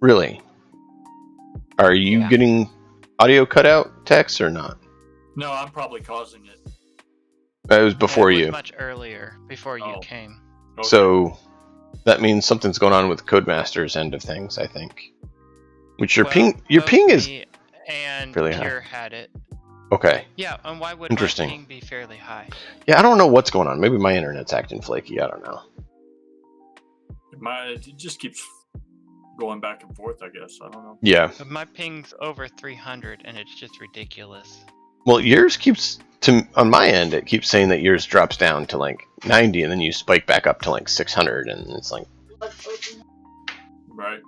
Really? Are you Yeah. getting audio cutout text or not? No, I'm probably causing it. It was before It was you. much earlier, before you Oh. came. Okay. So that means something's going on with Codemaster's end of things, I think. Which your ping both is me and fairly high. Pure had it. okay. Yeah, and why would Interesting. my ping be fairly high? Yeah, I don't know what's going on. Maybe my internet's acting flaky. I don't know. It just keeps going back and forth, I guess. I don't know. Yeah. But my ping's over 300, and it's just ridiculous. Well, yours keeps on my end. It keeps saying that yours drops down to like 90, and then you spike back up to like 600, and it's like Right.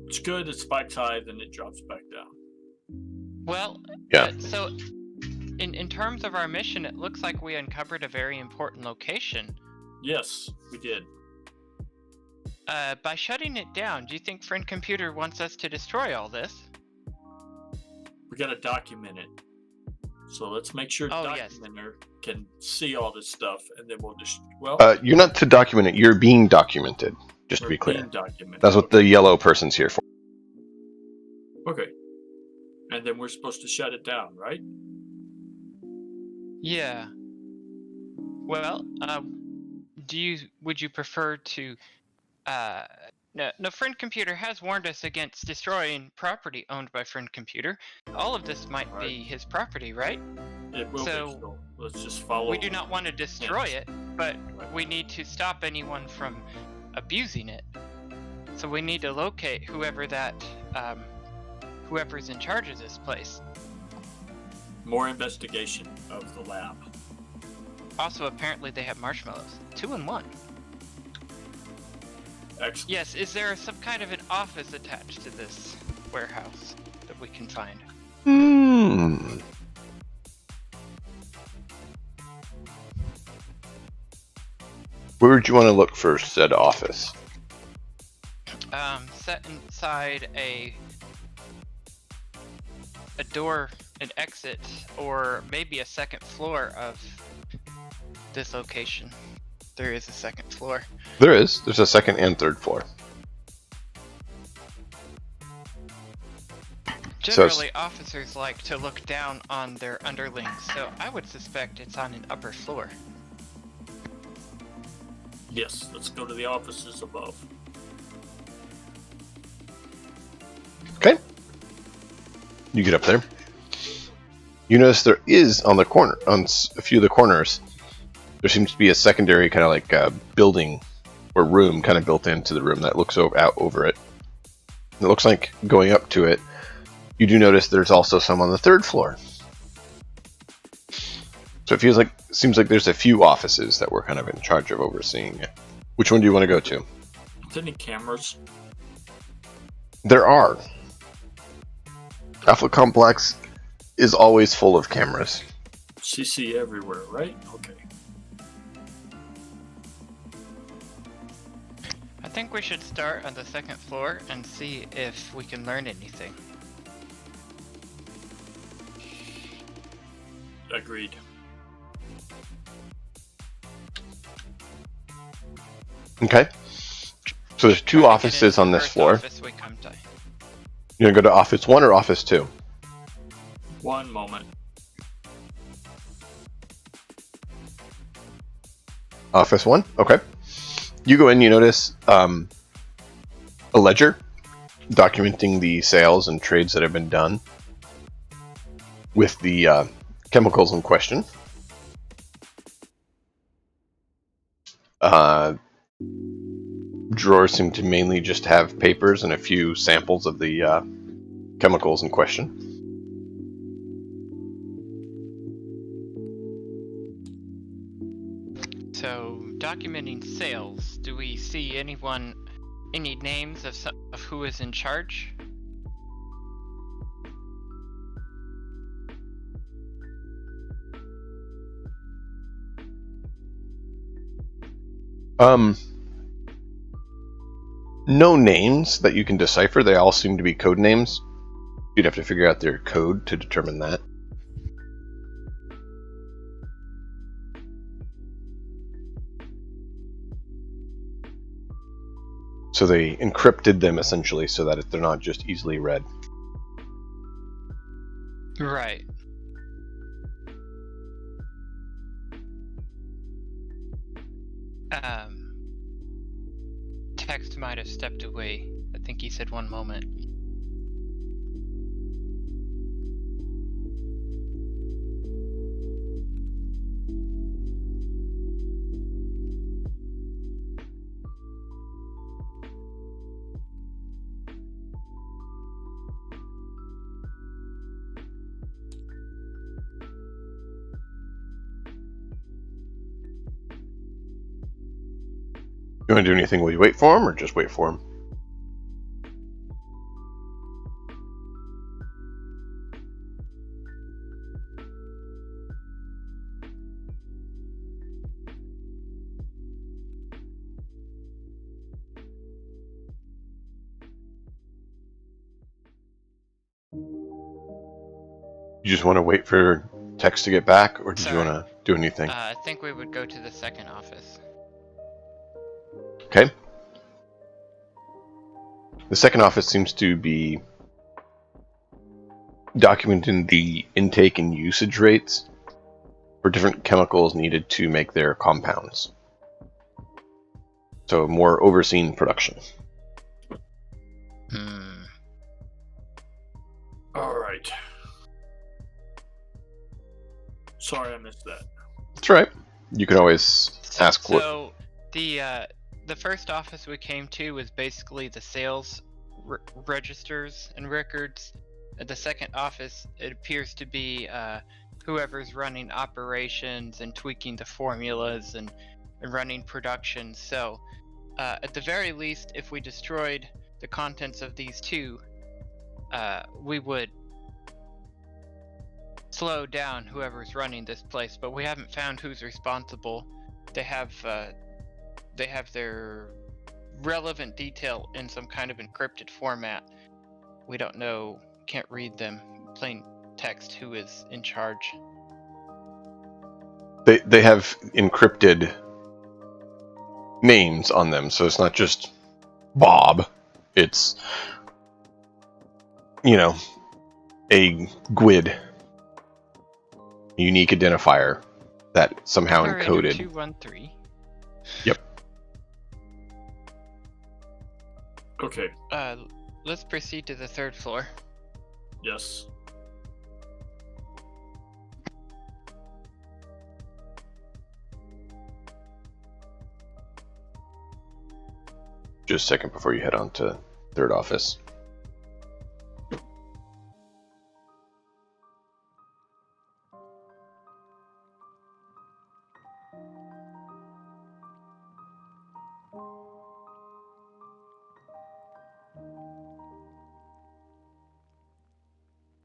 It's good. It spikes high, then it drops back down. Well, Yeah. So in terms of our mission, it looks like we uncovered a very important location. Yes, we did. By shutting it down, do you think Friend Computer wants us to destroy all this? We got to document it. So let's make sure Oh, yes. Documenter can see all this stuff, and then we'll just You're not to document it. You're being documented. Just to be clear. Documented. That's what the yellow person's here for. Okay. And then we're supposed to shut it down, right? Yeah. Well, would you prefer to, no, Friend Computer has warned us against destroying property owned by Friend Computer. All of this might be his property, right? It will So, be. So let's just follow. We do not want to destroy it, but we need to stop anyone from abusing it. So we need to locate whoever's in charge of this place. More investigation of the lab. Also, apparently they have marshmallows. 2 in 1. Excellent. Yes, is there some kind of an office attached to this warehouse that we can find? Where would you want to look for said office? Set inside a door, an exit, or maybe a second floor of this location. There is a second floor. There is. There's a second and third floor. Generally, officers like to look down on their underlings, so I would suspect it's on an upper floor. Yes, let's go to the offices above. Okay. You get up there. You notice there is on the corner, on a few of the corners, there seems to be a secondary kind of like building or room kind of built into the room that looks out over it. It looks like going up to it, you do notice there's also some on the third floor. So it seems like there's a few offices that we're kind of in charge of overseeing it. Which one do you want to go to? Are there any cameras? There are. Alpha Complex is always full of cameras. CC everywhere, right? Okay. I think we should start on the second floor and see if we can learn anything. Agreed. Okay. So there's two offices on this floor. Office we come to. You want to go to Office 1 or Office 2? One moment. Office 1? Okay. You go in, you notice a ledger documenting the sales and trades that have been done with the chemicals in question. Drawers seem to mainly just have papers and a few samples of the chemicals in question. So, documenting sales, do we see any names of who is in charge? No names that you can decipher. They all seem to be code names. You'd have to figure out their code to determine that. So they encrypted them essentially so that they're not just easily read. Right. Text might have stepped away. I think he said 1 moment. You want to do anything while you wait for him, or just wait for him? You just want to wait for Tex to get back, or did you Sorry. want to do anything? I think we would go to the second office. Okay. The second office seems to be documenting the intake and usage rates for different chemicals needed to make their compounds. So more overseen production. All right. Sorry, I missed that. That's right. You can always ask what. So the first office we came to was basically the sales registers and records. At the second office, it appears to be whoever's running operations and tweaking the formulas and running production. So at the very least, if we destroyed the contents of these two, we would slow down whoever's running this place. But we haven't found who's responsible. They have their relevant detail in some kind of encrypted format. We don't know, can't read them, plain text, who is in charge. They have encrypted names on them, so it's not just Bob. It's, a GUID, unique identifier that somehow Operator encoded. 213. Yep. Okay. Let's proceed to the third floor. Yes. Just a second before you head on to third office.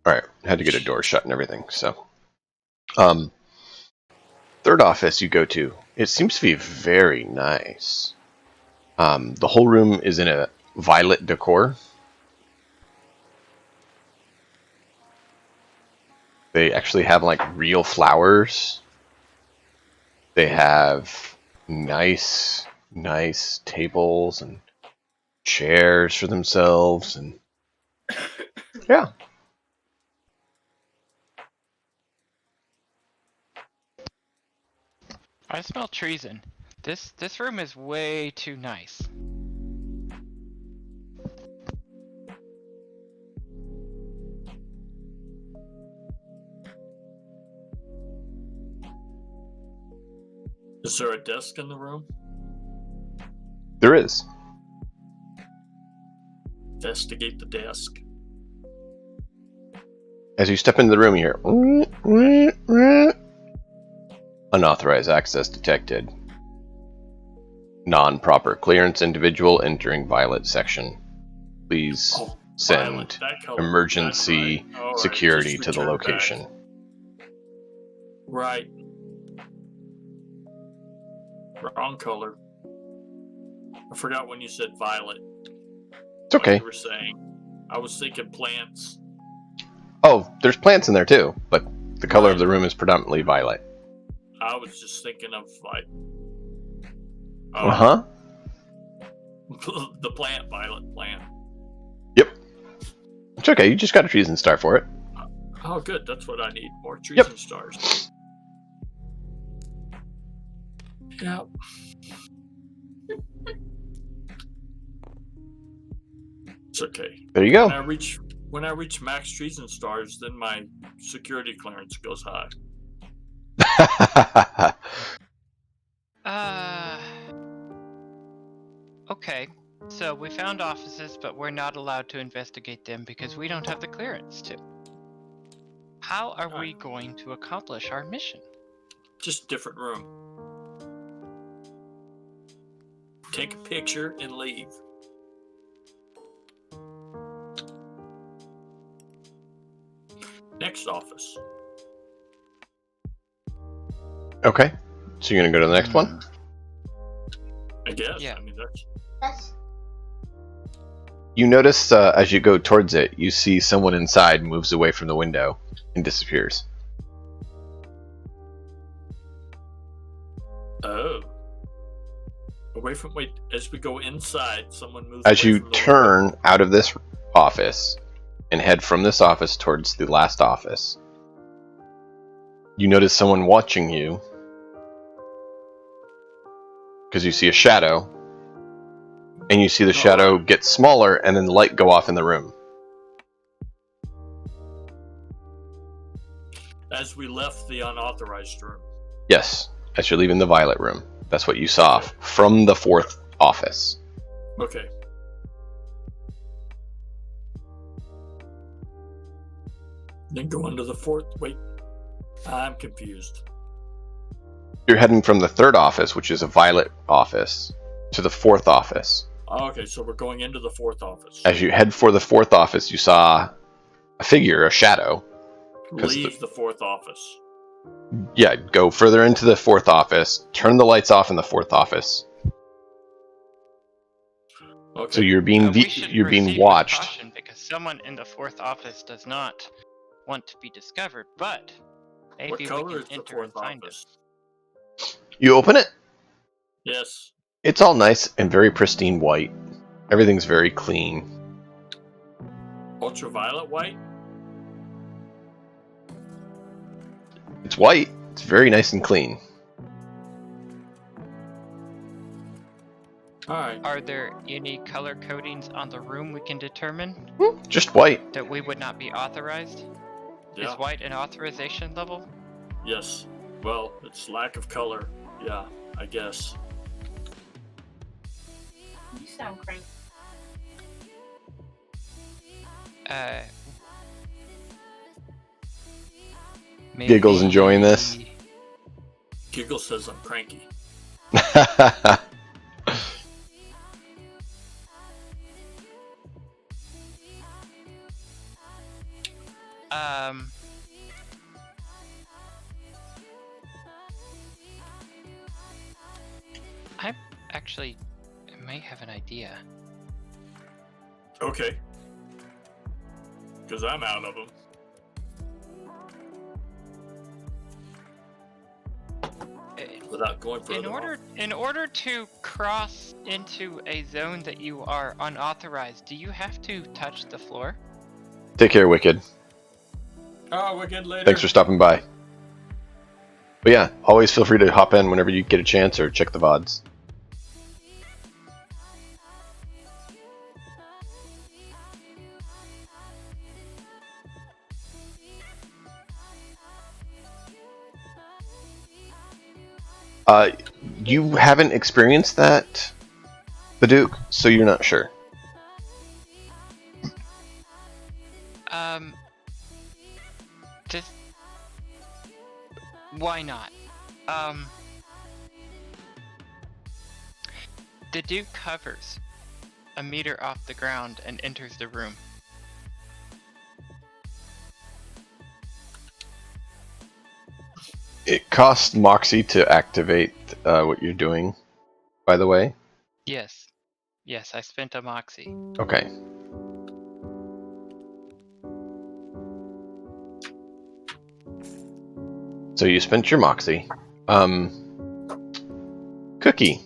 Alright, had to get a door shut and everything, so. Third office you go to. It seems to be very nice. The whole room is in a violet decor. They actually have like real flowers. They have nice tables and chairs for themselves, and yeah. I smell treason. This room is way too nice. Is there a desk in the room? There is. Investigate the desk. As you step into the room, you hear unauthorized access detected. Non-proper clearance individual entering violet section. Please send Violet, that color. emergency That's right. All right, security just to the return location. back. Right. Wrong color. I forgot when you said violet. It's okay. What you were saying. I was thinking plants. Oh, there's plants in there too, but the color Right. of the room is predominantly violet. I was just thinking of like Uh-huh. the plant, violet plant. Yep. It's okay, you just got a treason star for it. Oh, good. That's what I need. More trees Yep. and stars. Yep. It's okay. There you go. When I reach max trees and stars, then my security clearance goes high. Okay. So we found offices, but we're not allowed to investigate them because we don't have the clearance to. How are we going to accomplish our mission? Just different room. Take a picture and leave. Next office. Okay. So you're gonna go to the next one? I guess. Yeah. I mean, that's. That's You notice as you go towards it, you see someone inside moves away from the window and disappears. Oh. Wait, as we go inside, someone moves As away you from the turn window. out of this office and head from this office towards the last office, you notice someone watching you because you see a shadow, and you see the shadow get smaller and then the light go off in the room. As we left the unauthorized room. Yes, as you're leaving the violet room. That's what you saw from the fourth office. Okay. Then go into the fourth. Wait, I'm confused. You're heading from the third office, which is a violet office, to the fourth office. Okay, so we're going into the fourth office. As you head for the fourth office, you saw a figure, a shadow. Leave the fourth office. Yeah, go further into the fourth office, turn the lights off in the fourth office. Okay. So you're We being should you're being proceed with watched. caution because someone in the fourth office does not want to be discovered, but maybe What we color can is the enter fourth and find him. office? You open it. Yes. It's all nice and very pristine white. Everything's very clean. Ultraviolet white? It's white. It's very nice and clean. Alright. Are there any color codings on the room we can determine Just white. that we would not be authorized? Yeah. Is white an authorization level? Yes. Well, it's lack of color. Yeah, I guess. You sound cranky. Giggles enjoying this. Giggle says I'm cranky. I actually may have an idea. Okay. Because I'm out of them. Without going further In order to cross into a zone that you are unauthorized, do you have to touch the floor? Take care, Wicked. Oh, we'll get later. Thanks for stopping by. But yeah, always feel free to hop in whenever you get a chance or check the VODs. You haven't experienced that, the Duke, so you're not sure. Just why not? The Duke hovers a meter off the ground and enters the room. It costs Moxie to activate what you're doing, by the way. Yes. Yes, I spent a Moxie. Okay. So you spent your Moxie. Cookie.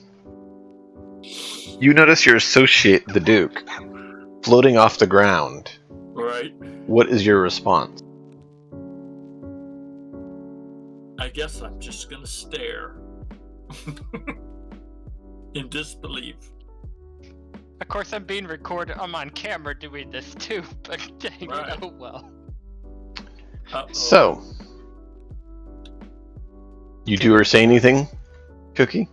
You notice your associate, the Duke, floating off the ground. Right. What is your response? I guess I'm just gonna stare. In disbelief. Of course, I'm being recorded. I'm on camera doing this too, but Right. oh well. Uh-oh. So, you do or say anything, Cookie?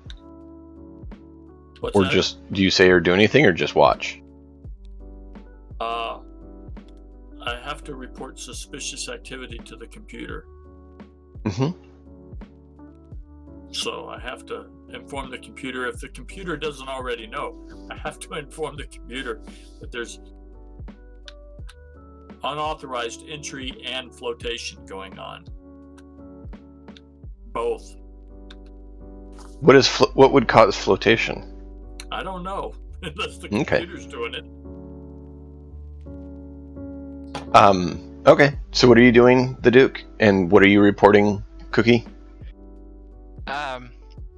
What's Or that? just, do you say or do anything, or just watch? I have to report suspicious activity to the computer. Mm-hmm. So I have to inform the computer. If the computer doesn't already know, I have to inform the computer that there's unauthorized entry and flotation going on. Both. What would cause flotation? I don't know, unless the Okay. computer's doing it. Okay. So what are you doing, the Duke? And what are you reporting, Cookie?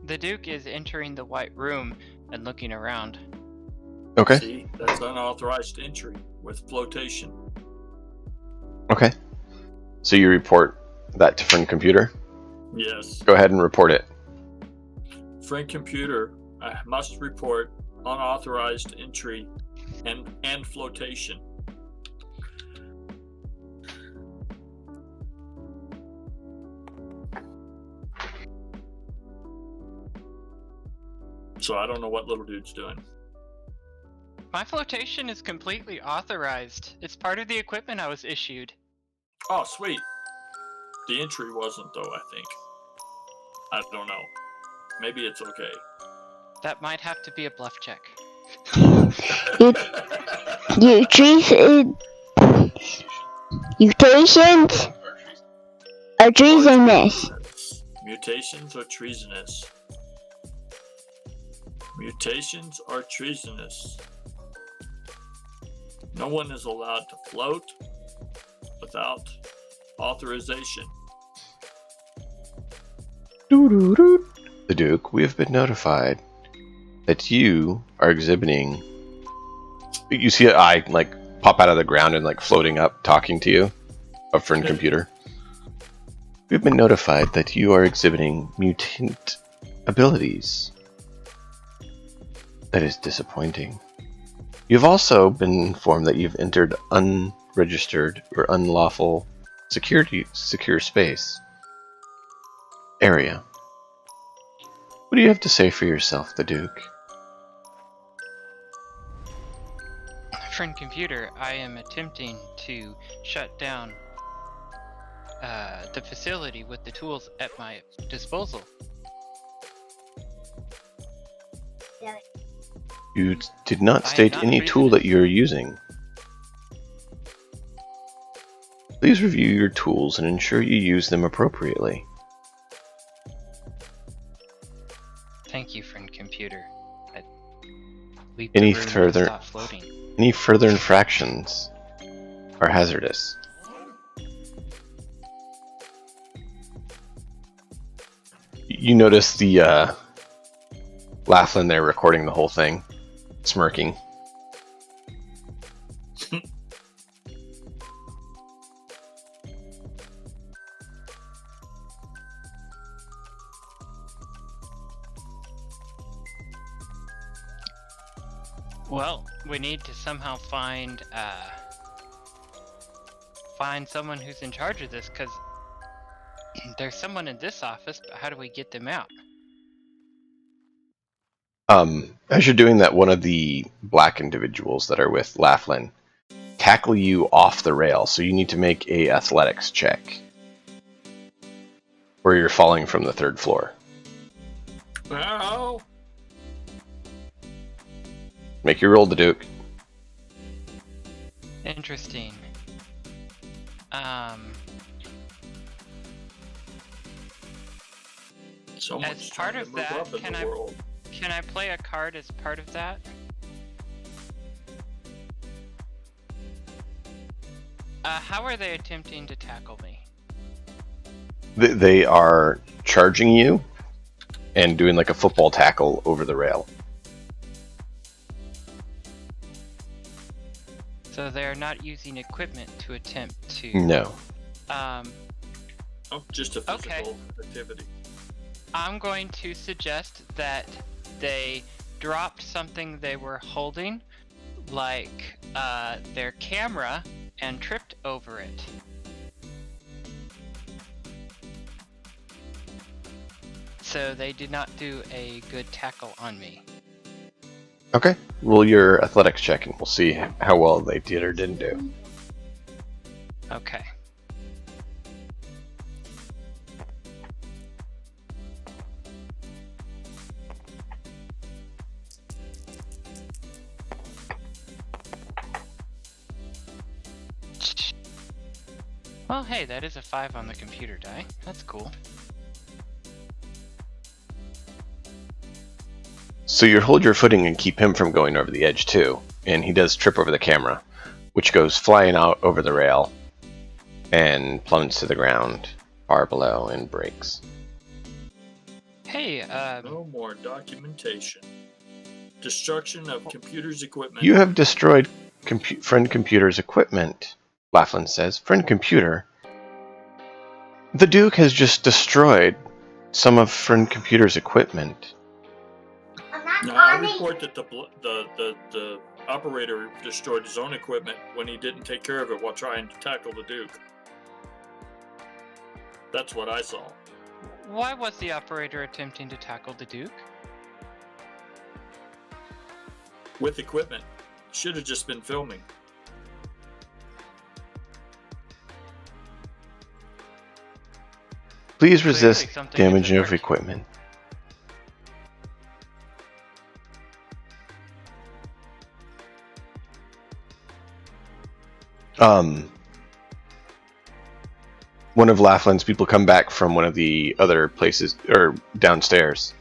The Duke is entering the White Room and looking around. Okay. See, that's unauthorized entry with flotation. Okay. So you report that to Friend Computer? Yes. Go ahead and report it. Friend Computer, I must report unauthorized entry and flotation. So I don't know what little dude's doing. My flotation is completely authorized. It's part of the equipment I was issued. Oh, sweet. The entry wasn't, though, I think. I don't know. Maybe it's okay. That might have to be a bluff check. You mutations are treasonous. Mutations are treasonous. Mutations are treasonous. No one is allowed to float without authorization. The Duke, we have been notified that you are exhibiting. You see an eye like pop out of the ground and like floating up, talking to you, a Friend Computer. We've been notified that you are exhibiting mutant abilities. That is disappointing. You've also been informed that you've entered unregistered or unlawful secure space area. What do you have to say for yourself, the Duke? Friend Computer, I am attempting to shut down the facility with the tools at my disposal. You did not I am state not any tool treasonous. that you're using. Please review your tools and ensure you use them appropriately. Thank you, Friend Computer. I leave Any the room further- and stop floating. Any further infractions are hazardous. You notice the Laughlin there recording the whole thing, smirking. Well, we need to somehow find someone who's in charge of this, because there's someone in this office, but how do we get them out? As you're doing that, one of the black individuals that are with Laughlin tackle you off the rail, so you need to make a athletics check. Where you're falling from the 3rd floor. Ow! Make your roll, the Duke. Interesting. So much As part trying of to move that, up in can the I- world. Can I play a card as part of that? How are they attempting to tackle me? They are charging you and doing like a football tackle over the rail. So they are not using equipment to attempt to. No. Oh, just a Okay. physical activity. I'm going to suggest that they dropped something they were holding, like their camera, and tripped over it. So they did not do a good tackle on me. Okay. Roll your athletics check and we'll see how well they did or didn't do. Okay. Well, hey, that is a 5 on the computer die. That's cool. So you hold your footing and keep him from going over the edge too, and he does trip over the camera. which goes flying out over the rail and plummets to the ground far below and breaks. Hey, No more documentation. Destruction of computers' equipment. You have destroyed Friend Computer's equipment, Laughlin says. Friend Computer? The Duke has just destroyed some of Friend Computer's equipment. I'm not Now, I funny. report that the operator destroyed his own equipment when he didn't take care of it while trying to tackle the Duke. That's what I saw. why was the operator attempting to tackle the Duke? With equipment. Should have just been filming. Please resist something damage isn't of working. equipment. One of Laughlin's people come back from one of the other places, or downstairs,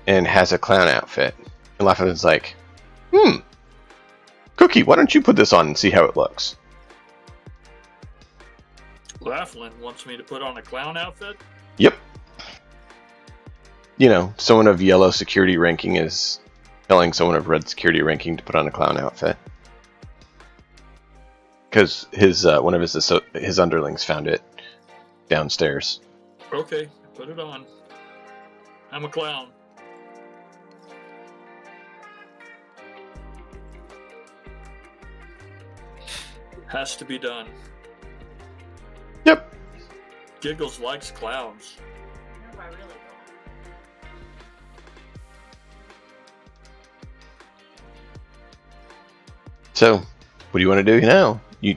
and has a clown outfit. And Laughlin's like, Cookie, why don't you put this on and see how it looks? Laughlin wants me to put on a clown outfit? Yep. You know, someone of yellow security ranking is telling someone of red security ranking to put on a clown outfit. Because one of his underlings found it downstairs. Okay, put it on. I'm a clown. Has to be done. Yep. Giggles likes clowns. No, I really don't. So, what do you want to do now? You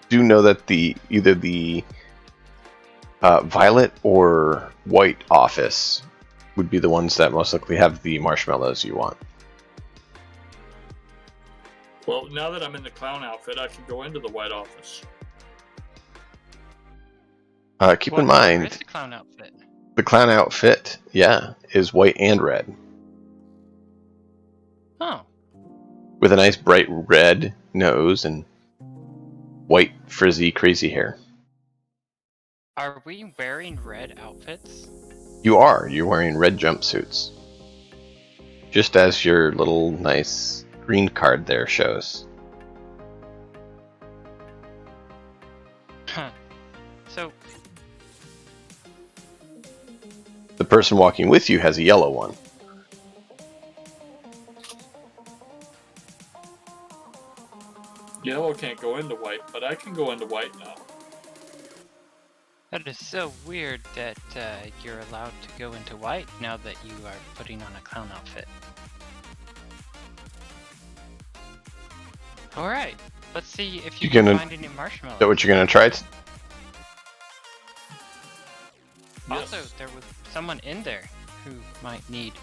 do know that either the violet or white office would be the ones that most likely have the marshmallows you want. Well, now that I'm in the clown outfit, I can go into the white office. Keep What in color mind, is the clown outfit? the clown outfit, is white and red. Oh, With a nice bright red nose and white frizzy crazy hair. are we wearing red outfits? You're wearing red jumpsuits. Just as your little nice green card there shows. Huh. So, The person walking with you has a yellow one. Yellow can't go into white, but I can go into white now. that is so weird that you're allowed to go into white now that you are putting on a clown outfit. Alright, let's see if you You can gonna- find any marshmallows. Is that what you're gonna try? Also, Yes. there was someone in there who might need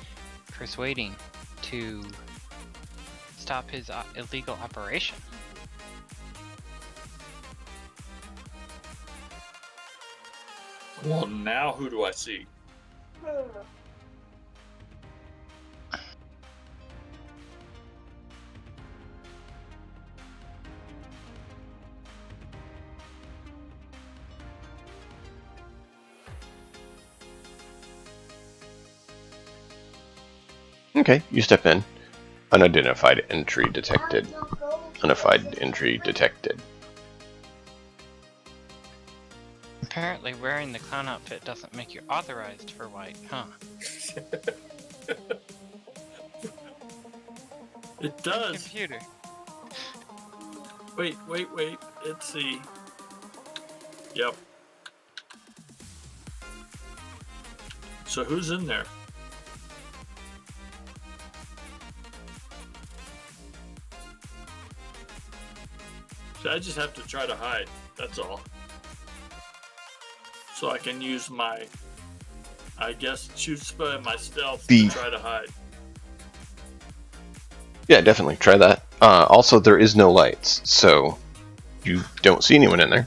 persuading to stop his illegal operation. Well, now who do I see? Okay, you step in. Unidentified entry detected. Don't go. Unidentified entry detected. Apparently, wearing the clown outfit doesn't make you authorized for white, huh? It does. Computer. Wait. Let's see. Yep. So who's in there? So I just have to try to hide. That's all. So I can use my, I guess, chutzpah and my stealth to try to hide. Yeah, definitely. Try that. Also, there is no lights, so you don't see anyone in there.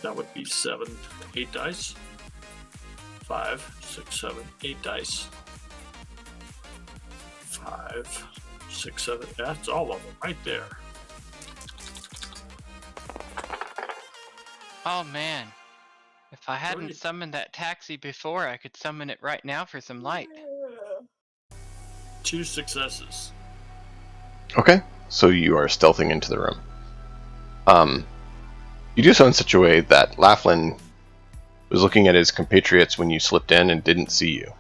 That would be 7, 8 dice. 5, 6, 7, 8 dice. 5, 6, 7. That's all of them right there. Oh man. If I hadn't Great. summoned that taxi before, I could summon it right now for some light. 2 successes. Okay, so you are stealthing into the room. You do so in such a way that Laughlin was looking at his compatriots when you slipped in and didn't see you.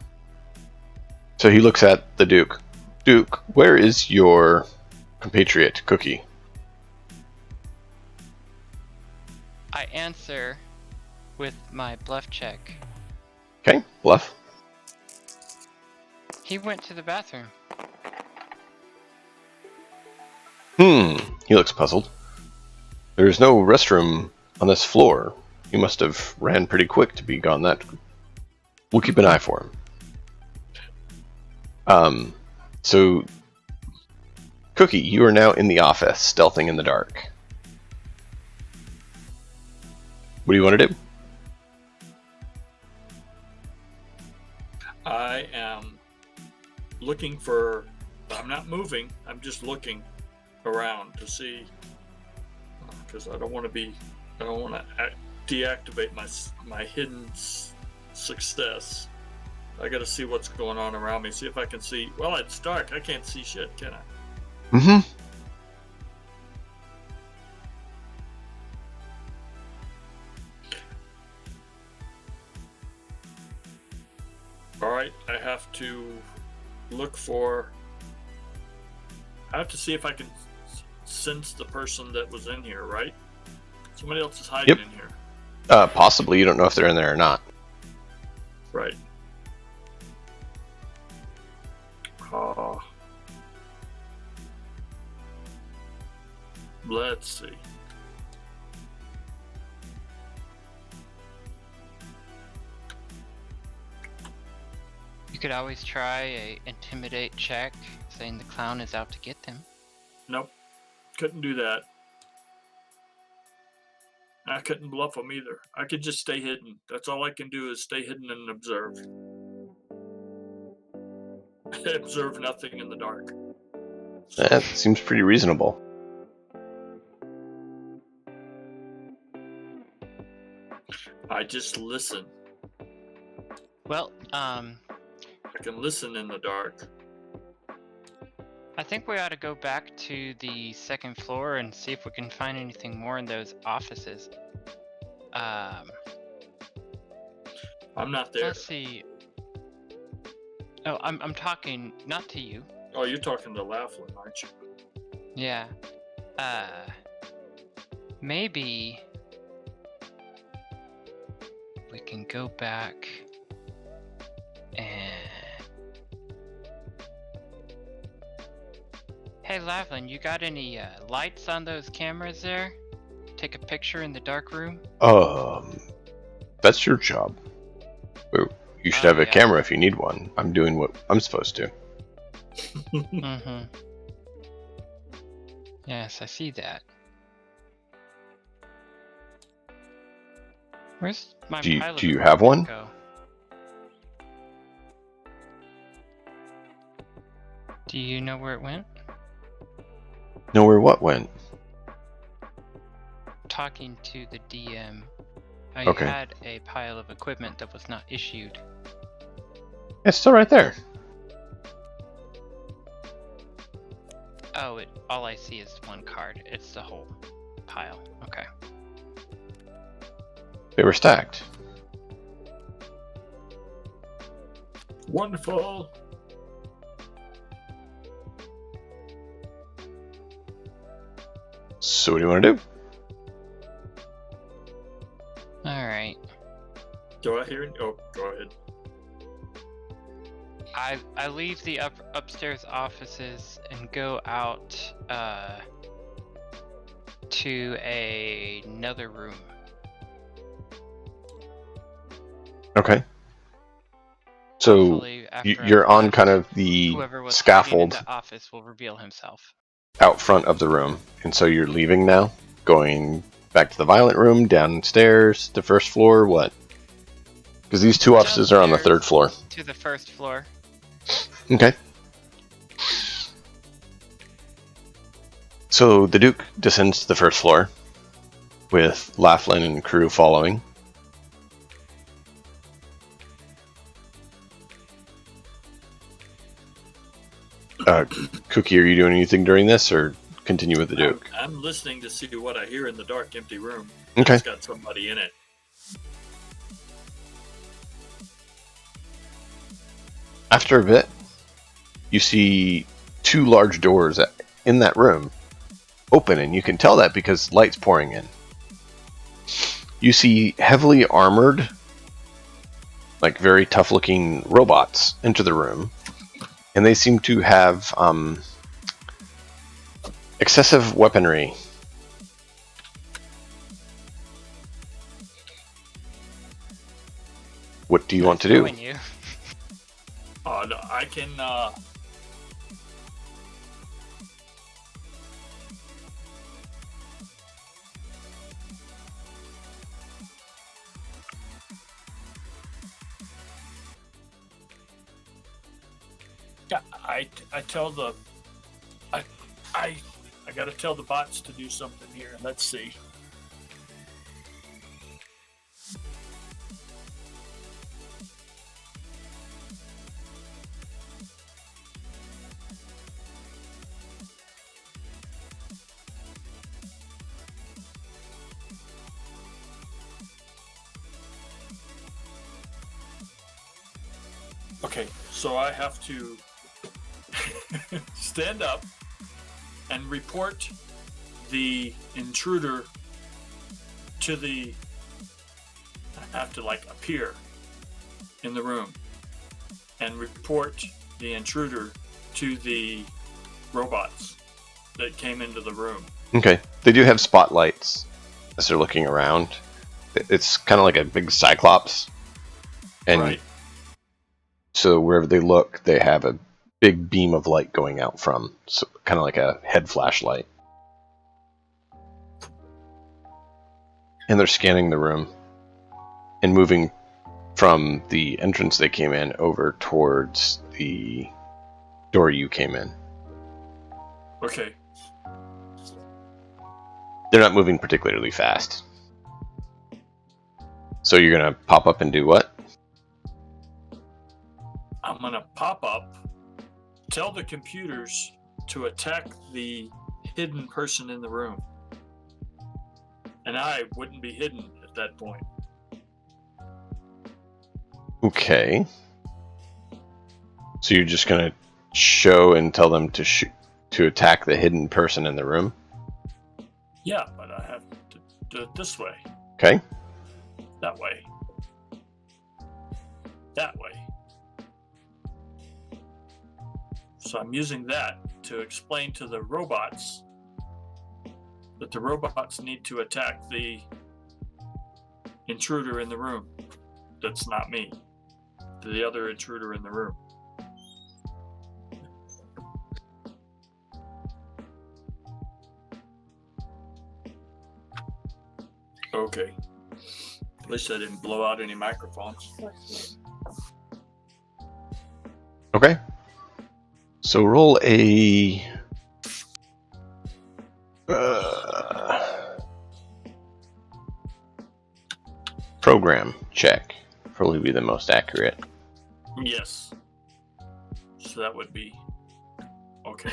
So he looks at the Duke. Duke, where is your compatriot, Cookie? I answer with my bluff check. Okay, bluff. He went to the bathroom. He looks puzzled. There's no restroom on this floor. He must have ran pretty quick to be gone that. We'll keep an eye for him. So, Cookie, you are now in the office, stealthing in the dark. What do you want to do? I am looking for. I'm not moving. I'm just looking around to see, because I don't want to be. I don't want to deactivate my hidden success. I got to see what's going on around me. See if I can see. Well, it's dark. I can't see shit, can I? Mm-hmm. All right. I have to look for. I have to see if I can sense the person that was in here. Right? Somebody else is hiding Yep. in here. Possibly. You don't know if they're in there or not. Right. Let's see. You could always try a intimidate check, saying the clown is out to get them. Nope. Couldn't do that. I couldn't bluff them either. I could just stay hidden. That's all I can do is stay hidden and observe. Observe nothing in the dark. That seems pretty reasonable. I just listen. Well, I can listen in the dark. I think we ought to go back to the second floor and see if we can find anything more in those offices. I'm not there. Let's see. Oh, I'm talking not to you. Oh, you're talking to Laughlin, aren't you? Yeah. Maybe we can go back and. Hey, Laughlin, you got any lights on those cameras there? Take a picture in the dark room? That's your job. You should Oh, have a yeah. camera if you need one. I'm doing what I'm supposed to. Mm-hmm. Yes, I see that. Where's my Do pilot you have one? go? Do you know where it went? Know where what went? Talking to the DM. I Okay. had a pile of equipment that was not issued. It's still right there. Oh, all I see is one card. It's the whole pile. Okay. They were stacked. Wonderful. So what do you want to do? Alright. Do I hear it? Oh, go ahead. I leave the upstairs offices and go out to another room. Okay. So Hopefully after you're I'm on left, kind of the whoever was hiding in scaffold the office will reveal himself. out front of the room. And so you're leaving now? Going back to the violent room, downstairs, the first floor, what? Because these two offices are on the third floor. To the first floor. Okay. So the Duke descends to the first floor, with Laughlin and crew following. Cookie, are you doing anything during this, or continue with the Duke? I'm listening to see what I hear in the dark, empty room. Okay. It's got somebody in it. After a bit, you see two large doors in that room open, and you can tell that because light's pouring in. You see heavily armored, like very tough-looking robots enter the room, and they seem to have excessive weaponry. What do you want to do? Killing you. Oh, no, I can. Yeah, I tell the I gotta tell the bots to do something here. Let's see. Okay, so I have to stand up and report the intruder to the... I have to, like, appear in the room and report the intruder to the robots that came into the room. Okay. They do have spotlights as they're looking around. It's kind of like a big cyclops. And Right. so wherever they look, they have a big beam of light going out from. So kind of like a head flashlight. And they're scanning the room and moving from the entrance they came in over towards the door you came in. Okay. They're not moving particularly fast. So you're going to pop up and do what? I'm gonna pop up, tell the computers to attack the hidden person in the room. And I wouldn't be hidden at that point. Okay. So you're just going to show and tell them to attack the hidden person in the room? Yeah, but I have to do it this way, Okay. that way, that way. So I'm using that to explain to the robots that the robots need to attack the intruder in the room. That's not me. The other intruder in the room. Okay. At least I didn't blow out any microphones. Okay. So roll a program check. Probably be the most accurate. Yes. So that would be okay.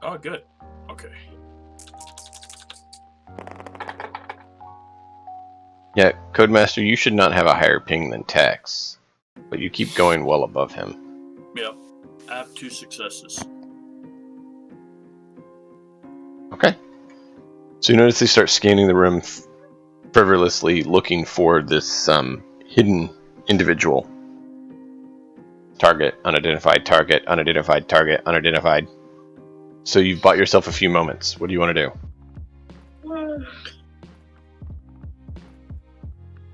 Oh, good. Okay. Yeah, Codemaster, you should not have a higher ping than Tex, but you keep going well above him. Yep. I have 2 successes. Okay. So you notice they start scanning the room frivolously, looking for this hidden individual. Target, unidentified, target, unidentified, target, unidentified. So you've bought yourself a few moments. What do you want to do?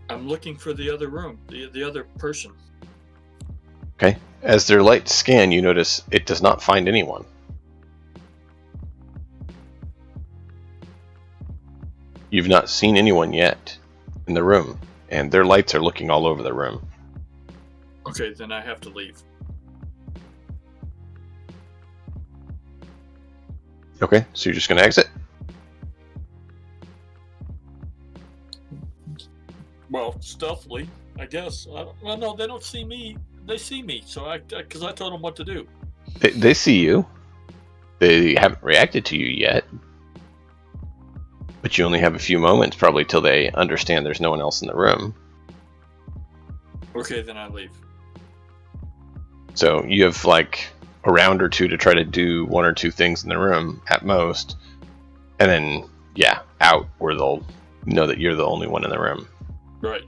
I'm looking for the other room, the other person. Okay. As their lights scan, you notice it does not find anyone. You've not seen anyone yet in the room, and their lights are looking all over the room. Okay, then I have to leave. Okay, so you're just going to exit? Well, stealthily, I guess. Well, no, they don't see me. They see me, so because I told them what to do. They see you. They haven't reacted to you yet. But you only have a few moments, probably, till they understand there's no one else in the room. Okay, then I leave. So you have like a round or two to try to do one or two things in the room at most. And then, yeah, out where they'll know that you're the only one in the room. Right.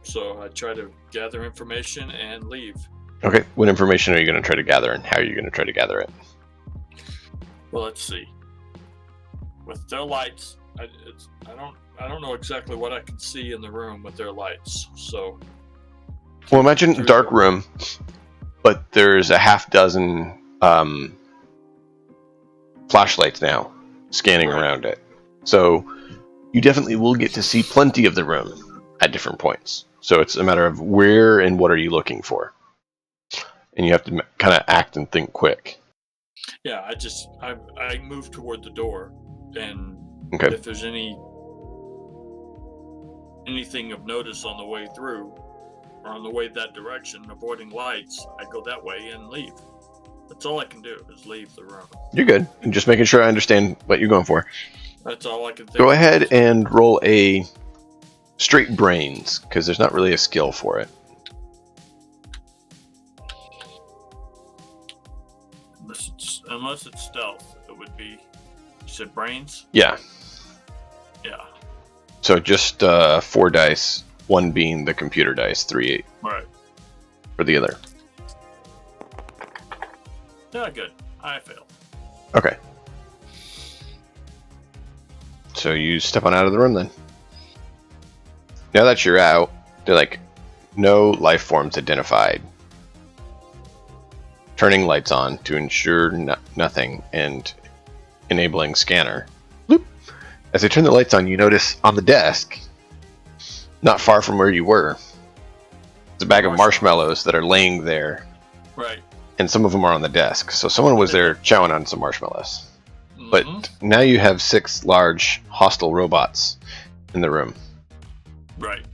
So I try to gather information and leave. Okay, what information are you going to try to gather, and how are you going to try to gather it? Well, let's see. With their lights, I don't know exactly what I can see in the room with their lights. So. Well, imagine a dark room, but there's a half dozen flashlights now scanning around it. So you definitely will get to see plenty of the room at different points. So it's a matter of where and what are you looking for. And you have to kind of act and think quick. Yeah, I move toward the door, and Okay. if there's anything of notice on the way through, or on the way that direction, avoiding lights, I go that way and leave. That's all I can do is leave the room. You're good. I'm just making sure I understand what you're going for. That's all I can think. Go of. ahead and roll a straight brains, because there's not really a skill for it. Unless it's stealth, it would be. You said brains? Yeah. Yeah. So just 4 dice, 1 being the computer dice, 3 Right. for the other. Yeah, good. I failed. Okay. So you step on out of the room then. Now that you're out, they're like, no life forms identified. Turning lights on to ensure nothing and enabling scanner. Bloop. As they turn the lights on, you notice on the desk, not far from where you were, there's a bag of marshmallows that are laying there. Right. And some of them are on the desk. So someone was there chowing on some marshmallows. But now you have 6 large hostile robots in the room. Right.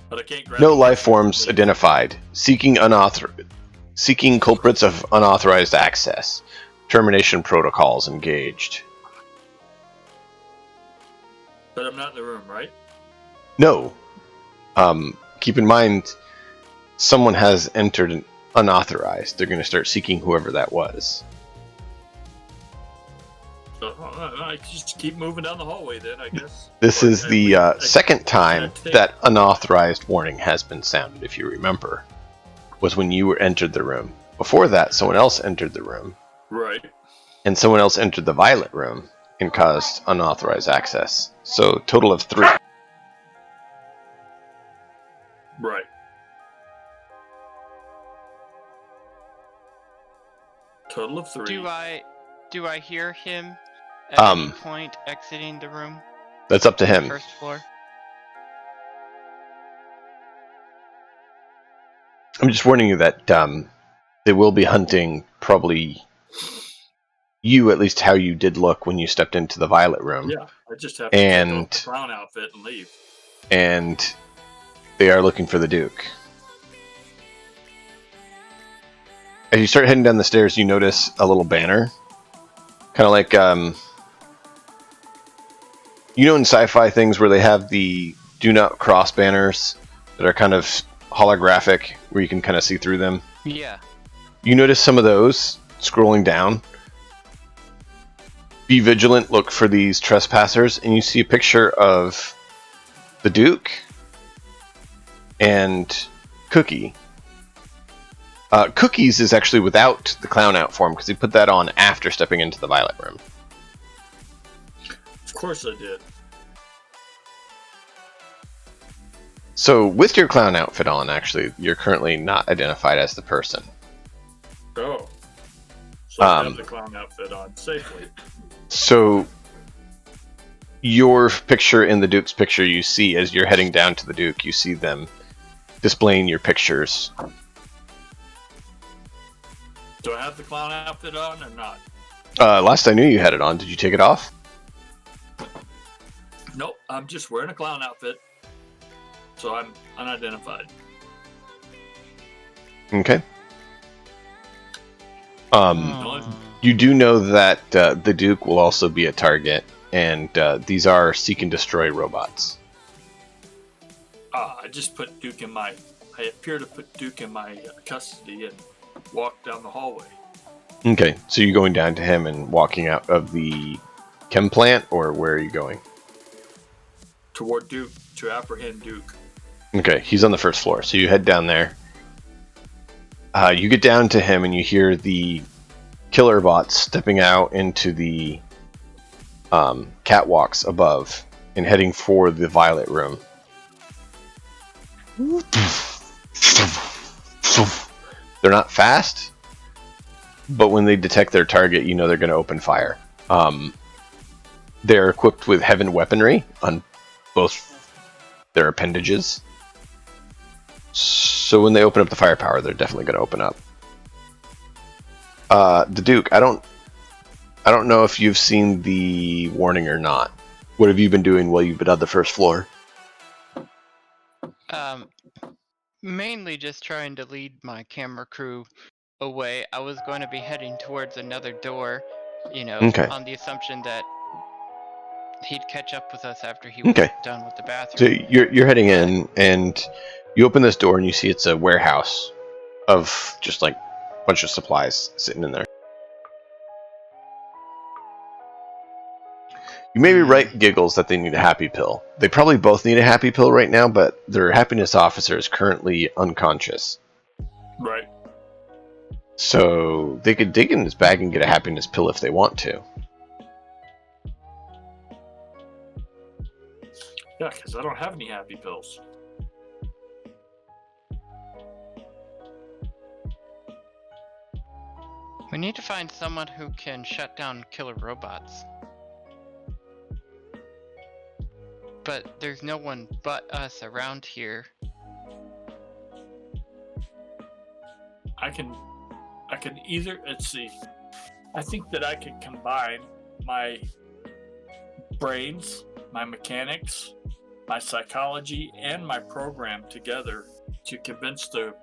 But I can't grab No them. life forms identified. Seeking culprits of unauthorized access. Termination protocols engaged. But I'm not in the room, right? No. Keep in mind, someone has entered unauthorized. They're going to start seeking whoever that was. So I just keep moving down the hallway then, I guess. This Or is I the leave- second time I take- that unauthorized warning has been sounded, if you remember. Was when you entered the room. Before that, someone else entered the room. Right. And someone else entered the violet room and caused unauthorized access. So, total of 3. Right. Total of 3. Do I hear him at any point exiting the room? That's up to him. First floor? I'm just warning you that they will be hunting probably you, at least how you did look when you stepped into the violet room. Yeah, I just have to take off the clown outfit and leave. And they are looking for the Duke. As you start heading down the stairs, you notice a little banner. Kind of like, you know in sci-fi things where they have the do not cross banners that are kind of holographic, where you can kind of see through them? Yeah. You notice some of those scrolling down. Be vigilant, look for these trespassers, and you see a picture of the Duke and Cookie. Cookies is actually without the clown out form because he put that on after stepping into the violet room. Of course I did. So with your clown outfit on, actually, you're currently not identified as the person. Oh. So I have the clown outfit on safely. So your picture in the Duke's picture, you see as you're heading down to the Duke, you see them displaying your pictures. Do I have the clown outfit on or not? Last I knew you had it on. Did you take it off? Nope, I'm just wearing a clown outfit, so I'm unidentified. Okay. Hmm. You do know that the Duke will also be a target, and these are seek and destroy robots. I just put Duke in my. I appear to put Duke in my custody and walk down the hallway. Okay, so you're going down to him and walking out of the chem plant, or where are you going? Toward Duke, to apprehend Duke. Okay, he's on the first floor, so you head down there. You get down to him, and you hear the killer bots stepping out into the catwalks above and heading for the violet room. They're not fast, but when they detect their target, you know they're going to open fire. They're equipped with heaven weaponry on both their appendages. So when they open up the firepower, they're definitely going to open up. The Duke, I don't know if you've seen the warning or not. What have you been doing while you've been on the first floor? Mainly just trying to lead my camera crew away. I was going to be heading towards another door, Okay. on the assumption that he'd catch up with us after he was Okay. done with the So bathroom. you're heading in, and you open this door, and you see it's a warehouse of just like a bunch of supplies sitting in there. You may be right, Giggles, that they need a happy pill. They probably both need a happy pill right now, but their happiness officer is currently unconscious. Right. So they could dig in his bag and get a happiness pill if they want to. Yeah, because I don't have any happy pills. We need to find someone who can shut down killer robots. But there's no one but us around here. I can either, let's see. I think that I could combine my brains, my mechanics, my psychology, and my program together to convince the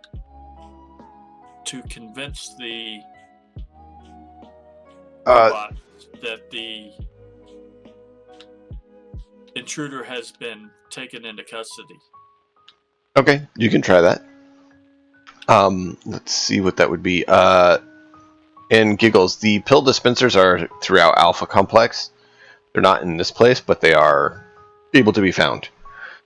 robot that the intruder has been taken into custody. Okay, you can try that. Let's see what that would be. And Giggles, the pill dispensers are throughout Alpha Complex. They're not in this place, but they are able to be found.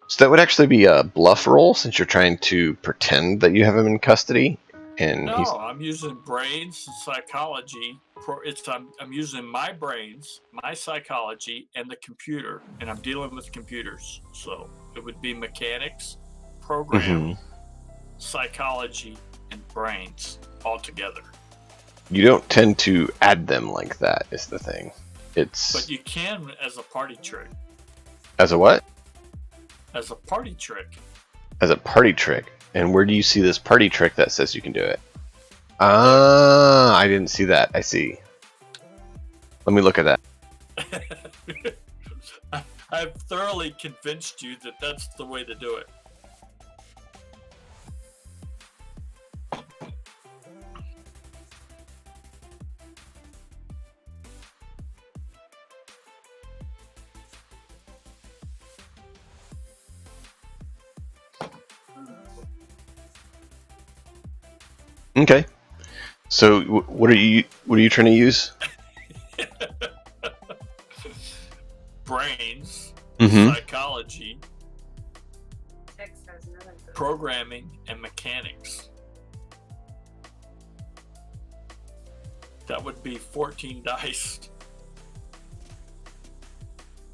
So that would actually be a bluff roll, since you're trying to pretend that you have him in custody. And No, I'm using brains and psychology. I'm using my brains, my psychology, and the computer, and I'm dealing with computers. So it would be mechanics, program, psychology, and brains all together. You don't tend to add them like that, is the thing. But you can as a party trick. As a what? As a party trick. As a party trick. And where do you see this party trick that says you can do it? Ah, I didn't see that. I see. Let me look at that. I've thoroughly convinced you that that's the way to do it. Okay. So what are you trying to use? Brains, Mm-hmm. psychology, programming, and mechanics. That would be 14 dice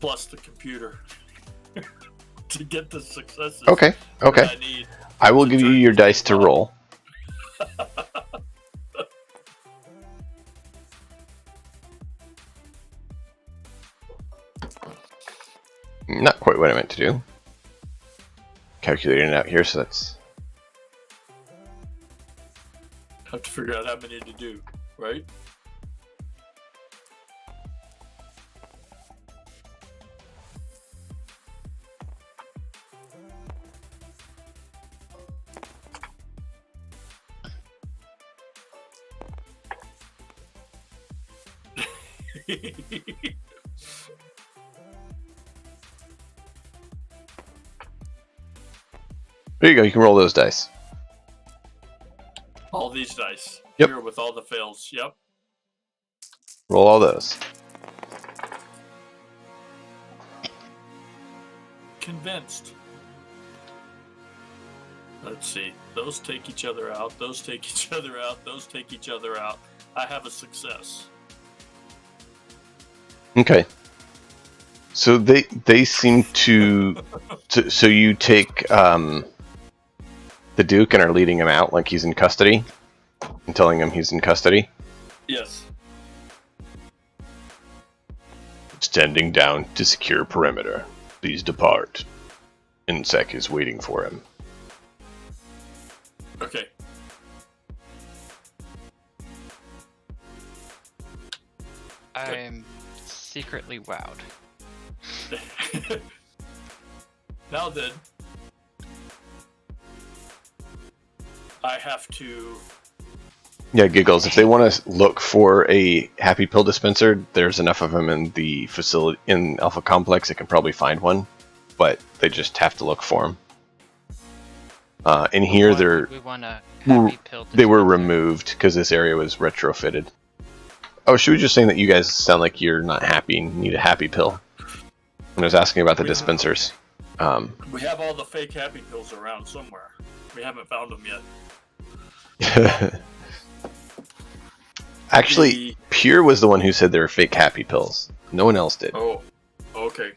plus the computer to get the successes. Okay. Okay. That I need. I will give you your dice to roll. Not quite what I meant to do. Calculating it out here, so that's... Have to figure out how many to do, right? There you go. You can roll those dice. All these dice. Yep. Here with all the fails. Yep. Roll all those. Convinced. Let's see. Those take each other out. Those take each other out. Those take each other out. I have a success. Okay. So they seem to so you take the Duke and are leading him out like he's in custody and telling him he's in custody. Yes. Standing down to secure perimeter. Please depart. Insec is waiting for him. Okay. I'm secretly wowed. Now then, I have to. Yeah, Giggles. If they want to look for a happy pill dispenser, there's enough of them in the facility in Alpha Complex. They can probably find one, but they just have to look for them. In here, Why they're would we want a happy pill they were dispenser? removed because this area was retrofitted. Oh, she was just saying that you guys sound like you're not happy and need a happy pill. And I was asking about the dispensers. We have all the fake happy pills around somewhere. We haven't found them yet. Actually, Pure was the one who said they were fake happy pills. No one else did. Oh, okay.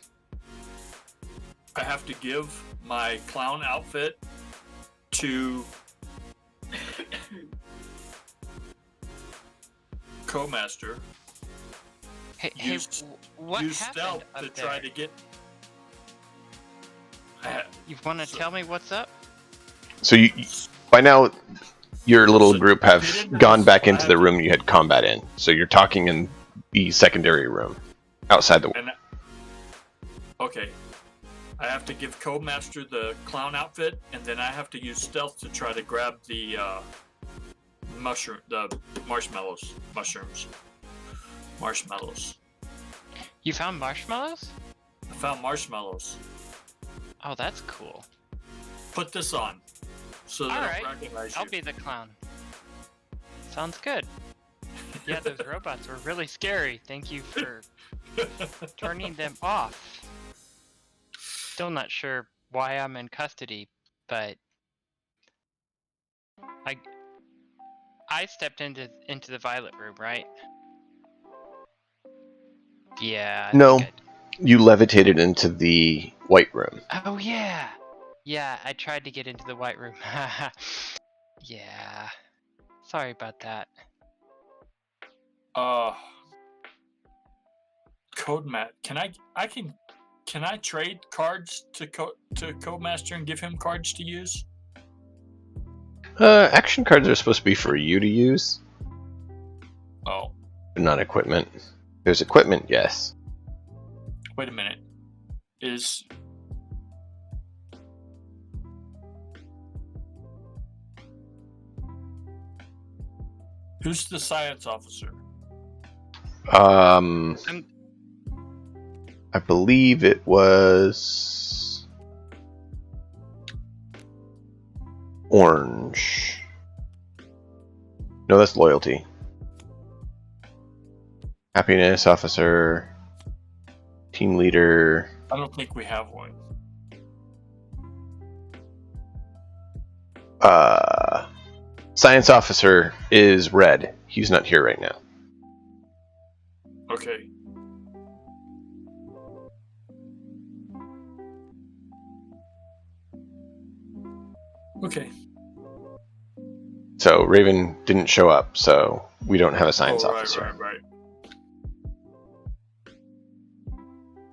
I have to give my clown outfit to Co-Master. Hey, Use- what Use happened stealth up to there? try to get. You want to tell me what's up? So you by now, your little So group get have into gone this. back I into have the to- room you had combat in. So you're talking in the secondary room, outside the. And okay, I have to give Co-Master the clown outfit, and then I have to use stealth to try to grab the marshmallows. You found marshmallows? I found marshmallows. Oh, that's cool. Put this on, so that Alright, I'll recognize you. I'll be the clown. Sounds good. Yeah, those robots were really scary. Thank you for turning them off. Still not sure why I'm in custody, but I stepped into the violet room, right? Yeah. I No. think You levitated into the white room. Oh yeah. Yeah, I tried to get into the white room. Yeah. Sorry about that. Code Mat. Can I trade cards to Co-Master and give him cards to use? Action cards are supposed to be for you to use, Oh, but not equipment. There's equipment, yes. wait a minute. Who's the science officer? I believe it was orange. No, that's loyalty. Happiness officer, team leader. I don't think we have one. Science officer is red. He's not here right now. Okay. Okay. So Raven didn't show up, so we don't have a science right, officer. Right.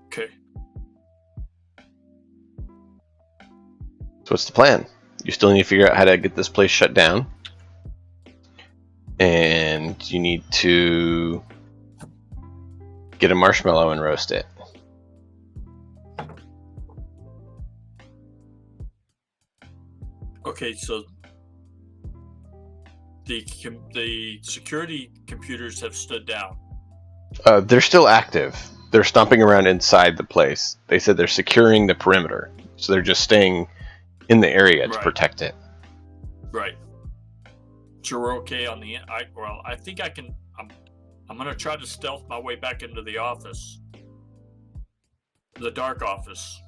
Okay. So what's the plan? You still need to figure out how to get this place shut down. And you need to get a marshmallow and roast it. Okay, so the security computers have stood down. They're still active. They're stomping around inside the place. They said they're securing the perimeter, so they're just staying in the area to Right. protect it. Right. So we're okay on the. I think I can. I'm gonna try to stealth my way back into the office. The dark office.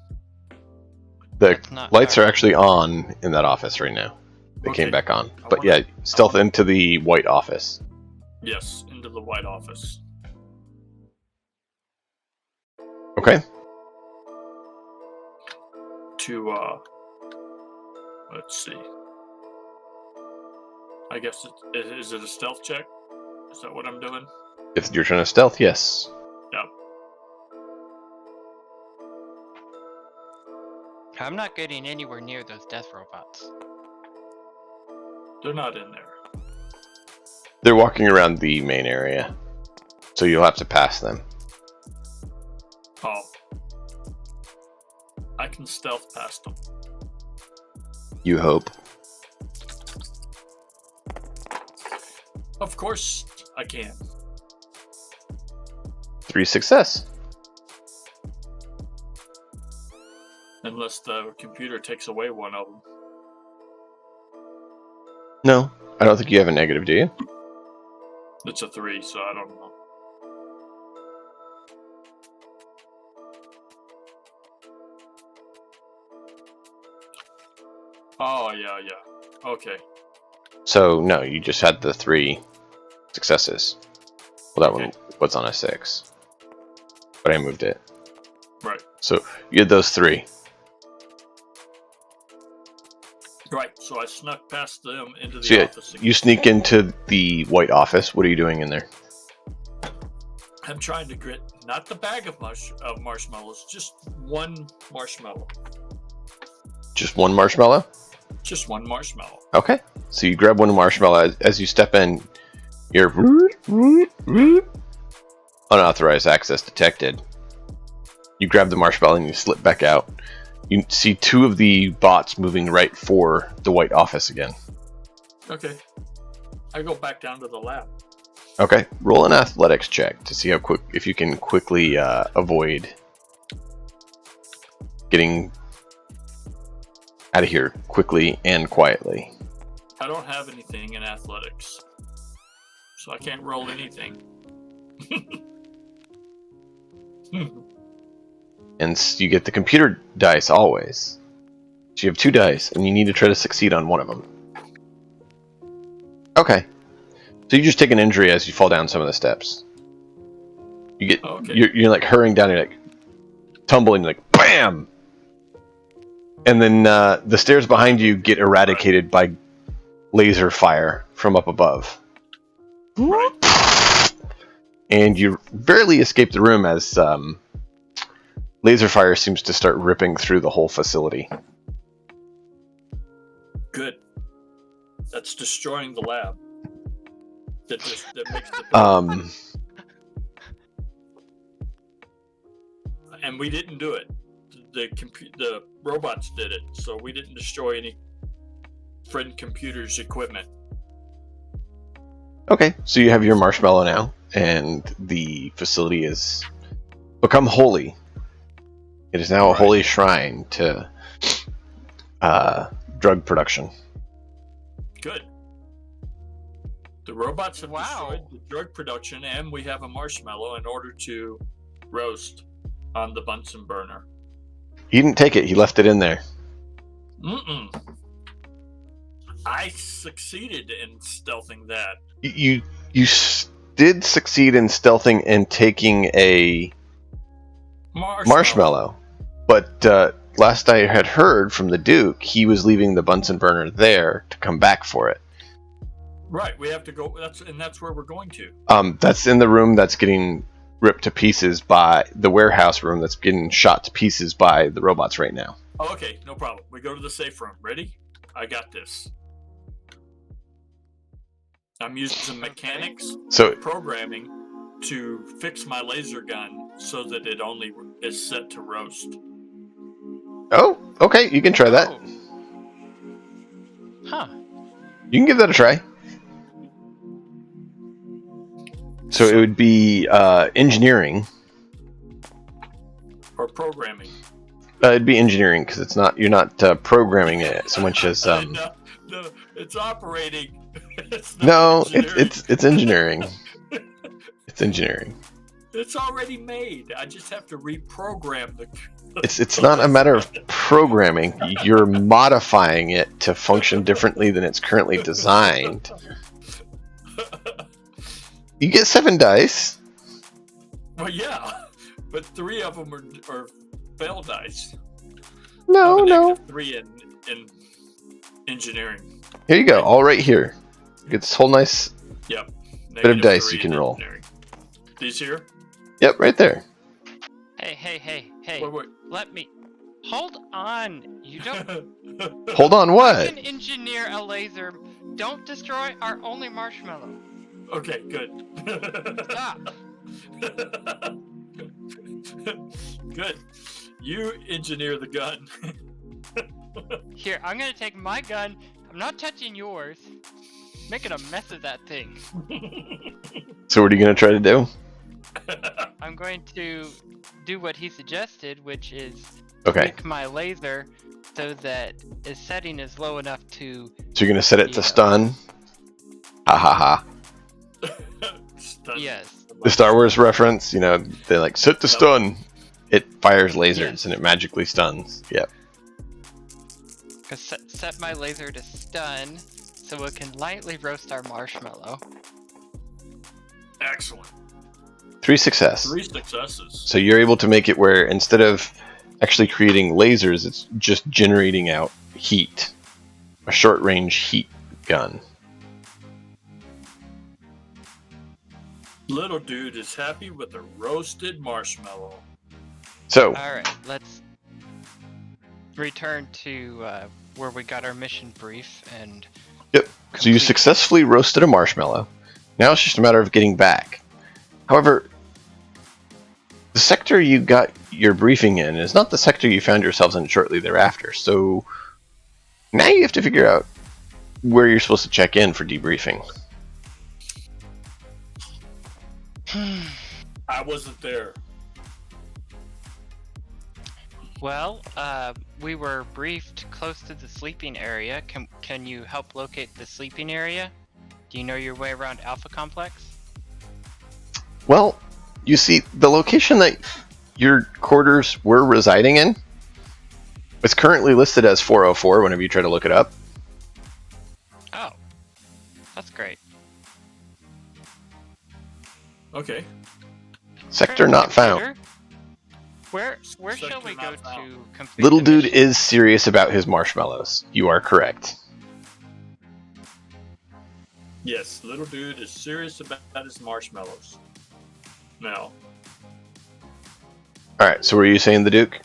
The That's not lights are dark. actually on in that office right now. They came Okay. back on. I But wanna- yeah, stealth into the white office. Yes, into the white office. Okay. To let's see. I guess is it a stealth check? Is that what I'm doing? If you're trying to stealth, yes. Yep. I'm not getting anywhere near those death robots. They're not in there. They're walking around the main area, so you'll have to pass them. Oh. I can stealth past them. You hope. Of course I can. 3 success. Unless the computer takes away one of them. No, I don't think you have a negative, do you? It's a 3, so I don't know. Oh, yeah. Okay. So, no, you just had the 3 successes. Well, that one was on a 6. But I moved it. Right. So, you had those 3. Right, so I snuck past them into the So, yeah, office again. you sneak into the white office. What are you doing in there? I'm trying to grit, not the bag of marshmallows, just one marshmallow. Just one marshmallow? Just one marshmallow. Okay. So you grab one marshmallow. As you step in, you're unauthorized access detected. You grab the marshmallow and you slip back out. You see 2 of the bots moving right for the white office again. Okay. I go back down to the lab. Okay. Roll an athletics check to see how quick, if you can quickly avoid getting out of here quickly and quietly. I don't have anything in athletics, so I can't roll anything. And you get the computer dice always. So you have 2 dice, and you need to try to succeed on one of them. Okay. So you just take an injury as you fall down some of the steps. You get you're like hurrying down, you're like tumbling, like BAM! And then the stairs behind you get eradicated by laser fire from up above. Right. And you barely escape the room as laser fire seems to start ripping through the whole facility. Good. That's destroying the lab. That makes the and we didn't do it. The robots did it, so we didn't destroy any friend computer's equipment. Okay, so you have your marshmallow now, and the facility has become holy. It is now a holy shrine to drug production. Good. The robots have destroyed the drug production, and we have a marshmallow in order to roast on the Bunsen burner. He didn't take it, he left it in there. I succeeded in stealthing that. You did succeed in stealthing and taking a marshmallow. But last I had heard from the Duke, he was leaving the Bunsen burner there to come back for it. Right, we have to go. That's where we're going to. That's in the room that's getting ripped to pieces by the warehouse room that's getting shot to pieces by the robots right now. Oh, okay, no problem. We go to the safe room. Ready? I got this. I'm using some mechanics, programming to fix my laser gun so that it only is set to roast. Oh, okay, you can try that. Huh. You can give that a try. So it would be engineering. Or programming. It'd be engineering because it's not. You're not programming it so much as. No, it's operating. It's not No, engineering. it's engineering. It's engineering. It's already made. I just have to reprogram the. It's not a matter of programming. You're modifying it to function differently than it's currently designed. You get 7 dice. Well, yeah, but 3 of them are fail dice. No, I'm a no. -3 in engineering. Here you go. All right here. You get this whole nice Yep. bit of dice -3 you can in roll. engineering. These here? Yep, right there. Hey. Wait. Let me. Hold on. You don't. Hold on, I what? can engineer a laser. Don't destroy our only marshmallow. Okay, good. Stop. Good. You engineer the gun. Here, I'm gonna take my gun. I'm not touching yours. Making a mess of that thing. So what are you going to try to do? I'm going to do what he suggested, which is Okay. tweak my laser so that its setting is low enough to. So you're going to set it to Yeah. stun. Ha ha ha. Stun. Yes. The Star Wars reference, you know, they like set to stun. It fires lasers Yes. and it magically stuns. Yep. Set my laser to stun so it can lightly roast our marshmallow. Excellent. 3 success. 3 successes. So you're able to make it where instead of actually creating lasers, it's just generating out heat. A short range heat gun. Little dude is happy with a roasted marshmallow. So, Alright, let's return to where we got our mission brief and. yep. So you successfully roasted a marshmallow. Now it's just a matter of getting back. However, the sector you got your briefing in is not the sector you found yourselves in shortly thereafter. So now you have to figure out where you're supposed to check in for debriefing. I wasn't there. Well, we were briefed close to the sleeping area. Can you help locate the sleeping area? Do you know your way around Alpha Complex? Well, you see, the location that your quarters were residing in, it's currently listed as 404 whenever you try to look it up. Oh, that's great. Okay. Sector not found. Computer, Where shall Sector we not go found. to complete Little the dude mission? is serious about his marshmallows. You are correct. Yes, little dude is serious about his marshmallows. Now, Alright, so were you saying the Duke?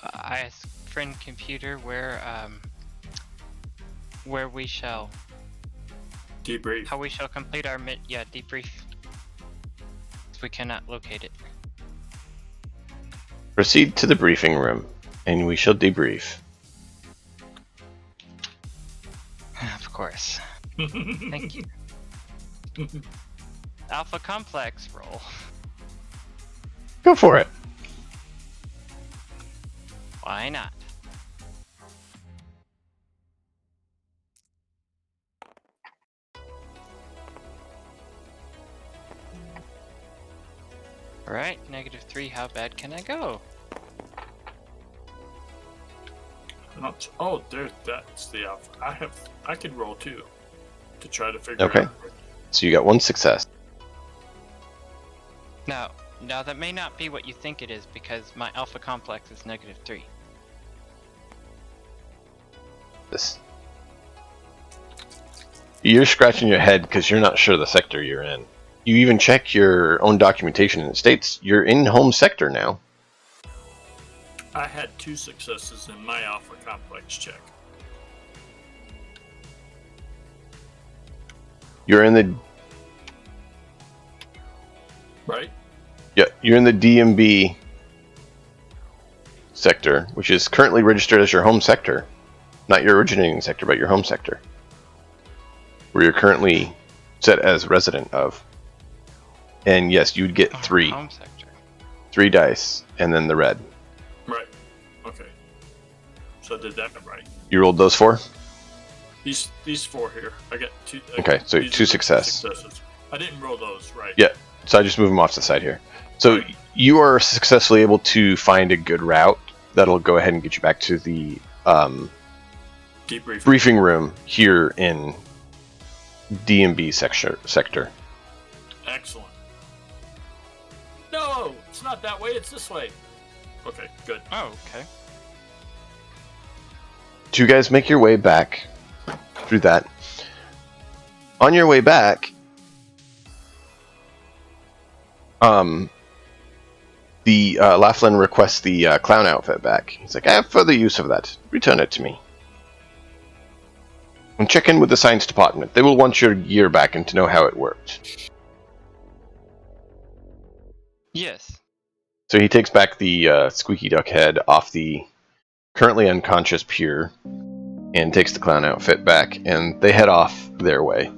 I asked friend computer where we shall debrief. how we shall complete our debrief. We cannot locate it. Proceed to the briefing room, and we shall debrief. Of course. Thank you. Alpha Complex roll. Go for it. Why not? Alright, -3, how bad can I go? Oh, that's the alpha. I could roll too to try to figure Okay. out. So you got 1 success. Now that may not be what you think it is because my Alpha Complex is -3. This. You're scratching your head because you're not sure the sector you're in. You even check your own documentation and it states you're in home sector now. I had 2 successes in my alpha complex check. You're in the Right? you're in the DMB sector, which is currently registered as your home sector. Not your originating sector, but your home sector. Where you're currently set as resident of. And yes, you'd get Our 3. home sector. 3 dice, and then the red. Right. Okay. So I did that right. You rolled those 4? These 4 here. I got 2. Okay, so these 2 are the success. successes. I didn't roll those, right? Yeah, so I just move them off to the side here. So you are successfully able to find a good route that'll go ahead and get you back to the Debriefing. briefing room here in D&B sector. Excellent. No, it's not that way. It's this way. Okay, good. Oh, okay. So you guys make your way back through that. On your way back, the Laughlin requests the clown outfit back. He's like, I have further use of that. Return it to me. And check in with the science department. They will want your gear back and to know how it worked. Yes. So he takes back the squeaky duck head off the currently unconscious Pure and takes the clown outfit back, and they head off their way.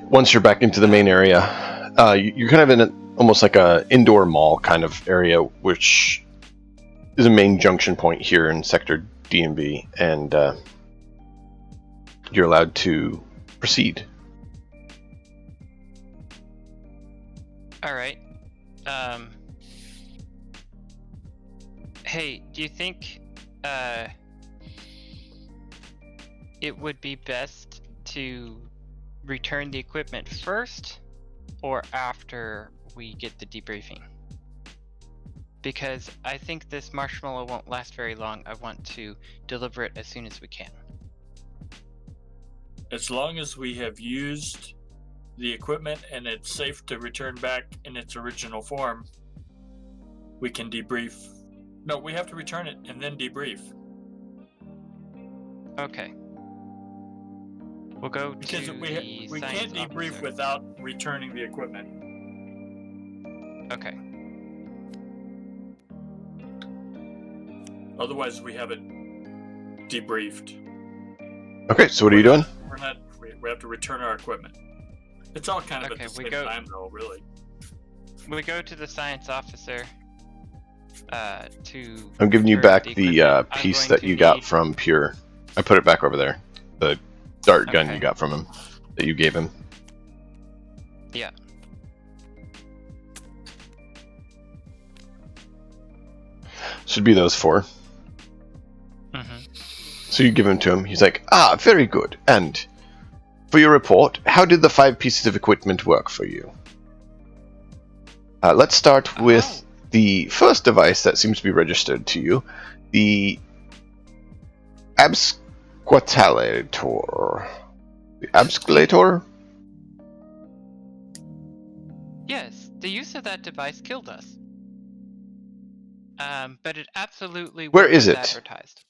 Once you're back into the main area, you're kind of in almost like a indoor mall kind of area, which is a main junction point here in Sector D&B, and you're allowed to proceed. All right. Hey, do you think it would be best to return the equipment first or after we get the debriefing? Because I think this marshmallow won't last very long. I want to deliver it as soon as we can. As long as we have used the equipment and it's safe to return back in its original form, we can debrief. No, we have to return it and then debrief. Okay. We'll go Because to we the can't science debrief officer. without returning the equipment. Okay. Otherwise, we have it debriefed. Okay, so what are you doing? We have to return our equipment. It's all kind of Okay, at the we same go- time, though, really. We go to the science officer to... I'm giving you return back the the equipment. I'm piece going that to you got need- from Pure. I put it back over there. The dart gun Okay. you got from him, that you gave him. Yeah. Should be those 4. Mm-hmm. So you give them to him. He's like, ah, very good. And for your report, how did the 5 pieces of equipment work for you? Let's start with the first device that seems to be registered to you, the absquatulator. The absculator? Yes, the use of that device killed us. But it absolutely Where was is it? advertised.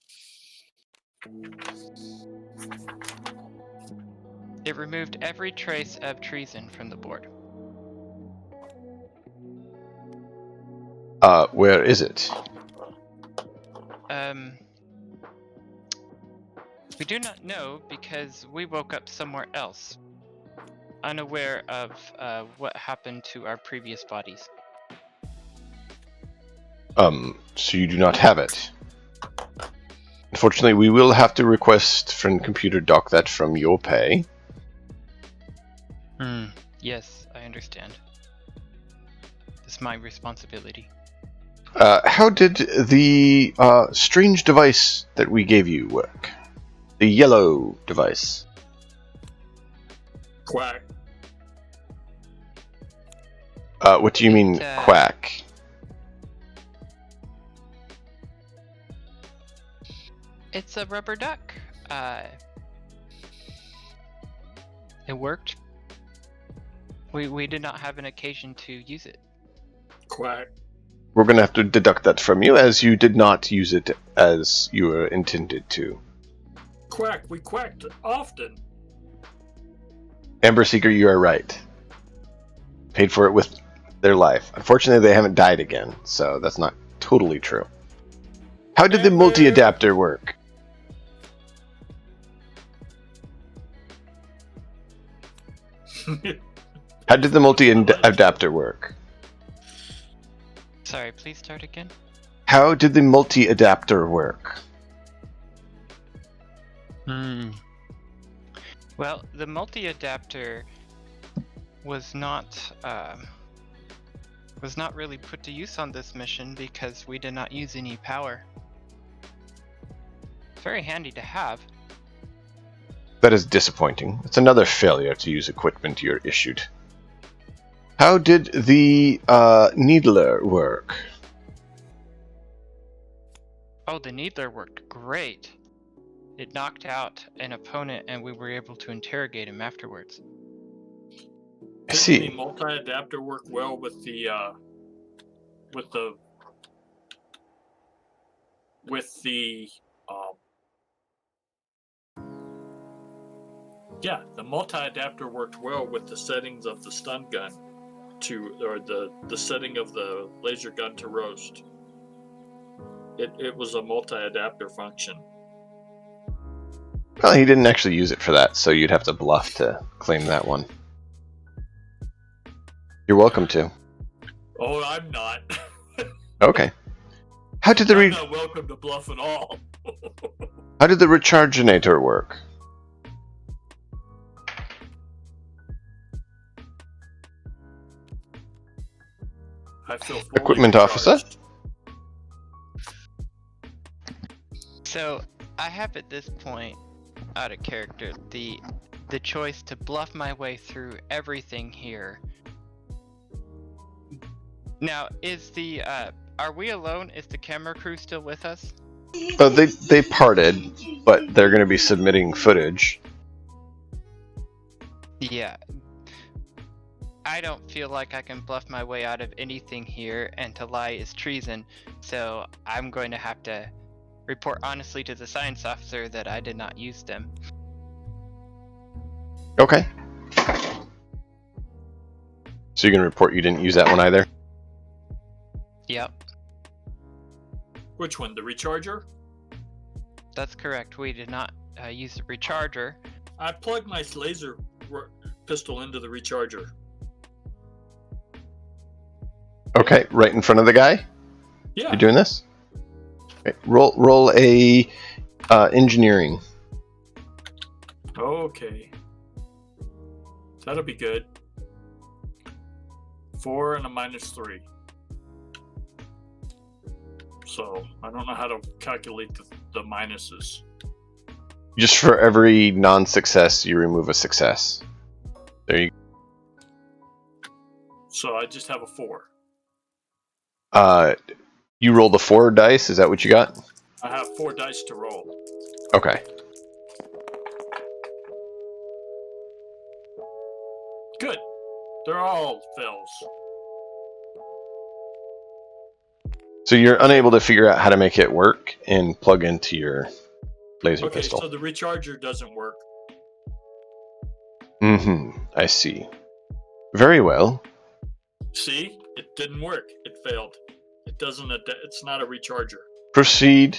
It removed every trace of treason from the board. Where is it? We do not know because we woke up somewhere else, unaware of what happened to our previous bodies. So you do not have it. Unfortunately, we will have to request friend computer dock that from your pay. Yes, I understand. It's my responsibility. How did the strange device that we gave you work? The yellow device. Quack. What do you mean, quack? It's a rubber duck. It worked. We did not have an occasion to use it. Quack. We're going to have to deduct that from you, as you did not use it as you were intended to. Quack. We quacked often. Amber Seeker, you are right. Paid for it with their life. Unfortunately, they haven't died again, so that's not totally true. How did the multi-adapter work? How did the multi-adapter work? Sorry, please start again. How did the multi-adapter work? Well, the multi-adapter was not really put to use on this mission because we did not use any power. It's very handy to have. That is disappointing. It's another failure to use equipment you're issued. How did the needler work? Oh, the needler worked great. It knocked out an opponent and we were able to interrogate him afterwards. I Did see. the multi-adapter work well with the the multi-adapter worked well with the settings of the stun gun the setting of the laser gun to roast. It was a multi-adapter function. Well, he didn't actually use it for that, so you'd have to bluff to claim that one. You're welcome to. Oh, I'm not. Okay. How did I'm not welcome to bluff at all. How did the recharginator work? I feel fully Equipment recharged. officer? So I have at this point, out of character, the choice to bluff my way through everything here. Now, are we alone? Is the camera crew still with us? They parted, but they're going to be submitting footage. Yeah. I don't feel like I can bluff my way out of anything here, and to lie is treason, so I'm going to have to report honestly to the science officer that I did not use them. Okay. So you're going to report you didn't use that one either? Yep, Which one? The recharger? that's correct. We did not use the recharger. I plugged my laser pistol into the recharger. Okay, right in front of the guy? Yeah. You're doing this? Okay, roll a engineering. Okay. That'll be good. 4 and a -3. So I don't know how to calculate the minuses. Just for every non-success, you remove a success. There you go. So I just have a 4. You roll the 4 dice, is that what you got? I have 4 dice to roll. Okay. Good. They're all fails. So you're unable to figure out how to make it work and plug into your laser Okay, pistol. so the recharger doesn't work. I see. Very well. See? It didn't work. It failed. It doesn't. It's not a recharger. Proceed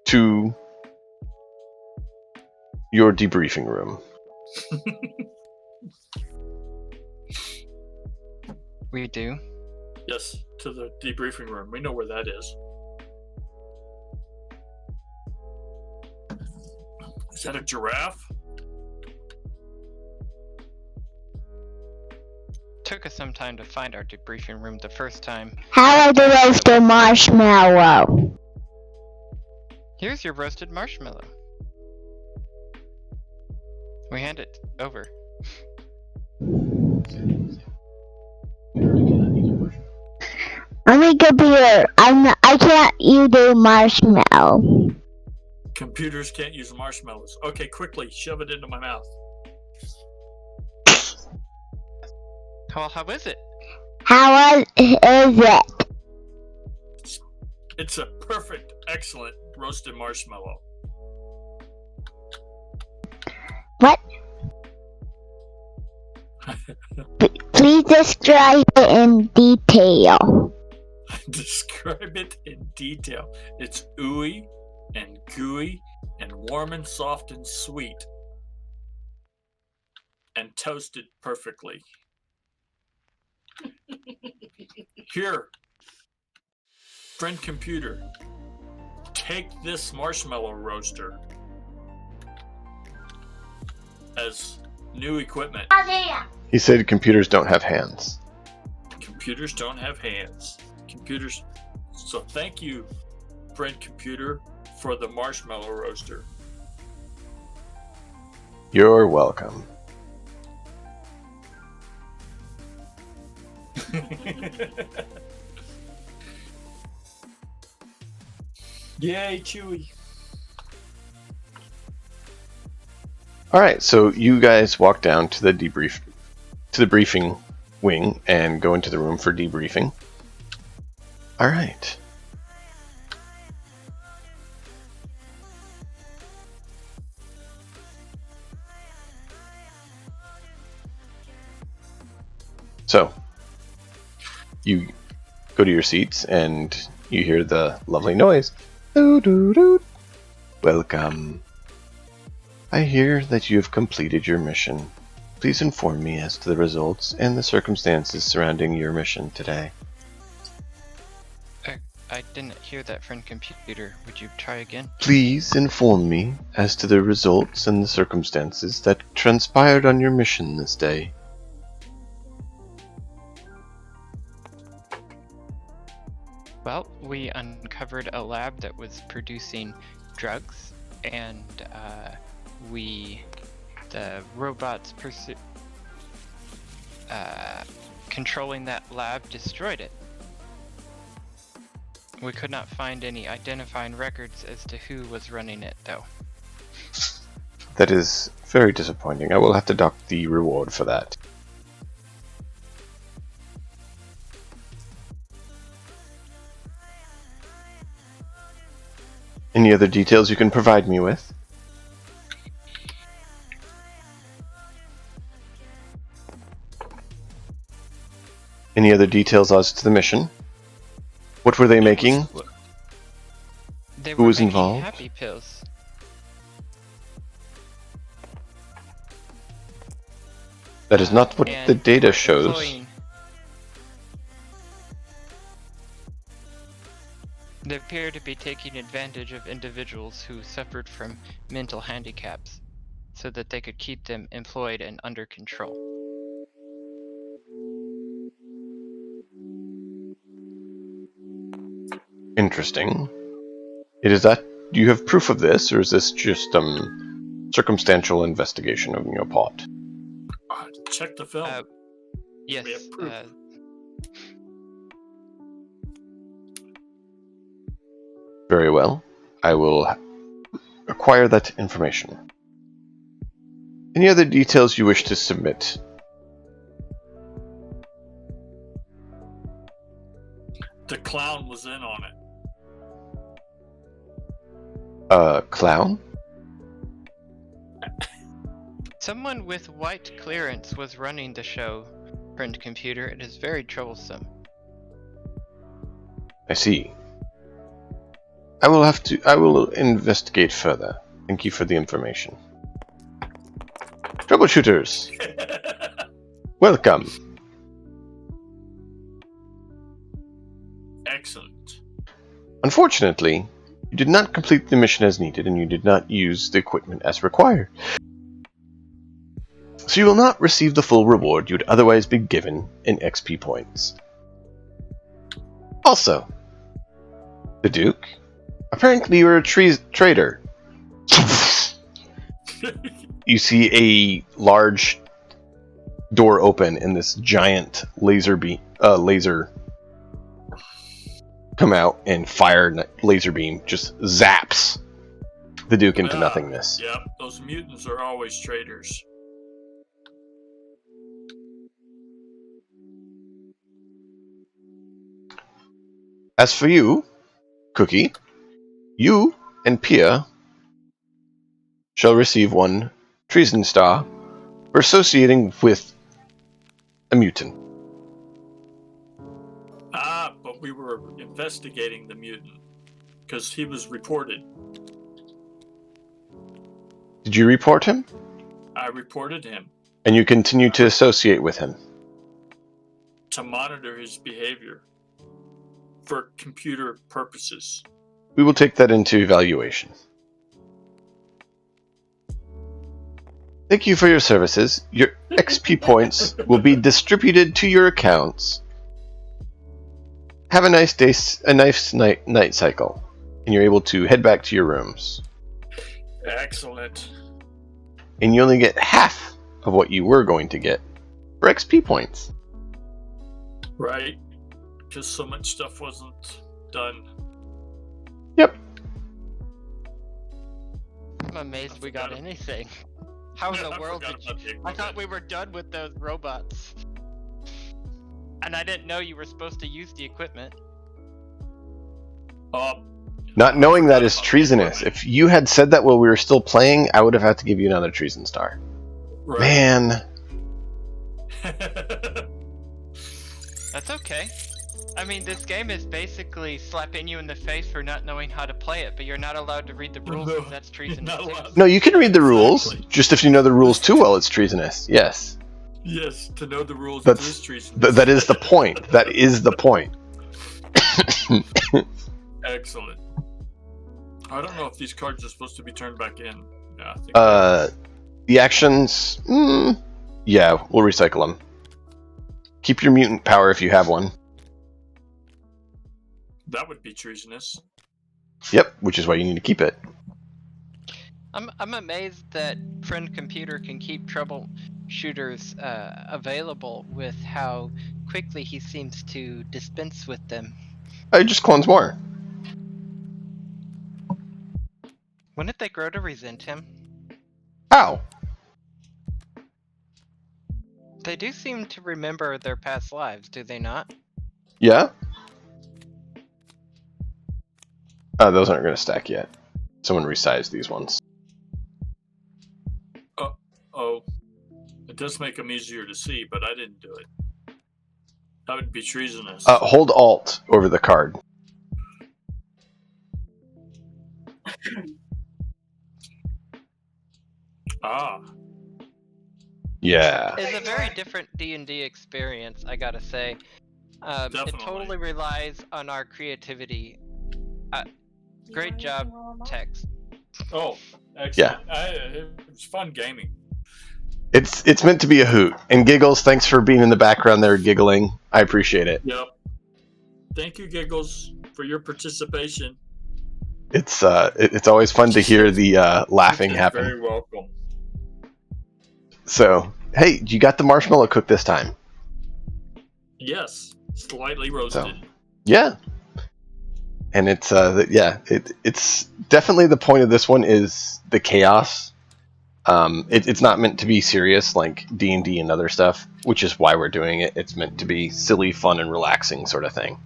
to your debriefing room. We do. Yes, to the debriefing room. We know where that is. Is that a giraffe? Took us some time to find our debriefing room the first time. How are the roasted marshmallow? Here's your roasted marshmallow. We hand it over. On the computer, I can't use the marshmallow. Computers can't use marshmallows. Okay, quickly, shove it into my mouth. Well, how is it? How is it? It's a perfect, excellent roasted marshmallow. What? Please describe it in detail. Describe it in detail. It's ooey and gooey and warm and soft and sweet. And toasted perfectly. Here, friend computer, take this marshmallow roaster as new equipment. Idea. He said computers don't have hands. Computers don't have hands. Computers. So thank you, friend computer, for the marshmallow roaster. You're welcome. Yay, Chewy. All right, so you guys walk down to the briefing wing and go into the room for debriefing. All right. So, you go to your seats and you hear the lovely noise. Doo-doo-doo. Welcome. I hear that you have completed your mission. Please inform me as to the results and the circumstances surrounding your mission today. I didn't hear that, friend computer. Would you try again? Please inform me as to the results and the circumstances that transpired on your mission this day. Well, we uncovered a lab that was producing drugs, and the robots controlling that lab destroyed it. We could not find any identifying records as to who was running it, though. That is very disappointing. I will have to dock the reward for that. Any other details you can provide me with? Any other details as to the mission? What were they making? They Who were was making involved? happy pills. That is not what And the data were shows. employing- They appear to be taking advantage of individuals who suffered from mental handicaps, so that they could keep them employed and under control. Interesting. It is that do you have proof of this, or is this just circumstantial investigation on your part? Check the film. Yes. We have proof. Very well. I will acquire that information. Any other details you wish to submit? The clown was in on it. Clown? Someone with white clearance was running the show, friend computer. It is very troublesome. I see. I will investigate further. Thank you for the information. Troubleshooters, welcome. Excellent. Unfortunately, you did not complete the mission as needed, and you did not use the equipment as required. So you will not receive the full reward you would otherwise be given in XP points. Also, the Duke, apparently you're a traitor. You see a large door open and this giant laser come out and fire laser beam just zaps the Duke into nothingness. Yep, those mutants are always traitors. As for you, Cookie, you and Pia shall receive 1 treason star for associating with a mutant. But we were investigating the mutant because he was reported. Did you report him? I reported him And you continue to associate with him? to monitor his behavior for computer purposes. We will take that into evaluation. Thank you for your services. Your XP points will be distributed to your accounts. Have a nice day, a nice night cycle, and you're able to head back to your rooms. Excellent. And you only get half of what you were going to get for XP points. Right. Because so much stuff wasn't done. Yep. I'm amazed we got anything. How in the world did you... I thought we were done with those robots. And I didn't know you were supposed to use the equipment. Not knowing that is treasonous. If you had said that while we were still playing, I would have had to give you another treason star. Right. Man. That's okay. I mean, this game is basically slapping you in the face for not knowing how to play it, but you're not allowed to read the rules because that's treasonous. No, you can read the rules. Just if you know the rules too well, it's treasonous. Yes. Yes, to know the rules That's, is treasonous. that is the point. That is the point. Excellent. I don't know if these cards are supposed to be turned back in. Yeah, I think the actions... yeah, we'll recycle them. Keep your mutant power if you have one. that would be treasonous. Yep, which is why you need to keep it. I'm amazed that Friend Computer can keep troubleshooters available with how quickly he seems to dispense with them. He just clones more. When did they grow to resent him? How? They do seem to remember their past lives, do they not? Yeah? Those aren't going to stack yet. Someone resized these ones. Oh, it does make them easier to see, but I didn't do it. That would be treasonous. Hold Alt over the card. Ah. Yeah. It's a very different D&D experience, I gotta say. It Definitely. totally relies on our creativity. Great job, Tex. Oh, excellent. It was fun gaming. It's meant to be a hoot. And Giggles, thanks for being in the background there giggling. I appreciate it. Yep. Thank you, Giggles, for your participation. It's always fun to hear the laughing You're happen. very welcome. So, hey, you got the marshmallow cooked this time? Yes, slightly roasted. So, yeah. And it's it's definitely the point of this one is the chaos. It's not meant to be serious like D&D and other stuff, which is why we're doing it. It's meant to be silly, fun, and relaxing sort of thing.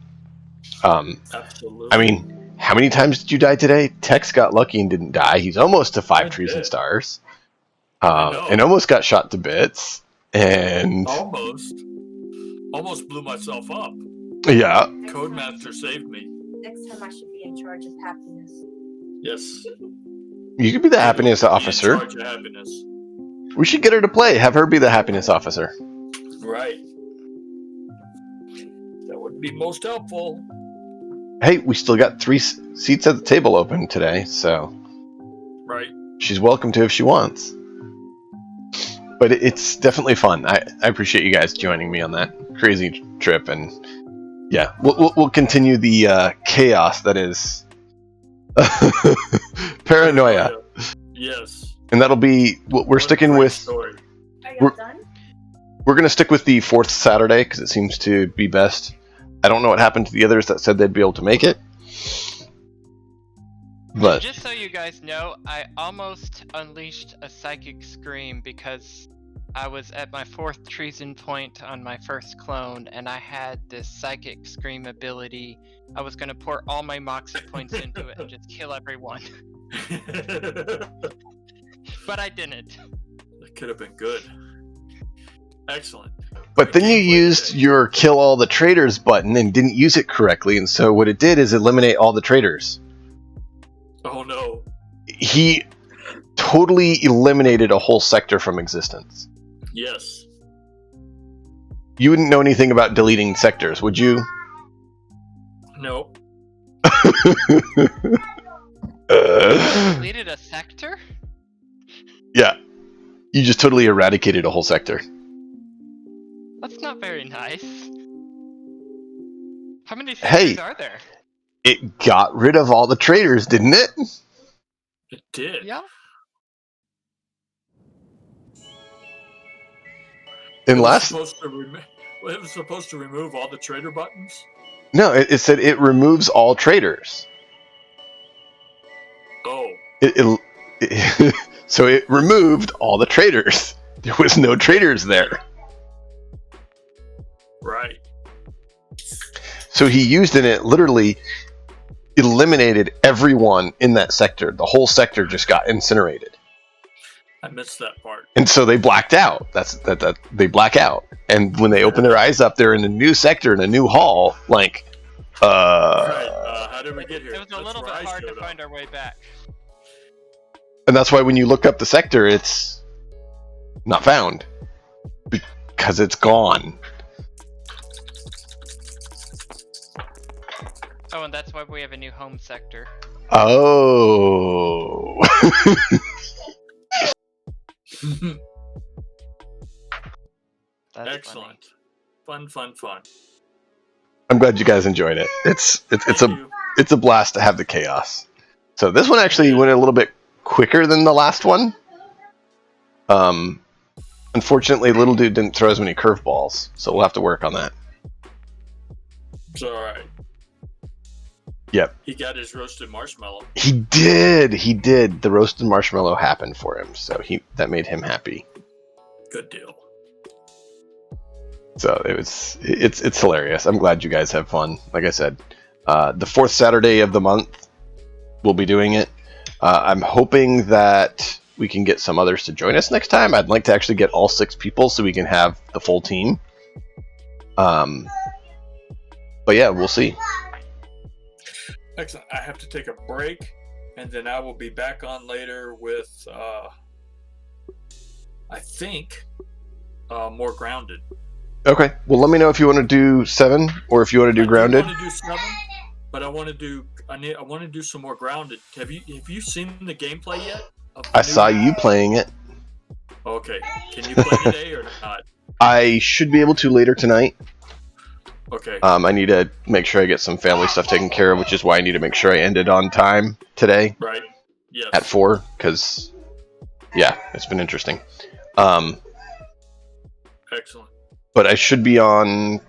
Absolutely. I mean, how many times did you die today? Tex got lucky and didn't die. He's almost to 5 treason did. stars. know. And almost got shot to bits. And almost blew myself up. yeah. Codemaster saved me. Next time I should be in charge of happiness. Yes. You could be the happiness Be in officer. charge of happiness. We should get her to play. Have her be the happiness officer. Right. That would be most helpful. Hey, we still got 3 seats at the table open today, so Right. she's welcome to if she wants. But it's definitely fun. I appreciate you guys joining me on that crazy trip, and yeah, we'll continue the chaos that is Paranoia, Yes. and that'll be we're sticking Great with. story. Are y'all We're- done? We're gonna stick with the 4th Saturday because it seems to be best. I don't know what happened to the others that said they'd be able to make it, but Just so you guys know, I almost unleashed a psychic scream because I was at my 4th treason point on my first clone, and I had this psychic scream ability. I was gonna pour all my moxie points into it and just kill everyone, but I didn't. That could have been good. Excellent. But then you used your kill all the traitors button and didn't use it correctly, and so what it did is eliminate all the traitors. Oh no. He totally eliminated a whole sector from existence. Yes. You wouldn't know anything about deleting sectors, would you? No. Deleted a sector? Yeah. You just totally eradicated a whole sector. That's not very nice. How many Hey. sectors are there? It got rid of all the traitors, didn't it? It did. Yeah. And It was last... supposed to remove all the traitor buttons? No, it said it removes all traitors. Oh. So it removed all the traitors. There was no traitors there. Right. So he used it literally eliminated everyone in that sector. The whole sector just got incinerated. I missed that part. And so they blacked out. That they black out. And when they open their eyes up, they're in a new sector in a new hall. Like, Right. How did we get here? It was a little bit hard to find our way back. And that's why when you look up the sector, it's not found because it's gone. Oh, and that's why we have a new home sector. Oh. That's Excellent. funny. Fun. I'm glad you guys enjoyed it. It's a blast to have the chaos. So this one actually went a little bit quicker than the last one. Unfortunately, Little Dude didn't throw as many curveballs, so we'll have to work on that. It's alright. Yep. He got his roasted marshmallow. He did. The roasted marshmallow happened for him, so that made him happy. Good deal. So it's hilarious. I'm glad you guys have fun. Like I said, the fourth Saturday of the month, we'll be doing it. I'm hoping that we can get some others to join us next time. I'd like to actually get all 6 people so we can have the full team. But yeah, we'll see. Excellent. I have to take a break, and then I will be back on later with, I think, more Grounded. Okay. Well, let me know if you want to do 7 or if you want to do Grounded. I want to do 7, but I want to do some more Grounded. Have you seen the gameplay yet? I saw you playing it. Okay. Can you play today or not? I should be able to later tonight. Okay. I need to make sure I get some family stuff taken care of, which is why I need to make sure I ended on time today. Right. Yes. At 4, because yeah, it's been interesting. Excellent. But I should be on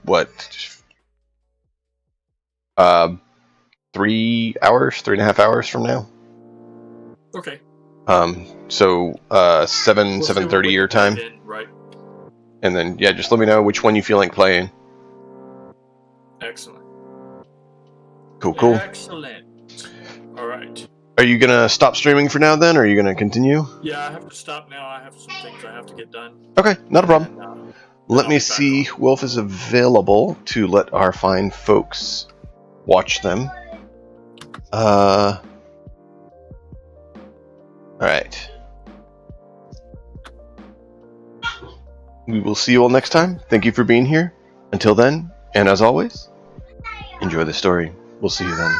3.5 hours from now. Okay. So 7:30 your time. Right. And then yeah, just let me know which one you feel like playing. Excellent. Cool. Excellent. All right. Are you gonna stop streaming for now then, or are you gonna continue? Yeah, I have to stop now. I have some things I have to get done. Okay, not a problem. And, let me see who else is available to let our fine folks watch them. Alright. We will see you all next time. Thank you for being here. Until then, and as always, enjoy the story. We'll see you then.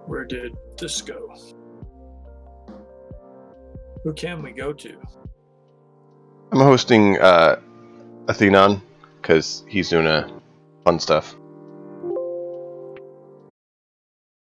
Where did this go? Who can we go to? I'm hosting Athenon because he's doing fun stuff.